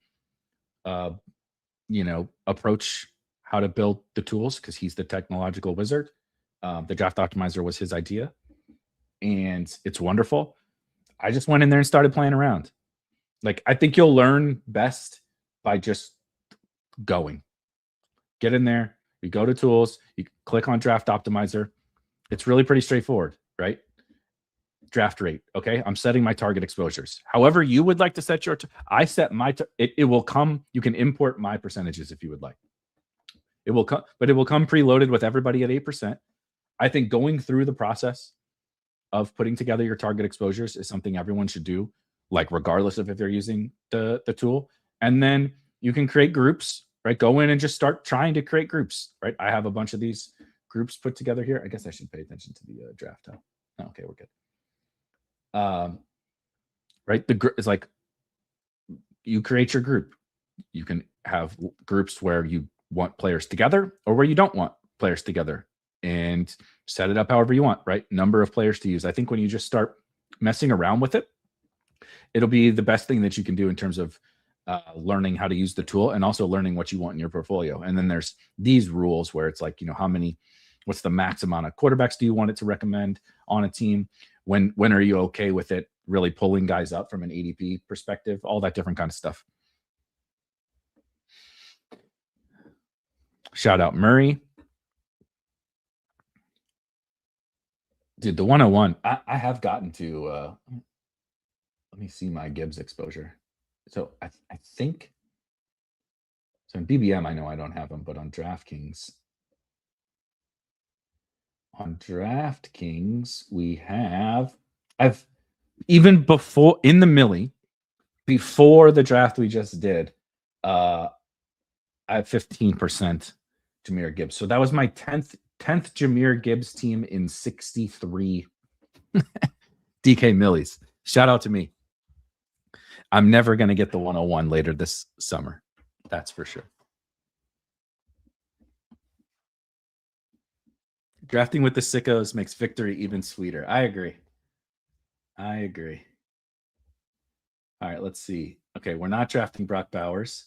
approach how to build the tools because he's the technological wizard. The draft optimizer was his idea, and it's wonderful. I just went in there and started playing around. Like, I think you'll learn best by just going. Get in there, you go to tools, you click on draft optimizer. It's really pretty straightforward, right? Draft rate. Okay. I'm setting my target exposures. However you would like to set your, I set my, it will come, you can import my percentages if you would like. It will come, but it will come preloaded with everybody at 8%. I think going through the process of putting together your target exposures is something everyone should do, like regardless of if they're using the tool. And then you can create groups, right? Go in and just start trying to create groups, right? I have a bunch of these groups put together here. I guess I should pay attention to the draft. Oh, okay, we're good. Right? The group is like, you create your group. You can have groups where you want players together or where you don't want players together, and set it up however you want, right? Number of players to use. I think when you just start messing around with it, it'll be the best thing that you can do in terms of learning how to use the tool and also learning what you want in your portfolio. And then there's these rules where it's like, what's the max amount of quarterbacks do you want it to recommend on a team? When are you okay with it really pulling guys up from an ADP perspective? All that different kind of stuff. Shout out Murray. Dude, the 101, I have gotten to, let me see my Gibbs exposure. So I think, so in BBM, I know I don't have them, but on DraftKings, we have, even before, in the Millie, before the draft we just did, I have 15% Jahmyr Gibbs. So that was my 10th Jahmyr Gibbs team in 63 DK Millies. Shout out to me. I'm never going to get the 101 later this summer. That's for sure. Drafting with the sickos makes victory even sweeter. I agree. All right, let's see. Okay, we're not drafting Brock Bowers.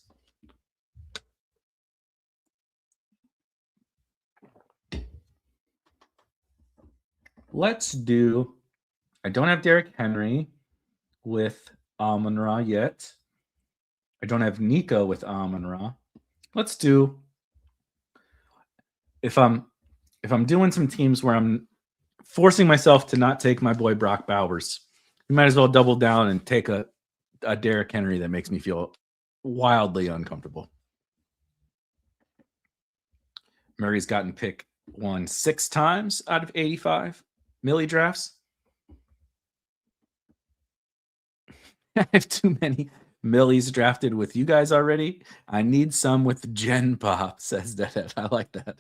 Let's do, I don't have Derrick Henry with Amon-Ra yet. I don't have Nico with Amon-Ra. Let's do, if I'm doing some teams where I'm forcing myself to not take my boy Brock Bowers, you might as well double down and take a Derrick Henry that makes me feel wildly uncomfortable. Murray's gotten pick 6 times out of 85 Millie drafts. I have too many Millies drafted with you guys already. I need some with Gen Pop, says Deadhead. I like that.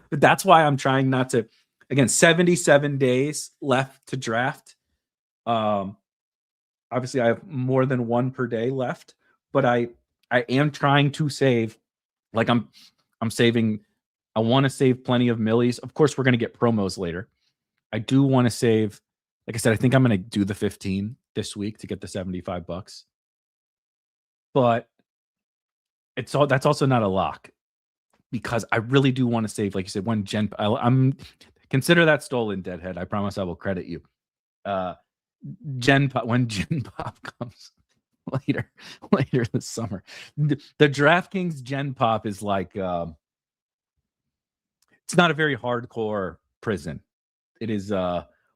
But that's why I'm trying not to, again, 77 days left to draft. Obviously I have more than one per day left, but I am trying to save, like I'm I'm saving. I want to save plenty of millies. Of course, we're going to get promos later. I do want to save. Like I said, I think I'm going to do the 15 this week to get the $75. But that's also not a lock because I really do want to save. Like you said, when I'm consider that stolen, Deadhead. I promise I will credit you. Gen Pop when Gen Pop comes later this summer. The DraftKings Gen Pop is like it's not a very hardcore prison. It is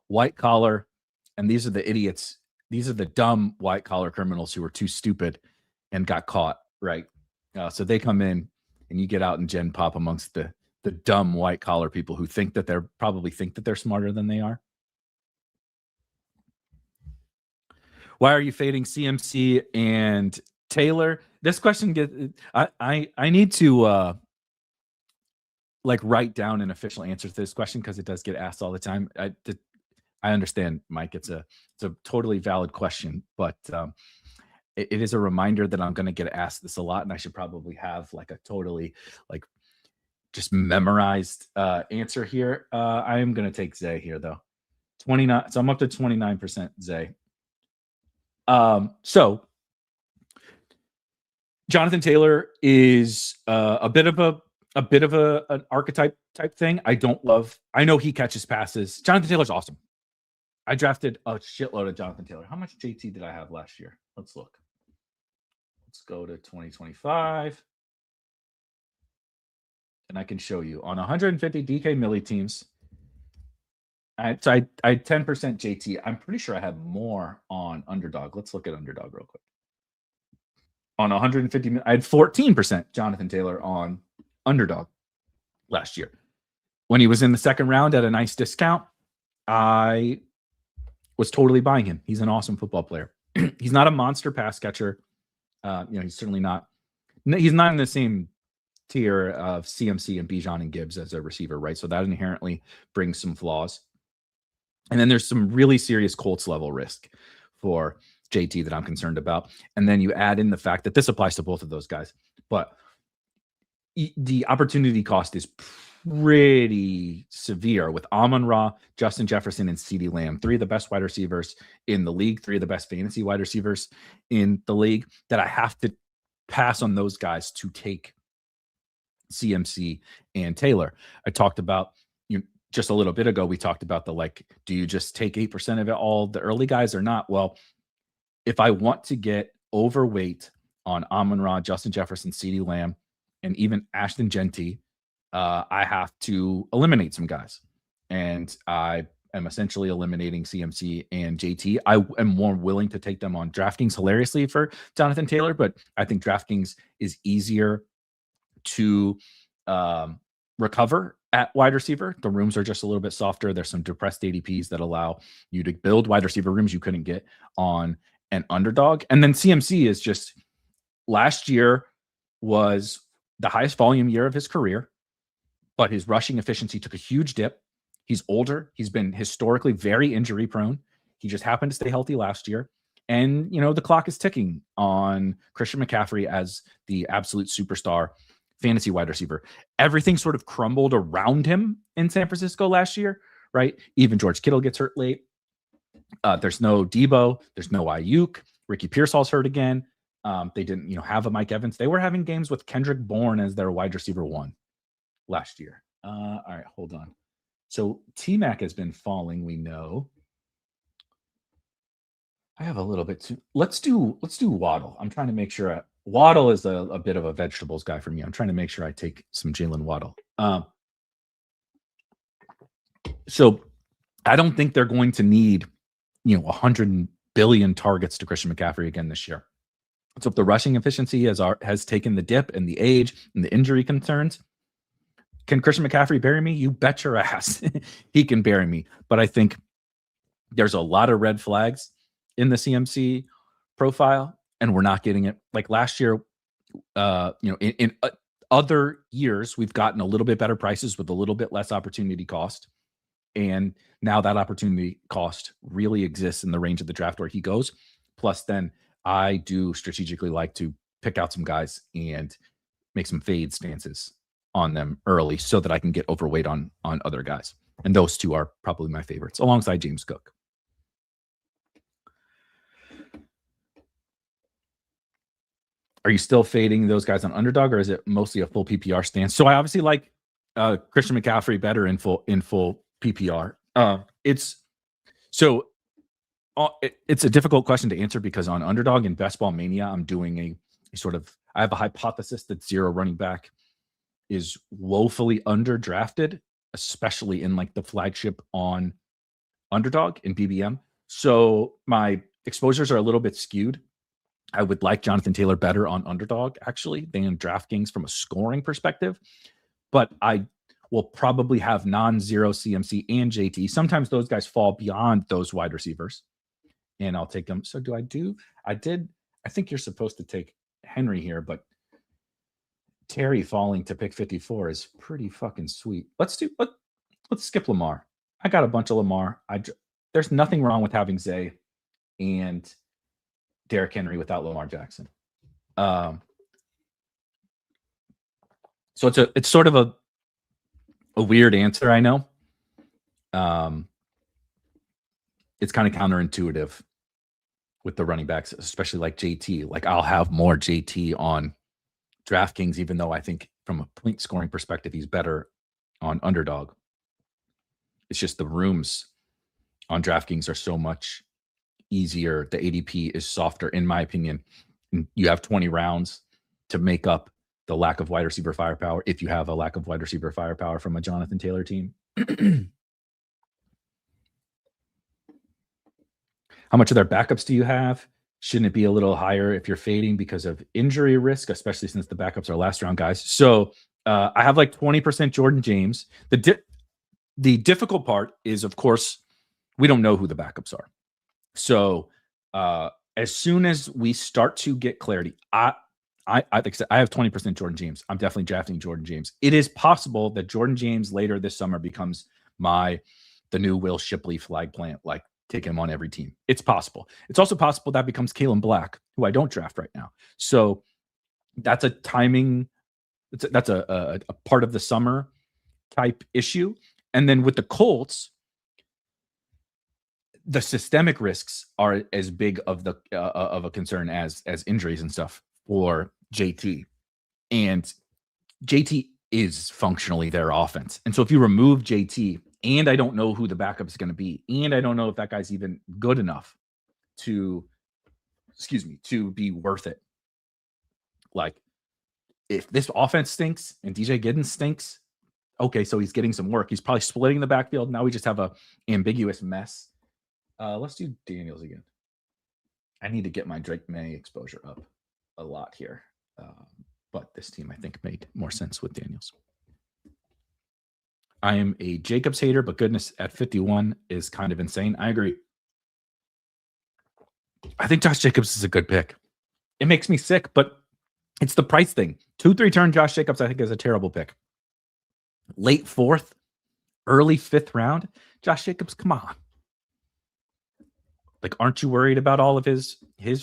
white collar, and these are the idiots. These are the dumb white collar criminals who were too stupid and got caught, right? So they come in and you get out in Gen Pop amongst the dumb white collar people who think that they're smarter than they are. Why are you fading CMC and Taylor? This question I need to like write down an official answer to this question because it does get asked all the time. I understand, Mike. It's a totally valid question, but it is a reminder that I'm going to get asked this a lot, and I should probably have like a totally like just memorized answer here. I am going to take Zay here though. 29. So I'm up to 29% Zay. So Jonathan Taylor is a bit of an archetype type thing. I know he catches passes. Jonathan Taylor's awesome. I drafted a shitload of Jonathan Taylor. How much JT did I have last year? Let's look. Let's go to 2025. And I can show you on 150 DK Millie teams. I had 10% JT. I'm pretty sure I had more on Underdog. Let's look at Underdog real quick. On 150, I had 14% Jonathan Taylor on Underdog last year. When he was in the second round at a nice discount, I was totally buying him. He's an awesome football player. He's not a monster pass catcher. He's certainly not. He's not in the same tier of CMC and Bijan and Gibbs as a receiver, right? So that inherently brings some flaws. And then there's some really serious Colts level risk for JT that I'm concerned about. And then you add in the fact that this applies to both of those guys, but the opportunity cost is pretty severe with Amon-Ra, Justin Jefferson, and CeeDee Lamb, 3 of the best wide receivers in the league, 3 of the best fantasy wide receivers in the league, that I have to pass on those guys to take CMC and Taylor. I talked about, just a little bit ago, we talked about do you just take 8% of it, all the early guys or not? Well, if I want to get overweight on Amon-Ra, Justin Jefferson, CeeDee Lamb, and even Ashton Genty, I have to eliminate some guys. And I am essentially eliminating CMC and JT. I am more willing to take them on DraftKings, hilariously, for Jonathan Taylor, but I think DraftKings is easier to recover at wide receiver. The rooms are just a little bit softer. There's some depressed ADPs that allow you to build wide receiver rooms you couldn't get on an Underdog. And then CMC is just, last year was the highest volume year of his career, but his rushing efficiency took a huge dip. He's older. He's been historically very injury prone. He just happened to stay healthy last year. And, the clock is ticking on Christian McCaffrey as the absolute superstar fantasy wide receiver. Everything sort of crumbled around him in San Francisco last year, right? Even George Kittle gets hurt late. There's no Debo. There's no Ayuk. Ricky Pearsall's hurt again. They didn't, have a Mike Evans. They were having games with Kendrick Bourne as their wide receiver 1 last year. All right, hold on. So T-Mac has been falling, we know. I have a little bit too. Let's do Waddle. I'm trying to make sure Waddle is a bit of a vegetables guy for me. I'm trying to make sure I take some Jalen Waddle. So I don't think they're going to need, 100 billion targets to Christian McCaffrey again this year. So if the rushing efficiency has taken the dip and the age and the injury concerns, can Christian McCaffrey bury me? You bet your ass he can bury me. But I think there's a lot of red flags in the CMC profile, and we're not getting it. Like last year, in other years, we've gotten a little bit better prices with a little bit less opportunity cost. And now that opportunity cost really exists in the range of the draft where he goes. Plus, then I do strategically like to pick out some guys and make some fade stances on them early so that I can get overweight on other guys. And those two are probably my favorites, alongside James Cook. Are you still fading those guys on underdog, or is it mostly a full PPR stance? So I obviously like Christian McCaffrey better in full PPR. It's a difficult question to answer because on underdog and Best Ball Mania, I'm doing a sort of, I have a hypothesis that zero running back is woefully underdrafted, especially in like the flagship on underdog in BBM. So my exposures are a little bit skewed. I would like Jonathan Taylor better on underdog actually than DraftKings from a scoring perspective, but I will probably have non-zero CMC and JT. Sometimes those guys fall beyond those wide receivers, and I'll take them. So I think you're supposed to take Henry here, but Terry falling to pick 54 is pretty fucking sweet. Let's skip Lamar. I got a bunch of Lamar. There's nothing wrong with having Zay and Derrick Henry without Lamar Jackson. So it's sort of a weird answer, I know. It's kind of counterintuitive with the running backs, especially like JT. Like I'll have more JT on DraftKings, even though I think from a point scoring perspective, he's better on underdog. It's just the rooms on DraftKings are so much easier. The ADP is softer, in my opinion. You have 20 rounds to make up the lack of wide receiver firepower, if you have a lack of wide receiver firepower from a Jonathan Taylor team. How much of their backups do you have? Shouldn't it be a little higher if you're fading because of injury risk, especially since the backups are last round guys? So I have like 20% Jordan James. The difficult part is, of course, we don't know who the backups are. So as soon as we start to get clarity, I think I have 20% Jordan James. I'm definitely drafting Jordan James. It is possible that Jordan James later this summer becomes the new Will Shipley flag plant, like take him on every team. It's possible. It's also possible that becomes Kalen Black, who I don't draft right now. So that's a timing. That's a part of the summer type issue. And then with the Colts, the systemic risks are as big of a concern as injuries and stuff for JT. And JT is functionally their offense. And so if you remove JT, and I don't know who the backup is going to be, and I don't know if that guy's even good enough to be worth it. Like, if this offense stinks and DJ Giddens stinks, okay, so he's getting some work. He's probably splitting the backfield. Now we just have a ambiguous mess. Let's do Daniels again. I need to get my Drake May exposure up a lot here. But this team, I think, made more sense with Daniels. I am a Jacobs hater, but goodness, at 51 is kind of insane. I agree. I think Josh Jacobs is a good pick. It makes me sick, but it's the price thing. 2-3 turn Josh Jacobs, I think, is a terrible pick. Late 4th, early 5th round, Josh Jacobs, come on. Like, aren't you worried about all of his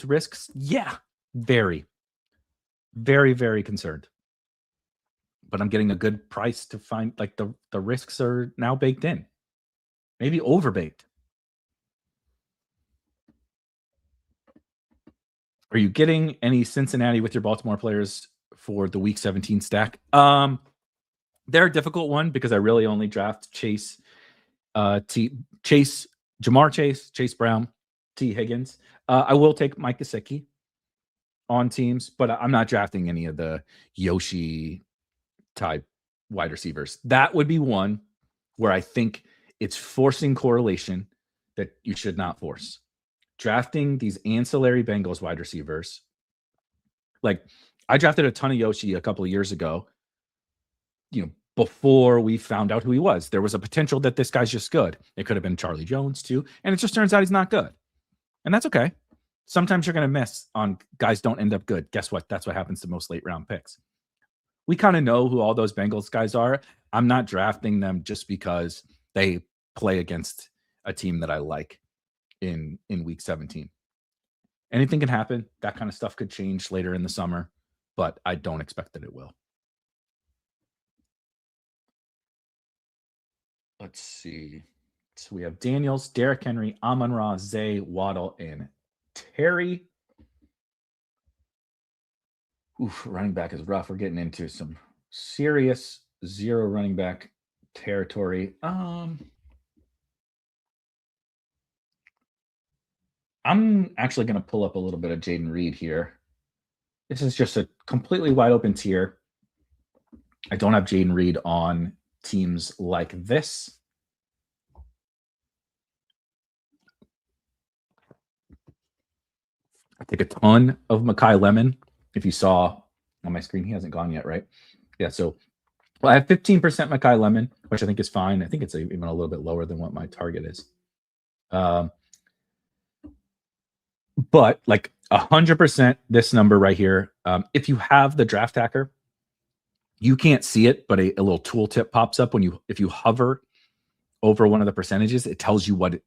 risks? Yeah, very, very, very concerned. But I'm getting a good price to find, like, the risks are now baked in. Maybe overbaked. Are you getting any Cincinnati with your Baltimore players for the Week 17 stack? They're a difficult one because I really only draft Chase, Jamar Chase, Chase Brown, T. Higgins. I will take Mike Gesicki on teams, but I'm not drafting any of the Yoshi type wide receivers. That would be one where I think it's forcing correlation that you should not force. Drafting these ancillary Bengals wide receivers. Like, I drafted a ton of Yoshi a couple of years ago, before we found out who he was. There was a potential that this guy's just good. It could have been Charlie Jones too. And it just turns out he's not good. And that's okay. Sometimes you're going to miss on guys don't end up good. Guess what? That's what happens to most late round picks. We kind of know who all those Bengals guys are. I'm not drafting them just because they play against a team that I like in Week 17. Anything can happen. That kind of stuff could change later in the summer, but I don't expect that it will. let's see. So we have Daniels, Derrick Henry, Amon-Ra, Zay, Waddle, and Terry. Oof, running back is rough. We're getting into some serious zero running back territory. I'm actually going to pull up a little bit of Jaden Reed here. This is just a completely wide open tier. I don't have Jaden Reed on teams like this. I take a ton of Mekhi Lemon. If you saw on my screen, he hasn't gone yet, right? Yeah, so I have 15% Mekhi Lemon, which I think is fine. I think it's even a little bit lower than what my target is. But like 100%, this number right here, if you have the draft hacker, you can't see it, but a little tooltip pops up if you hover over one of the percentages, it tells you what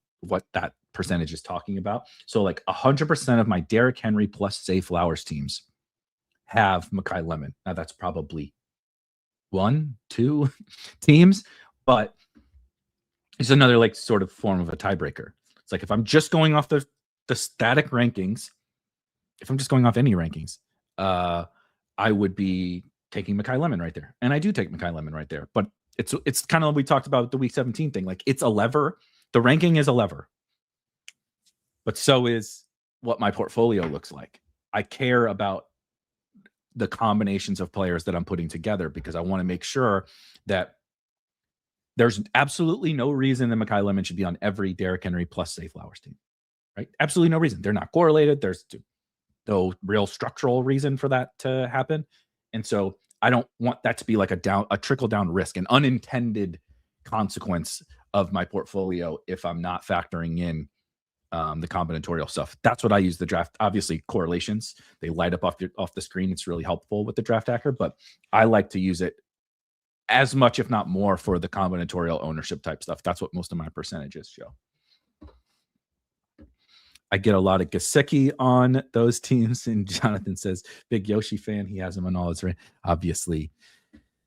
that percentage is talking about. So like 100% of my Derrick Henry plus Zay Flowers teams have Mekhi Lemon. Now that's probably 1, 2 teams, but it's another like sort of form of a tiebreaker. It's like if I'm just going off the static rankings, if I'm just going off any rankings, I would be taking Mekhi Lemon right there. And I do take Mekhi Lemon right there. But it's kind of, we talked about the week 17 thing. Like it's a lever. The ranking is a lever. But so is what my portfolio looks like. I care about the combinations of players that I'm putting together because I want to make sure that there's absolutely no reason that Mekhi Lemon should be on every Derrick Henry plus Zay Flowers team. Right? Absolutely no reason. They're not correlated. There's no real structural reason for that to happen. And so I don't want that to be like a trickle down risk, an unintended consequence of my portfolio if I'm not factoring in the combinatorial stuff. That's what I use the draft. Obviously, correlations, they light up off the screen. It's really helpful with the draft hacker, but I like to use it as much, if not more, for the combinatorial ownership type stuff. That's what most of my percentages show. I get a lot of Gesicki on those teams. And Jonathan says, big Yoshi fan. He has him on all his, obviously,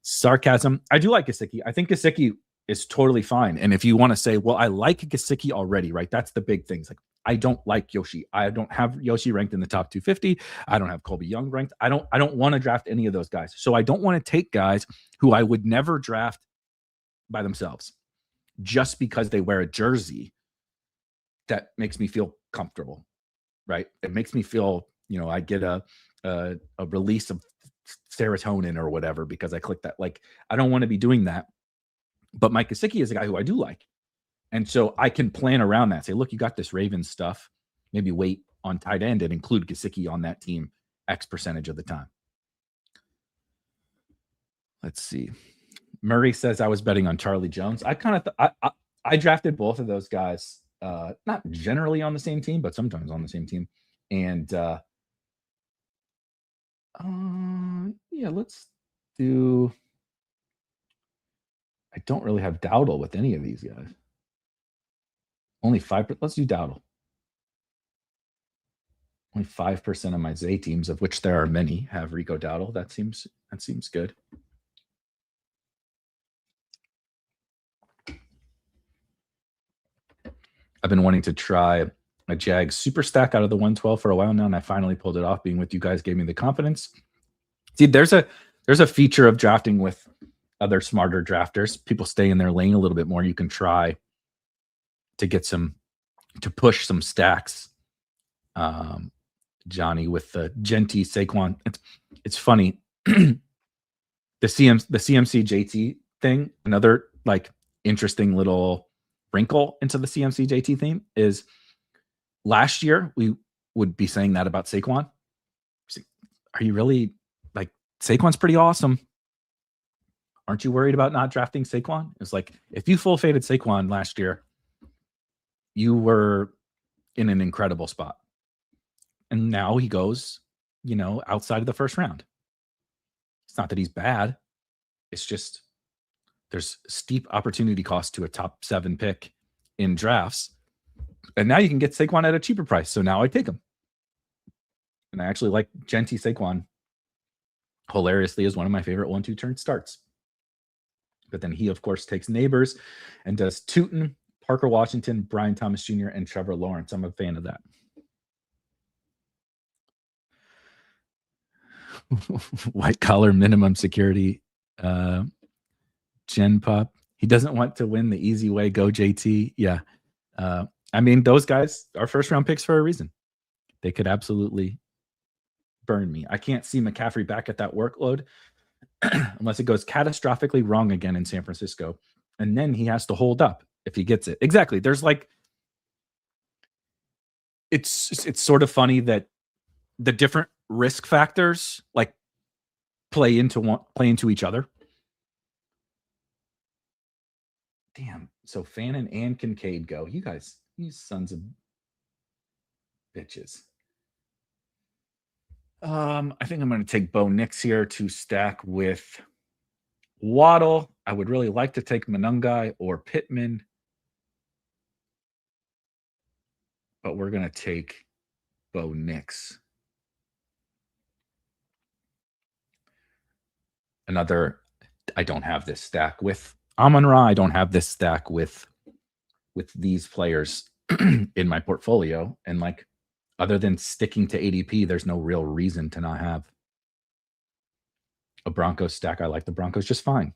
sarcasm. I do like Gesicki. I think Gesicki is totally fine. And if you want to say, well, I like Gesicki already, right? That's the big thing. It's like, I don't like Yoshi. I don't have Yoshi ranked in the top 250. I don't have Colby Young ranked. I don't want to draft any of those guys. So I don't want to take guys who I would never draft by themselves just because they wear a jersey that makes me feel comfortable, right? It makes me feel, I get a release of serotonin or whatever because I click that. Like, I don't want to be doing that. But Mike Gesicki is a guy who I do like. And so I can plan around that. Say, look, you got this Ravens stuff. Maybe wait on tight end and include Gesicki on that team X percentage of the time. Let's see. Murray says I was betting on Charlie Jones. I kind of I drafted both of those guys. Not generally on the same team, but sometimes on the same team. And yeah, let's do. I don't really have Dowdle with any of these guys. Only 5%. Let's do Dowdle. Only 5% of my Zay teams, of which there are many, have Rico Dowdle. That seems good. I've been wanting to try a Jag super stack out of the 112 for a while now, and I finally pulled it off. Being with you guys gave me the confidence. See, there's a feature of drafting with other smarter drafters. People stay in their lane a little bit more. You can try to push some stacks. Johnny with the Genty Saquon. It's funny. the CMC JT thing, another like interesting little wrinkle into the CMC JT theme is last year we would be saying that about Saquon. Are you really like Saquon's pretty awesome? Aren't you worried about not drafting Saquon? It's like if you full faded Saquon last year, you were in an incredible spot. And now he goes, outside of the first round. It's not that he's bad. It's just there's steep opportunity cost to a top 7 pick in drafts. And now you can get Saquon at a cheaper price. So now I take him. And I actually like Genty Saquon hilariously as one of my favorite 1-2 turn starts. But then he, of course, takes Neighbors and does Tootin, Parker Washington, Brian Thomas Jr., and Trevor Lawrence. I'm a fan of that. White collar minimum security. Gen Pop. He doesn't want to win the easy way. Go JT. Yeah. I mean, those guys are first round picks for a reason. They could absolutely burn me. I can't see McCaffrey back at that workload unless it goes catastrophically wrong again in San Francisco. And then he has to hold up if he gets it. Exactly. There's like, it's sort of funny that the different risk factors like play into each other. Damn. So Fannin and Kincaid go. You guys, you sons of bitches. I think I'm going to take Bo Nix here to stack with Waddle. I would really like to take Monungai or Pittman, but we're going to take Bo Nix. Another, I don't have this stack with Amon-Ra. I don't have this stack with these players in my portfolio. And like, other than sticking to ADP, there's no real reason to not have a Broncos stack. I like the Broncos just fine.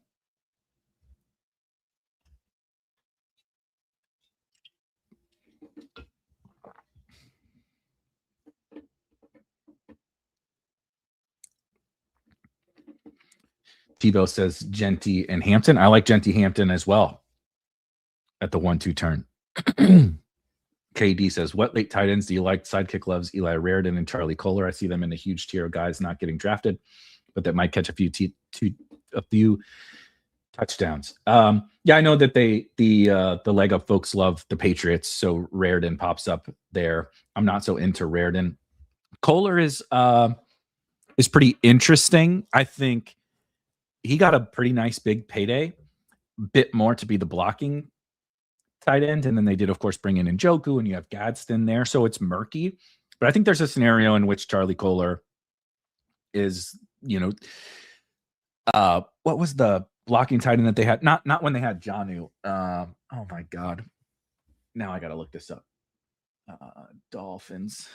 Tebow says Genty and Hampton. I like Genty Hampton as well at the 1-2 turn. KD says, what late tight ends do you like? Sidekick loves Eli Raridon and Charlie Kohler. I see them in a huge tier of guys not getting drafted, but that might catch a few touchdowns. Yeah, I know that the leg up folks love the Patriots, so Raridon pops up there. I'm not so into Raridon. Kohler is pretty interesting. I think he got a pretty nice big payday, bit more to be the blocking tight end, and then they did, of course, bring in Njoku, and you have Gadsden there, so it's murky. But I think there's a scenario in which Charlie Kohler is, what was the blocking tight end that they had? Not when they had Jonnu. Oh my God, now I gotta look this up. Dolphins.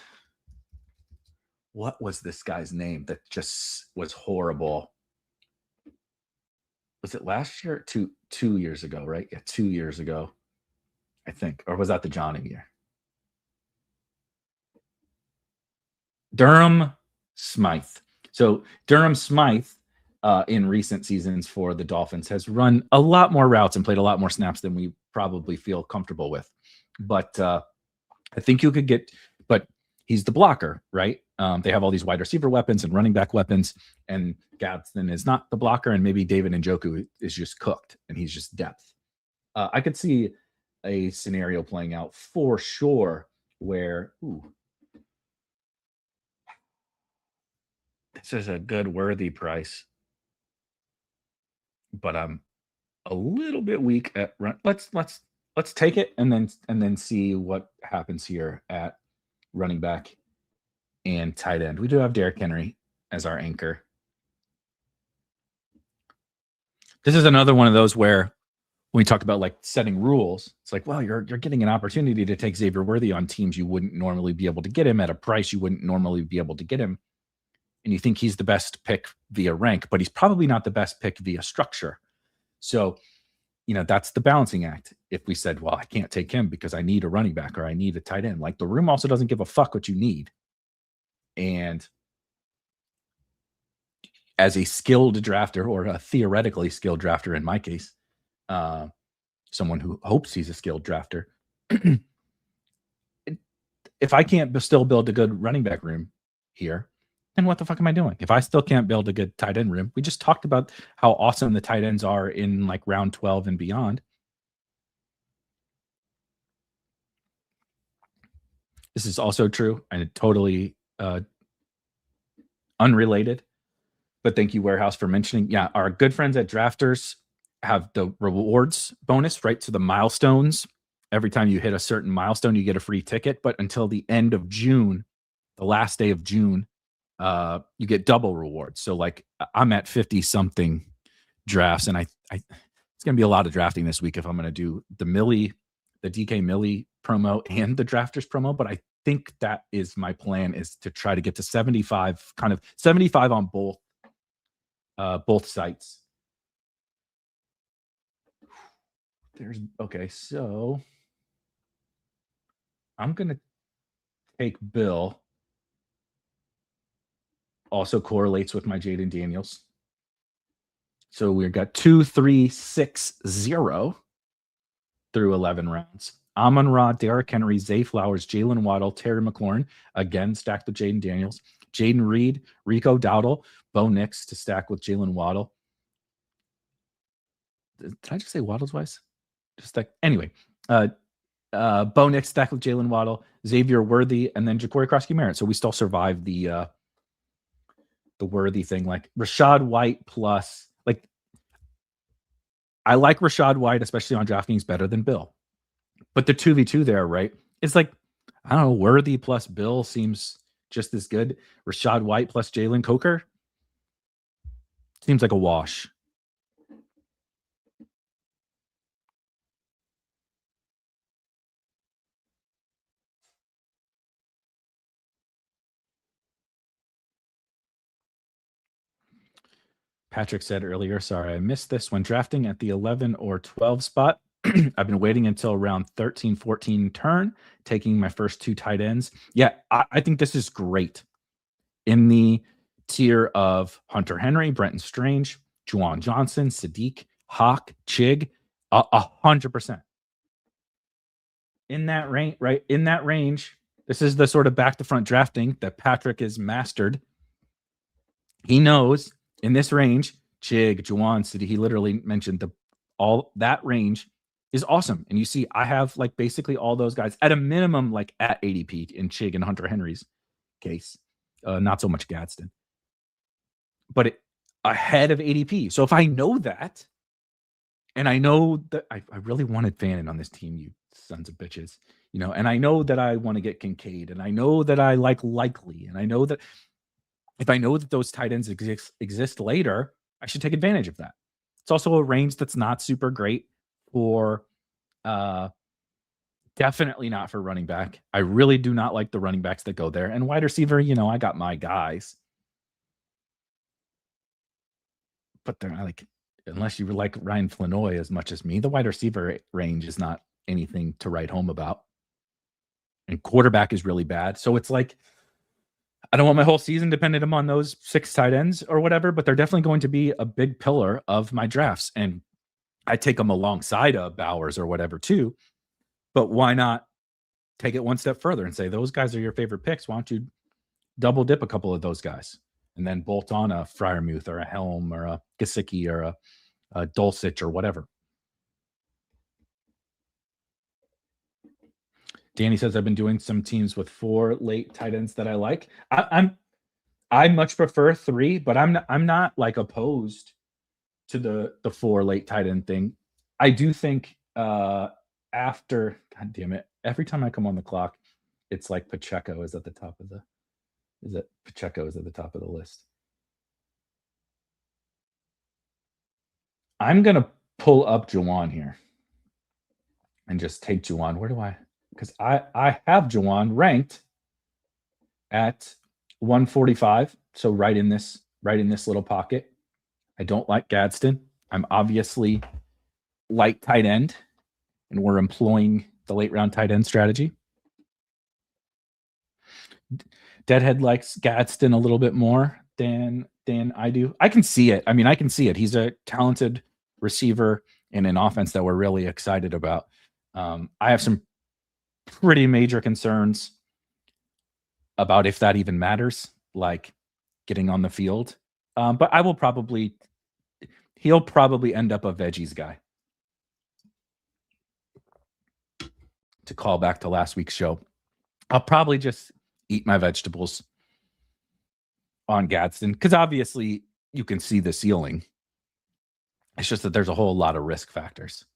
What was this guy's name that just was horrible? Was it last year? Two years ago, right? Yeah, 2 years ago. I think, or was that the Johnny year? Durham Smythe. So Durham Smythe in recent seasons for the Dolphins has run a lot more routes and played a lot more snaps than we probably feel comfortable with. But I think you could get, but he's the blocker, right? They have all these wide receiver weapons and running back weapons, and Gadsden is not the blocker, and maybe David Njoku is just cooked and he's just depth. I could see a scenario playing out for sure where this is a good worthy price, but I'm a little bit weak at run. Let's take it and then see what happens here at running back and tight end. We do have Derrick Henry as our anchor. This is another one of those where when we talked about like setting rules, it's like, well, you're getting an opportunity to take Xavier Worthy on teams you wouldn't normally be able to get him at a price you wouldn't normally be able to get him. And you think he's the best pick via rank, but he's probably not the best pick via structure. So, that's the balancing act. If we said, well, I can't take him because I need a running back or I need a tight end, like the room also doesn't give a fuck what you need. And as a skilled drafter, or a theoretically skilled drafter in my case, someone who hopes he's a skilled drafter, if I can't still build a good running back room here, then what the fuck am I doing? If I still can't build a good tight end room, we just talked about how awesome the tight ends are in like round 12 and beyond. This is also true and totally unrelated, but thank you, Warehouse, for mentioning. Yeah, our good friends at Drafters have the rewards bonus, right? So the milestones, every time you hit a certain milestone, you get a free ticket. But until the end of June, the last day of June, you get double rewards. So like I'm at 50 something drafts, and I It's going to be a lot of drafting this week if I'm going to do the DK Millie promo and the drafters promo. But I think that is my plan, is to try to get to 75, kind of 75 on both sites. Okay, so I'm going to take Bill. Also correlates with my Jaden Daniels. So we've got 2, 3, 6, 0 through 11 rounds. Amon-Ra, Derrick Henry, Zay Flowers, Jalen Waddle, Terry McLaurin, again stacked with Jaden Daniels, Jaden Reed, Rico Dowdle, Bo Nix to stack with Jalen Waddle. Did I just say Waddle twice? Just like, anyway, Bo Nix stacked with Jalen Waddle, Xavier Worthy, and then Ja'Cory Krosky-Merritt. So we still survived the Worthy thing. Like Rachaad White plus, like, I like Rachaad White, especially on DraftKings, better than Bill. But the 2v2 there, right? It's like, I don't know, Worthy plus Bill seems just as good. Rachaad White plus Jalen Coker seems like a wash. Patrick said earlier, sorry, I missed this. When drafting at the 11 or 12 spot, I've been waiting until around 13, 14 turn, taking my first 2 tight ends. Yeah, I think this is great. In the tier of Hunter Henry, Brenton Strange, Juwan Johnson, Sadiq, Hawk, Chig, 100%. In that range, right? In that range, this is the sort of back to front drafting that Patrick has mastered. He knows in this range, Chig, Juwan, Sadiq, he literally mentioned all that range is awesome. And you see, I have like basically all those guys at a minimum, like at ADP in Chig and Hunter Henry's case. Not so much Gadsden, but ahead of ADP. So if I know that, and I know that I really wanted Fannin on this team, you sons of bitches, and I know that I want to get Kincaid, and I know that I like Likely, and I know that if I know that those tight ends exist later, I should take advantage of that. It's also a range that's not super great for, definitely not for running back. I really do not like the running backs that go there. And wide receiver, I got my guys. But they're like, unless you like Ryan Flanoy as much as me, the wide receiver range is not anything to write home about. And quarterback is really bad. So it's like, I don't want my whole season dependent upon those 6 tight ends or whatever, but they're definitely going to be a big pillar of my drafts. And I take them alongside of Bowers or whatever too. But why not take it one step further and say, those guys are your favorite picks. Why don't you double dip a couple of those guys and then bolt on a Freiermuth or a Helm or a Gesicki or a Dulcich or whatever. Danny says, I've been doing some teams with 4 late tight ends that I like. I much prefer 3, but I'm not like opposed to the 4 late tight end thing. I do think after, God damn it, every time I come on the clock, it's like Pacheco is at the top of the list. I'm gonna pull up Juwan here and just take Juwan. Where do I? Because I have Juwan ranked at 145, so right in this little pocket. I don't like Gadsden. I'm obviously light tight end, and we're employing the late round tight end strategy. Deadhead likes Gadsden a little bit more than I do. I can see it. I mean, I can see it. He's a talented receiver in an offense that we're really excited about. I have some pretty major concerns about if that even matters, like getting on the field. But he'll probably end up a veggies guy. To call back to last week's show, I'll probably just eat my vegetables on Gadsden because obviously you can see the ceiling. It's just that there's a whole lot of risk factors.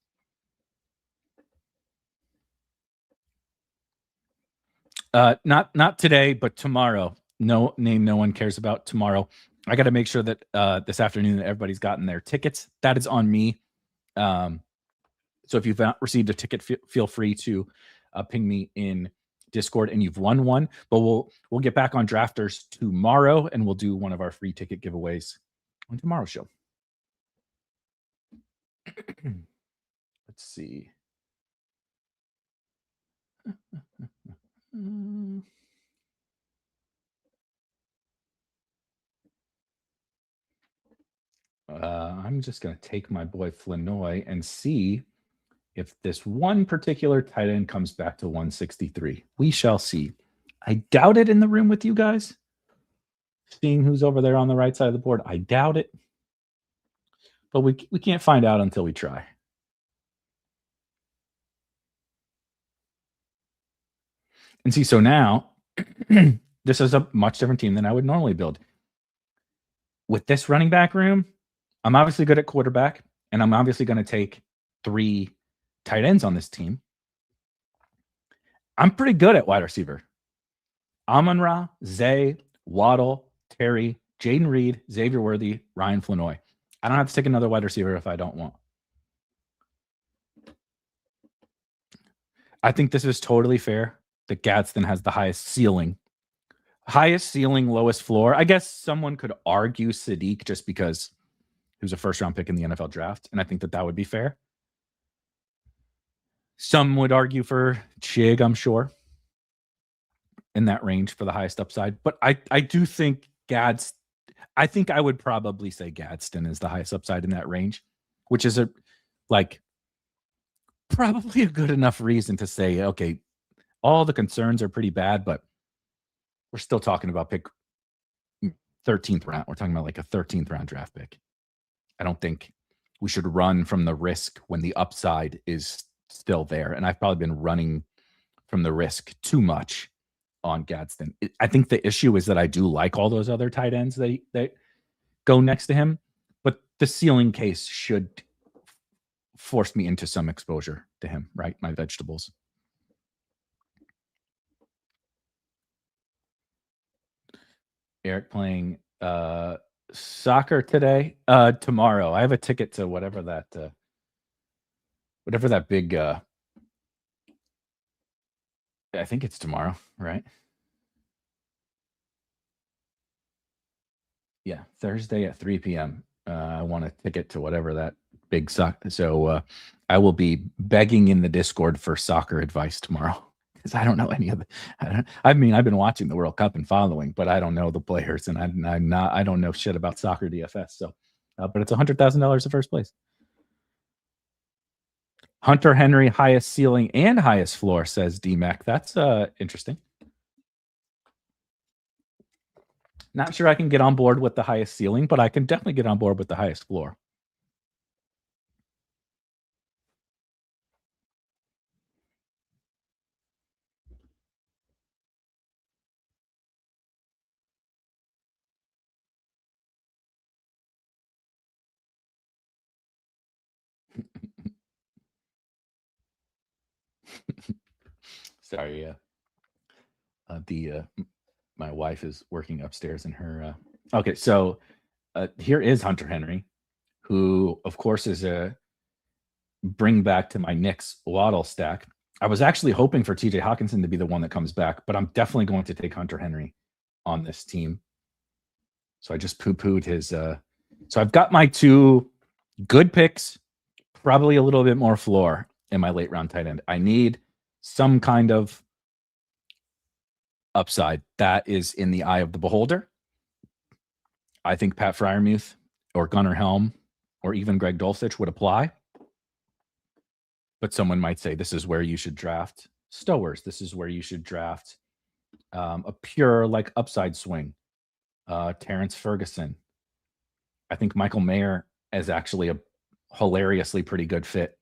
Not today, but tomorrow. No one cares about tomorrow. I got to make sure that this afternoon that everybody's gotten their tickets. That is on me. So if you've received a ticket, feel free to ping me in Discord, and you've won one. But we'll get back on Drafters tomorrow, and we'll do one of our free ticket giveaways on tomorrow's show. Let's see. I'm just going to take my boy Flanoy and see if this one particular tight end comes back to 163. We shall see. I doubt it in the room with you guys. Seeing who's over there on the right side of the board, I doubt it. But we can't find out until we try. And see, so now this is a much different team than I would normally build. With this running back room, I'm obviously good at quarterback, and I'm obviously going to take 3 tight ends on this team. I'm pretty good at wide receiver. Amon-Ra, Zay, Waddle, Terry, Jaden Reed, Xavier Worthy, Ryan Flanoy. I don't have to take another wide receiver if I don't want. I think this is totally fair that Gadsden has the highest ceiling. Highest ceiling, lowest floor. I guess someone could argue Sadiq just because he was a first-round pick in the NFL draft, and I think that would be fair. Some would argue for Chig, I'm sure, in that range for the highest upside. But I do think I think I would probably say Gadsden is the highest upside in that range, which is probably a good enough reason to say, okay, all the concerns are pretty bad, but we're still talking about pick 13th round. We're talking about like a 13th round draft pick. I don't think we should run from the risk when the upside is still there. And I've probably been running from the risk too much on Gadsden. I think the issue is that I do like all those other tight ends that go next to him, but the ceiling case should force me into some exposure to him, right? My vegetables. Eric playing soccer today, tomorrow. I have a ticket to whatever that big I think it's tomorrow, right? Yeah, Thursday at 3 p.m. I want a ticket to whatever that big soccer. So I will be begging in the Discord for soccer advice tomorrow because I don't know any of it. I've been watching the World Cup and following, but I don't know the players, and I don't know shit about soccer DFS. So, but it's $100,000 to first place. Hunter Henry, highest ceiling and highest floor, says DMAC. That's interesting. Not sure I can get on board with the highest ceiling, but I can definitely get on board with the highest floor. Sorry, my wife is working upstairs in her. Okay, so here is Hunter Henry, who of course is a bring back to my Knicks Waddle stack. I was actually hoping for TJ Hawkinson to be the one that comes back, but I'm definitely going to take Hunter Henry on this team. So I just poo-pooed his. So I've got my 2 good picks, probably a little bit more floor in my late round tight end. I need some kind of upside. That is in the eye of the beholder. I think Pat Freiermuth or Gunnar Helm or even Greg Dulcich would apply. But someone might say this is where you should draft Stowers. This is where you should draft a pure like upside swing. Terrence Ferguson. I think Michael Mayer is actually a hilariously pretty good fit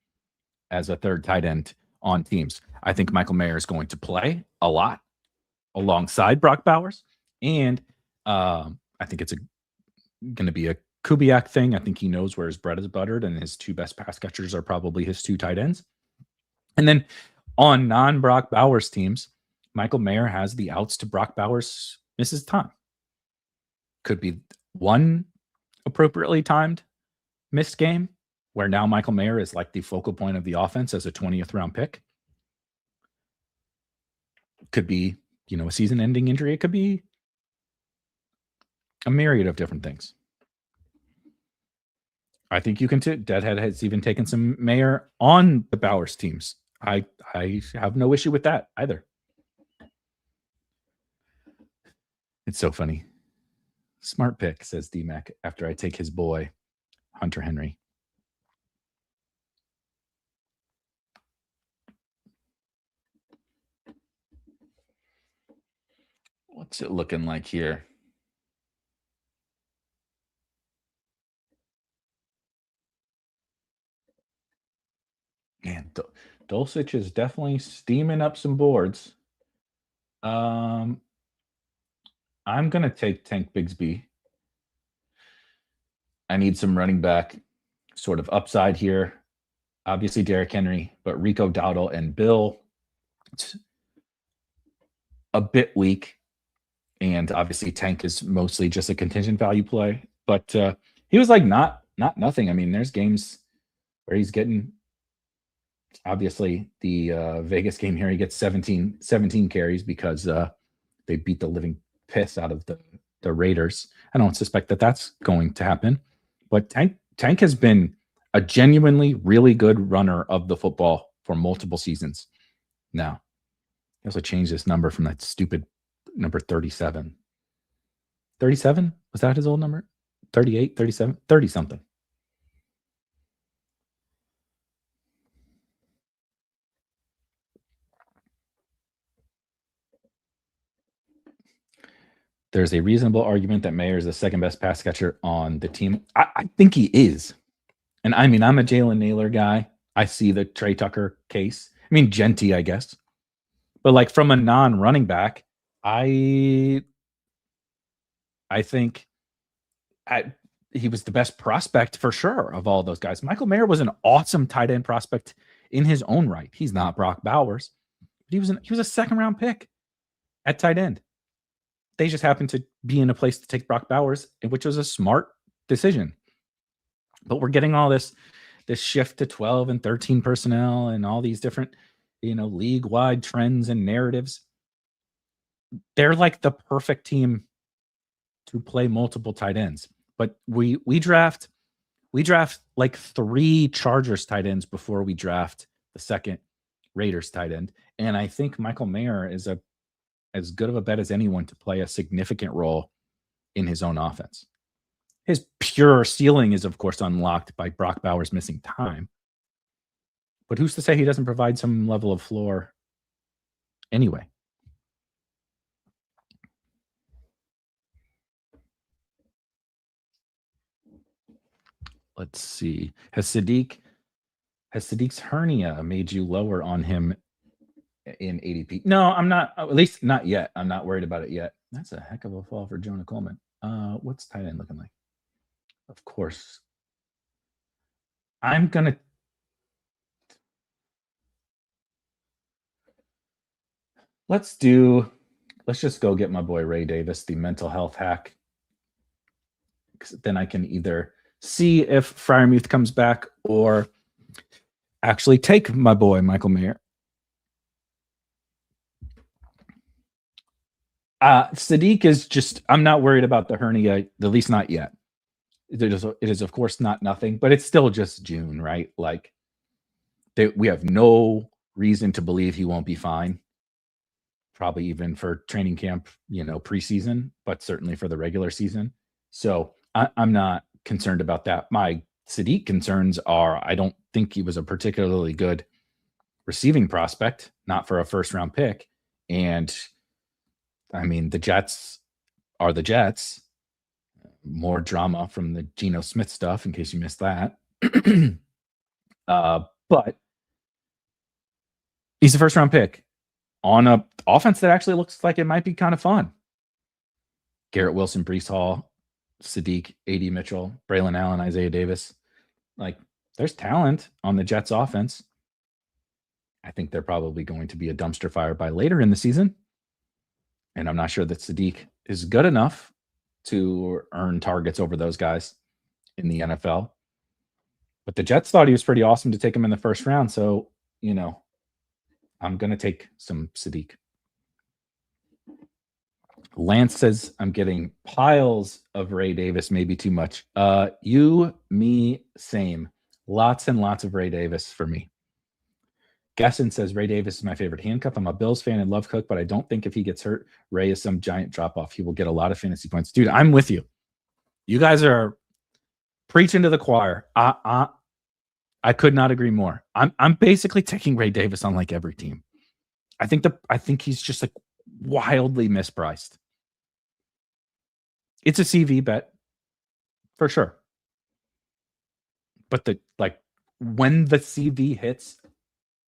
as a third tight end on teams. I think Michael Mayer is going to play a lot alongside Brock Bowers. And I think it's going to be a Kubiak thing. I think he knows where his bread is buttered, and his 2 best pass catchers are probably his 2 tight ends. And then on non-Brock Bowers teams, Michael Mayer has the outs to Brock Bowers misses time. Could be one appropriately timed missed game, where now Michael Mayer is like the focal point of the offense as a 20th round pick. Could be, a season-ending injury. It could be a myriad of different things. I think you can Deadhead has even taken some Mayer on the Bowers teams. I have no issue with that either. It's so funny. Smart pick, says DMAC, after I take his boy, Hunter Henry. What's it looking like here? Man, Dulcich is definitely steaming up some boards. I'm going to take Tank Bigsby. I need some running back sort of upside here. Obviously, Derrick Henry, but Rico Dowdle and Bill, it's a bit weak. And obviously, Tank is mostly just a contingent value play. But he was like not nothing. I mean, there's games where he's getting, obviously, the Vegas game here, he gets 17 carries because they beat the living piss out of the Raiders. I don't suspect that that's going to happen. But Tank has been a genuinely really good runner of the football for multiple seasons now. He also changed this number from that stupid number 37. 37? Was that his old number? 38, 37, 30 something. There's a reasonable argument that Mayer is the second best pass catcher on the team. I think he is. And I mean, I'm a Jalen Naylor guy. I see the Trey Tucker case. I mean, Genty, I guess. But like from a non-running back, I think he was the best prospect for sure of all those guys. Michael Mayer was an awesome tight end prospect in his own right. He's not Brock Bowers, but he was a second-round pick at tight end. They just happened to be in a place to take Brock Bowers, which was a smart decision. But we're getting all this shift to 12 and 13 personnel and all these different, league-wide trends and narratives. They're like the perfect team to play multiple tight ends. But we draft like 3 Chargers tight ends before we draft the second Raiders tight end. And I think Michael Mayer is as good of a bet as anyone to play a significant role in his own offense. His pure ceiling is, of course, unlocked by Brock Bowers missing time. But who's to say he doesn't provide some level of floor anyway? Let's see. Has Sadiq's hernia made you lower on him in ADP? No, I'm not. At least not yet. I'm not worried about it yet. That's a heck of a fall for Jonah Coleman. What's tight end looking like? Of course. I'm going to. Let's just go get my boy Ray Davis, the mental health hack. Then I can either see if Freiermuth comes back or actually take my boy Michael Mayer. Sadiq is just, I'm not worried about the hernia, at least not yet. It is of course not nothing, but it's still just June, right? Like we have no reason to believe he won't be fine. Probably even for training camp, preseason, but certainly for the regular season. So I'm not concerned about that. My Sadiq concerns are, I don't think he was a particularly good receiving prospect, not for a first-round pick. And I mean, the Jets are the Jets. More drama from the Geno Smith stuff, in case you missed that. But he's a first-round pick on an offense that actually looks like it might be kind of fun. Garrett Wilson, Breece Hall, Sadiq, A.D. Mitchell, Braylon Allen, Isaiah Davis. Like, there's talent on the Jets offense. I think they're probably going to be a dumpster fire by later in the season. And I'm not sure that Sadiq is good enough to earn targets over those guys in the NFL. But the Jets thought he was pretty awesome to take him in the first round. So, I'm going to take some Sadiq. Lance says I'm getting piles of Ray Davis, maybe too much. You, me, same. Lots and lots of Ray Davis for me. Gesson says Ray Davis is my favorite handcuff. I'm a Bills fan and love Cook, but I don't think if he gets hurt, Ray is some giant drop off. He will get a lot of fantasy points. Dude, I'm with you. You guys are preaching to the choir. I could not agree more. I'm basically taking Ray Davis on like every team. I think he's just like wildly mispriced. It's a CV bet for sure. But when the CV hits,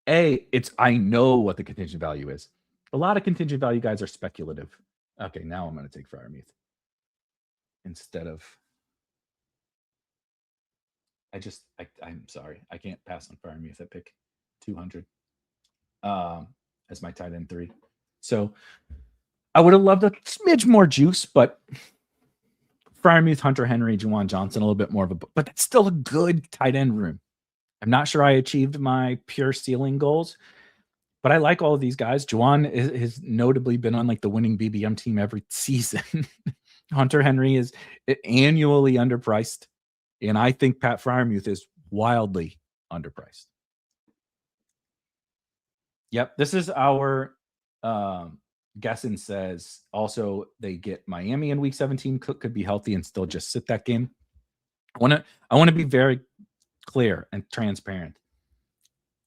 I know what the contingent value is. A lot of contingent value guys are speculative. Okay, now I'm going to take Freiermuth instead of. I'm sorry. I can't pass on Freiermuth at pick 200 as my tight end 3. So I would have loved a smidge more juice, but Freiermuth, Hunter Henry, Juwan Johnson, a little bit more of but that's still a good tight end room. I'm not sure I achieved my pure ceiling goals, but I like all of these guys. Juwan has notably been on like the winning BBM team every season. Hunter Henry is annually underpriced, and I think Pat Freiermuth is wildly underpriced. Yep, this is our Gesson says also they get Miami in week 17. Cook could be healthy and still just sit that game. I want to be very clear and transparent.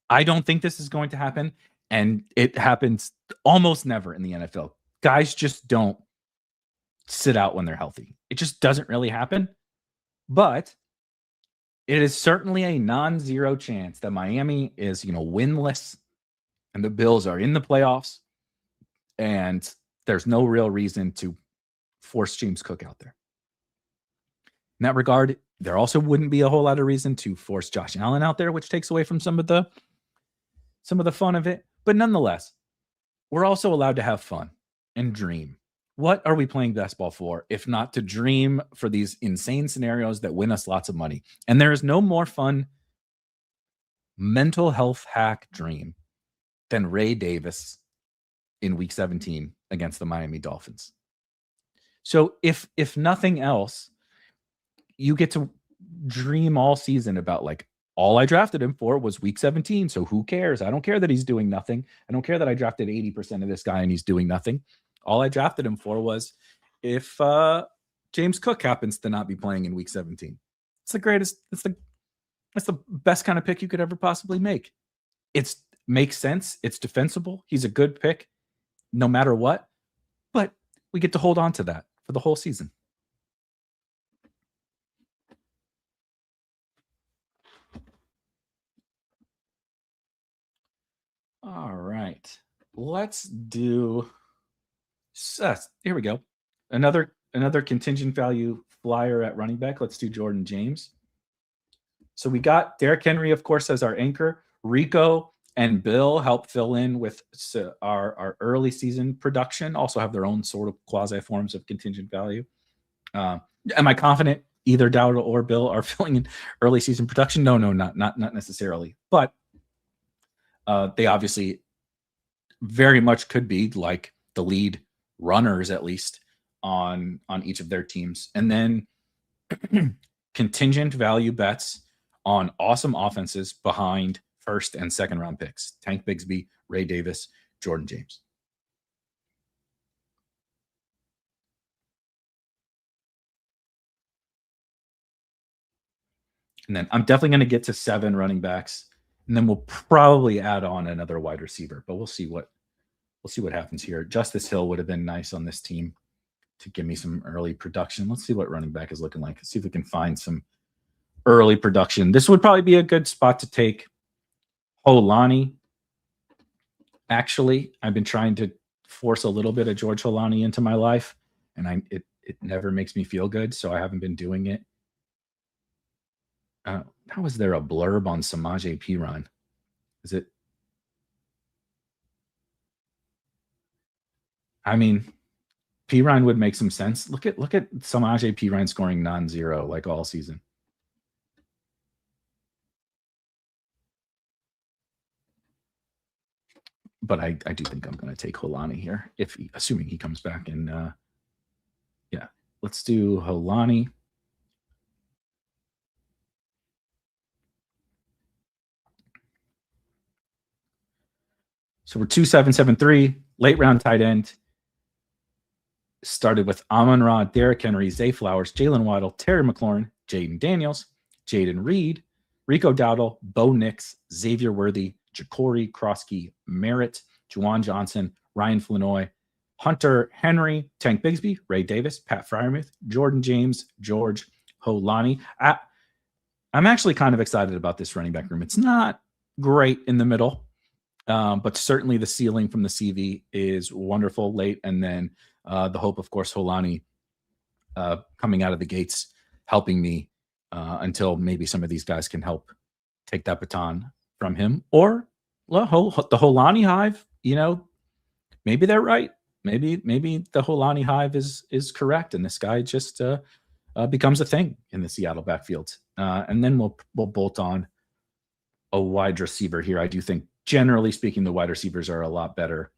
I don't think this is going to happen, and it happens almost never in the NFL. Guys just don't sit out when they're healthy. It just doesn't really happen. But it is certainly a non-zero chance that Miami is, winless and the Bills are in the playoffs, and there's no real reason to force James Cook out there. In that regard, there also wouldn't be a whole lot of reason to force Josh Allen out there, which takes away from some of the fun of it. But nonetheless, we're also allowed to have fun and dream. What are we playing basketball for if not to dream for these insane scenarios that win us lots of money? And there is no more fun mental health hack dream than Ray Davis in week 17 against the Miami Dolphins. So if nothing else, you get to dream all season about like, all I drafted him for was week 17. So who cares? I don't care that he's doing nothing. I don't care that I drafted 80% of this guy and he's doing nothing. All I drafted him for was if James Cook happens to not be playing in week 17. It's the greatest. That's the best kind of pick you could ever possibly make. It makes sense. It's defensible. He's a good pick no matter what. But we get to hold on to that for the whole season. All right. Let's do here we go. Another contingent value flyer at running back. Let's do Jordan James. So we got Derrick Henry, of course, as our anchor. Rico and Bill help fill in with our early season production, also have their own sort of quasi forms of contingent value. Am I confident either Dowd or Bill are filling in early season production? No, not necessarily. But they obviously very much could be like the lead runners, at least on each of their teams. And then contingent value bets on awesome offenses behind first and second round picks. Tank Bigsby, Ray Davis, Jordan James. And then I'm definitely going to get to 7 running backs, and then we'll probably add on another wide receiver, but we'll see what happens here. Justice Hill would have been nice on this team to give me some early production. Let's see what running back is looking like. Let's see if we can find some early production. This would probably be a good spot to take Holani. Actually, I've been trying to force a little bit of George Holani into my life, and it never makes me feel good, so I haven't been doing it. How is there a blurb on Samaje Perine? Is it? I mean, Perine would make some sense. Look at Samaje Perine scoring non-zero like all season. but I do think I'm going to take Holani here, assuming he comes back. And yeah, let's do Holani. So we're 2-7-7-3, late round tight end. Started with Amon-Ra, Derrick Henry, Zay Flowers, Jalen Waddle, Terry McLaurin, Jaden Daniels, Jaden Reed, Rico Dowdle, Bo Nix, Xavier Worthy, Ja'Cory Krosky, Merritt, Juwan Johnson, Ryan Flanoy, Hunter Henry, Tank Bigsby, Ray Davis, Pat Freiermuth, Jordan James, George Holani. I'm actually kind of excited about this running back room. It's not great in the middle, but certainly the ceiling from the CV is wonderful late. And then the hope, of course, Holani coming out of the gates, helping me until maybe some of these guys can help take that baton from him. Or the Holani hive, maybe they're right. Maybe the Holani hive is correct, and this guy just becomes a thing in the Seattle backfield. And then we'll bolt on a wide receiver here. I do think, generally speaking, the wide receivers are a lot better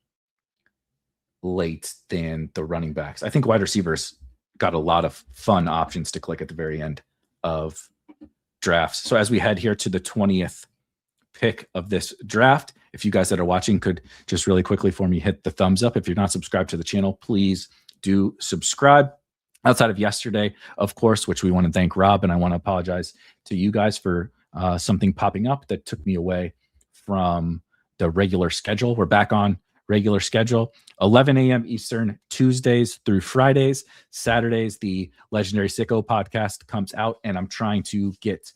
late than the running backs. I think wide receivers got a lot of fun options to click at the very end of drafts. So as we head here to the 20th pick of this draft, if you guys that are watching could just really quickly for me hit the thumbs up. If you're not subscribed to the channel, please do subscribe. Outside of yesterday, of course, which we want to thank Rob, and I want to apologize to you guys for something popping up that took me away from the regular schedule. We're back on regular schedule, 11 a.m. Eastern, Tuesdays through Fridays. Saturdays, the Legendary Sicko podcast comes out, and I'm trying to get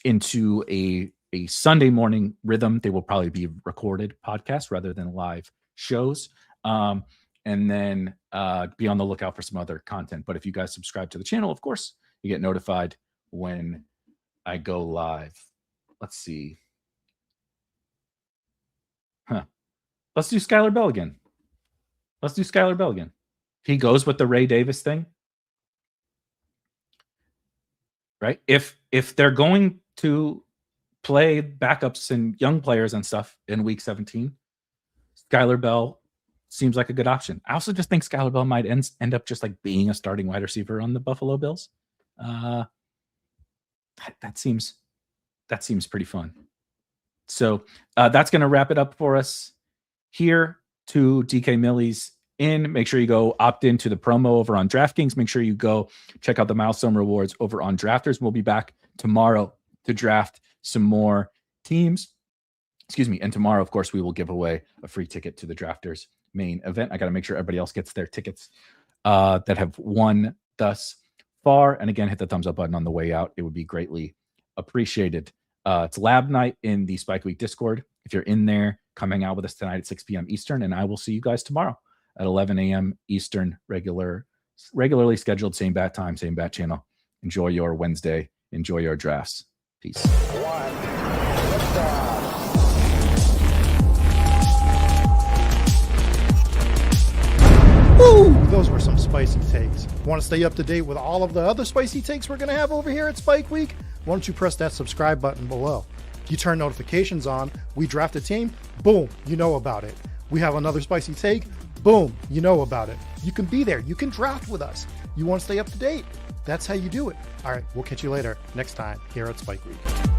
into a Sunday morning rhythm. They will probably be recorded podcasts rather than live shows. And then be on the lookout for some other content. But if you guys subscribe to the channel, of course, you get notified when I go live. Let's see. Let's do Skylar Bell again. He goes with the Ray Davis thing, right? If they're going to play backups and young players and stuff in week 17, Skylar Bell seems like a good option. I also just think Skylar Bell might end up just like being a starting wide receiver on the Buffalo Bills. That seems pretty fun. So that's going to wrap it up for us here to DK Millie's in. Make sure you go opt into the promo over on DraftKings. Make sure you go check out the milestone rewards over on Drafters. We'll be back tomorrow to draft some more teams. Excuse me. And tomorrow, of course, we will give away a free ticket to the Drafters main event. I got to make sure everybody else gets their tickets that have won thus far. And again, hit the thumbs up button on the way out. It would be greatly appreciated. It's lab night in the Spike Week Discord. If you're in there, come hang out with us tonight at 6 p.m. Eastern, and I will see you guys tomorrow at 11 a.m. Eastern, regularly scheduled, same bat time, same bat channel. Enjoy your Wednesday. Enjoy your drafts. Peace. Woo! Those were some spicy takes. Want to stay up to date with all of the other spicy takes we're going to have over here at Spike Week? Why don't you press that subscribe button below? You turn notifications on, we draft a team, boom, you know about it. We have another spicy take, boom, you know about it. You can be there. You can draft with us. You want to stay up to date? That's how you do it. All right, we'll catch you later next time here at Spike Week.